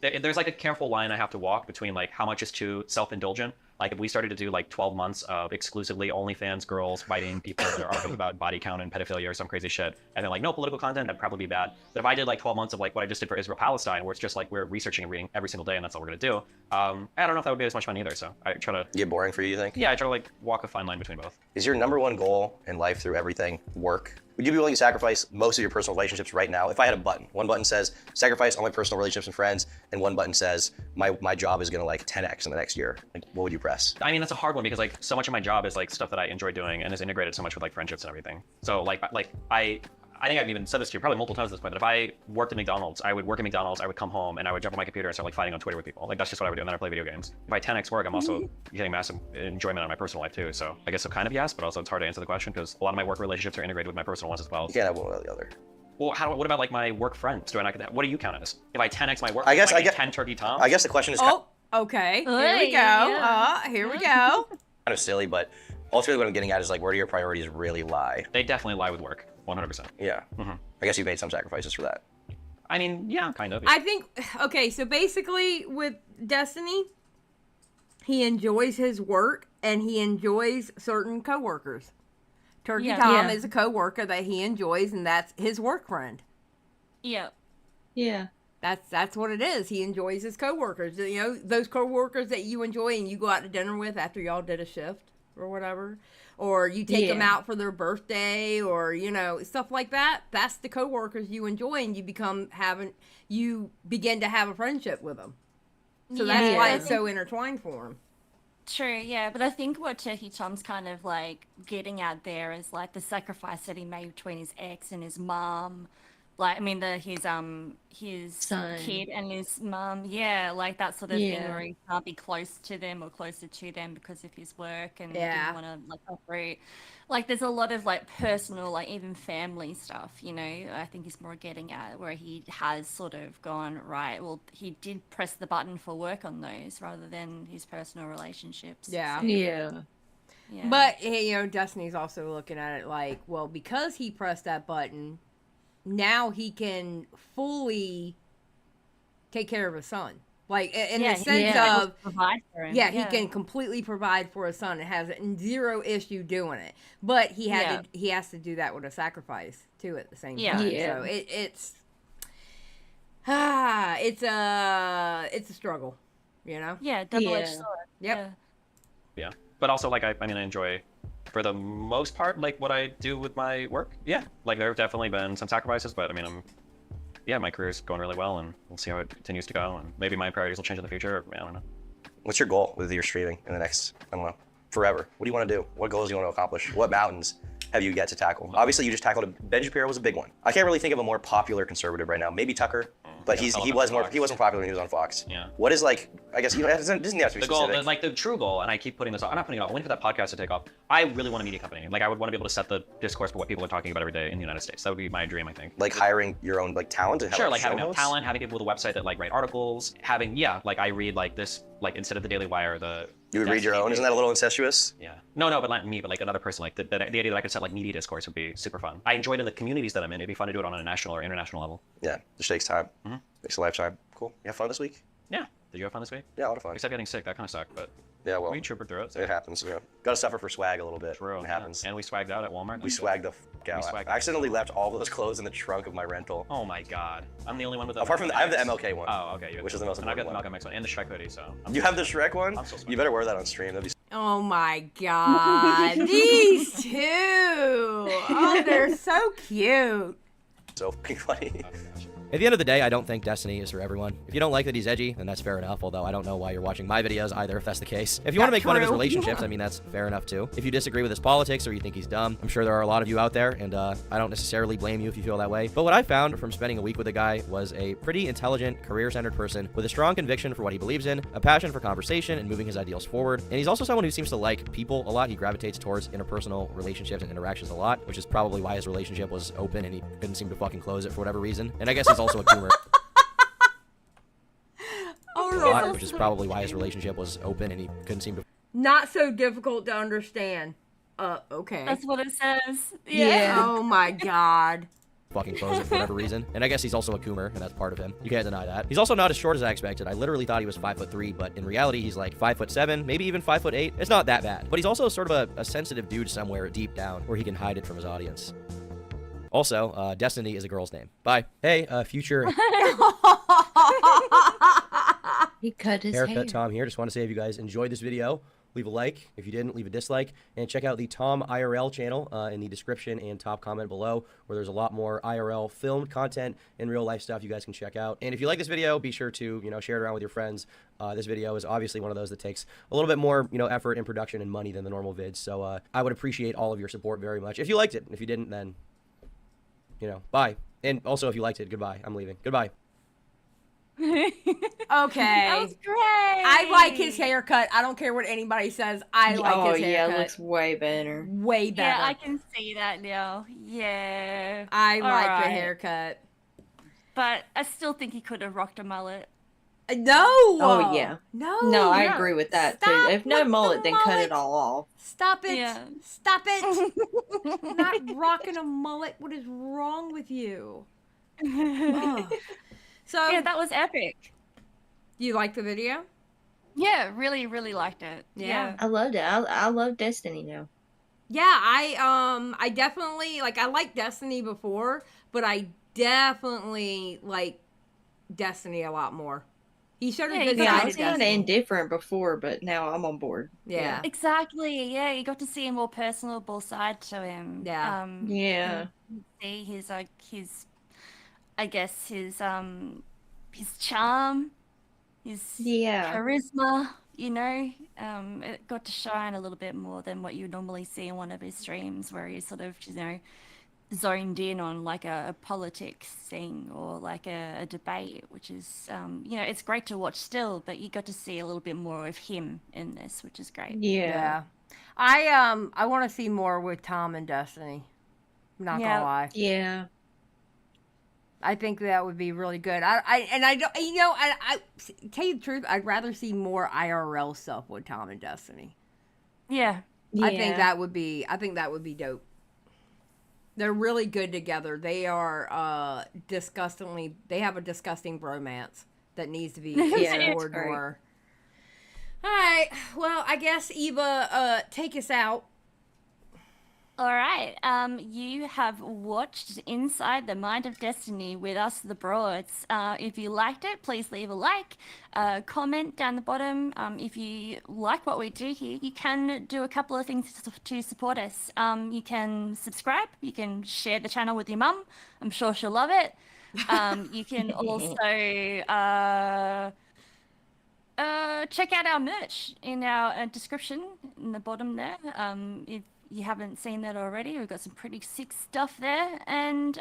there's like a careful line I have to walk between like how much is too self-indulgent. Like if we started to do like 12 months of exclusively OnlyFans girls fighting people that are arguing about body count and pedophilia or some crazy shit, and then like no political content, that'd probably be bad. But if I did like 12 months of like what I just did for Israel Palestine, where it's just like we're researching and reading every single day and that's all we're gonna do, I don't know if that would be as much fun either. So I try to get boring for you, you think? Yeah, I try to like walk a fine line between both. Is your number one goal in life through everything work? Would you be willing to sacrifice most of your personal relationships right now? If I had a button, one button says sacrifice all my personal relationships and friends, and one button says my job is gonna like 10x in the next year, like what would you press? I mean, that's a hard one because like so much of my job is like stuff that I enjoy doing and is integrated so much with like friendships and everything. So like I think I've even said this to you probably multiple times at this point, that if I worked at McDonald's, I would work at McDonald's, I would come home and I would jump on my computer and start like fighting on Twitter with people. Like that's just what I would do, and then I play video games. If I 10x work, I'm also getting massive enjoyment out of my personal life too. So I guess so kind of yes, but also it's hard to answer the question because a lot of my work relationships are integrated with my personal ones as well. You can't have one without the other. Well, what about like my work friends? What do you count as? If I 10x my work, I guess 10 turkey toms. I guess the question is Okay, here we go. Here we go. kind of silly, but ultimately what I'm getting at is like where do your priorities really lie? They definitely lie with work, 100%. Yeah. I guess you've made some sacrifices for that. I mean, yeah, kind of. I think, okay, so basically with Destiny, he enjoys his work and he enjoys certain coworkers. Turkey Yeah. Tom Yeah. is a coworker that he enjoys, and that's his work friend. Yeah. Yeah. That's what it is. He enjoys his coworkers. You know, those coworkers that you enjoy and you go out to dinner with after y'all did a shift or whatever, or you take them Yeah. out for their birthday, or you know, stuff like that. That's the coworkers you enjoy, and you begin to have a friendship with them. So that's Yeah. why it's so intertwined for him. True, yeah, but I think what Turkey Tom's kind of like getting at there is like the sacrifice that he made between his ex and his mom. Like, I mean, his Son. kid and his mum, yeah, like that sort of thing Yeah. where he can't be close to them or closer to them because of his work and Yeah. didn't want to like operate. Like, there's a lot of like personal, like even family stuff, you know. I think he's more getting at where he has sort of gone right. Well, he did press the button for work on those rather than his personal relationships. Yeah. So, Yeah. yeah. But you know, Destiny's also looking at it like, well, because he pressed that button, now he can fully take care of his son. Like in the sense of provide for him. he can completely provide for his son. It has zero issue doing it. But he has to do that with a sacrifice too at the same time. Yeah. So it's a struggle, you know? Yeah, double-edged Yeah. sword. Yep. Yeah, but also like I mean I enjoy, for the most part, like what I do with my work. Yeah, like there have definitely been some sacrifices, but I mean my career's going really well, and we'll see how it continues to go, and maybe my priorities will change in the future. I don't know. What's your goal with your streaming in the next, I don't know, forever? What do you want to do? What goals do you want to accomplish? What mountains have you yet to tackle? Obviously, you just tackled Ben Shapiro was a big one. I can't really think of a more popular conservative right now. Maybe Tucker, but he wasn't popular when he was on Fox. Yeah. What is like? I guess it doesn't have to be The goal, specific. like the true goal, and I keep putting this off. I'm not putting it off. I'm waiting for that podcast to take off. I really want a media company. Like I would want to be able to set the discourse for what people are talking about every day in the United States. That would be my dream, I think. Like hiring your own like talent to help. Sure, like having show hosts? talent, having people with a website that like write articles, having like I read like this, like instead of the Daily Wire, You would read your own? Isn't that a little incestuous? Yeah. No, but not me, but like another person. Like the idea that I could set like media discourse would be super fun. I enjoy it in the communities that I'm in. It'd be fun to do it on a national or international level. Yeah, just takes time. Takes a lifetime. Cool. You have fun this week? Yeah. Did you have fun this week? Yeah, a lot of fun. Except getting sick. That kind of sucked, but yeah, well, we troopered through it. So. It happens. Yeah. Got to suffer for swag a little bit. True. It happens. Yeah. And we swagged out at Walmart. We swagged the out. I accidentally left all those clothes in the trunk of my rental. Oh my god. I'm the only one with the Apart from I have the MLK one. Oh, okay. Which is the most and I've got important the Malcolm X one and the Shrek hoodie, so. You have the Shrek one? I'm so smart. You better wear that on stream. That'd be Oh my god. These two. Oh, they're so cute. so funny. At the end of the day, I don't think Destiny is for everyone. If you don't like that he's edgy, then that's fair enough, although I don't know why you're watching my videos either if that's the case. If you want to make fun of his relationships, I mean, that's fair enough too. If you disagree with his politics or you think he's dumb, I'm sure there are a lot of you out there, and I don't necessarily blame you if you feel that way. But what I found from spending a week with the guy was a pretty intelligent, career-centered person with a strong conviction for what he believes in, a passion for conversation and moving his ideals forward, and he's also someone who seems to like people a lot. He gravitates towards interpersonal relationships and interactions a lot, which is probably why his relationship was open and he couldn't seem to fucking close it for whatever reason. And I guess he's also a boomer. Which is probably why his relationship was open and he couldn't seem to. Not so difficult to understand. Okay. That's what it says. Yeah. Oh my god. Fucking close it for whatever reason. And I guess he's also a coomer, and that's part of him. You can't deny that. He's also not as short as I expected. I literally thought he was 5'3", but in reality, he's like 5'7", maybe even 5'8". It's not that bad. But he's also sort of a sensitive dude somewhere deep down where he can hide it from his audience. Also, Destiny is a girl's name. Bye. Hey, future He cut his haircut hair. Tom here. Just want to say if you guys enjoyed this video, leave a like. If you didn't, leave a dislike. And check out the Tom IRL channel in the description and top comment below, where there's a lot more IRL filmed content and real life stuff you guys can check out. And if you like this video, be sure to, share it around with your friends. This video is obviously one of those that takes a little bit more, effort and production and money than the normal vids. So I would appreciate all of your support very much. If you liked it, and if you didn't, then, bye. And also, if you liked it, goodbye. I'm leaving. Goodbye. Okay. That was great. I like his haircut. I don't care what anybody says. I like his haircut. Yeah, it looks way better. Way better. Yeah, I can see that now. Yeah. I like the Alright. haircut. But I still think he could have rocked a mullet. No. Oh yeah. No. No, I no. agree with that Stop too. If no with the mullet, then cut mullet. it all off. Stop it. Yeah. Stop it. Not rocking a mullet. What is wrong with you? Ugh. So Yeah, that was epic. you like the video? Yeah, really, really liked it. Yeah. I loved it. I love Destiny now. Yeah, I definitely like I liked Destiny before, but I definitely like Destiny a lot more. He showed a good I side was of kind of Destiny. indifferent before, but now I'm on board. Yeah. Exactly. Yeah, you got to see a more personable side to him. Yeah. Yeah. And see his I guess his charm, his charisma, you know, it got to shine a little bit more than what you normally see in one of his streams where he's sort of, you know, zoned in on like a politics thing or like a debate, which is, you know, it's great to watch still, but you got to see a little bit more of him in this, which is great. Yeah. I want to see more with Tom and Destiny. I'm not gonna lie. Yeah. I think that would be really good. I don't, you know, I tell you the truth, I'd rather see more IRL stuff with Tom and Destiny. Yeah. I think that would be dope. They're really good together. They are they have a disgusting bromance that needs to be explored more. All right. Well, I guess Eva, take us out. All right. You have watched Inside the Mind of Destiny with us, the Broads. If you liked it, please leave a like, comment down the bottom. If you like what we do here, you can do a couple of things to support us. You can subscribe. You can share the channel with your mum. I'm sure she'll love it. You can also check out our merch in our description in the bottom there. If you haven't seen that already, we've got some pretty sick stuff there. And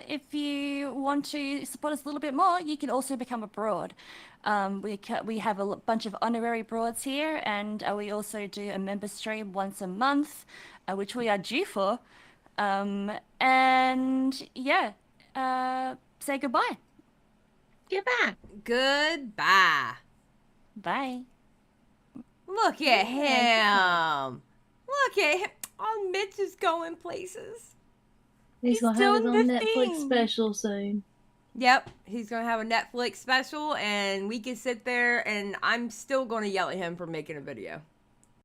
if you want to support us a little bit more, you can also become a broad. We have a bunch of honorary broads here, and we also do a member stream once a month, which we are due for. And yeah, say goodbye. Goodbye. Goodbye. Bye. Look at him. Look at him. Oh, Mitch is going places. He's gonna have his own Netflix special soon. Yep, he's gonna have a Netflix special, and we can sit there, and I'm still gonna yell at him for making a video.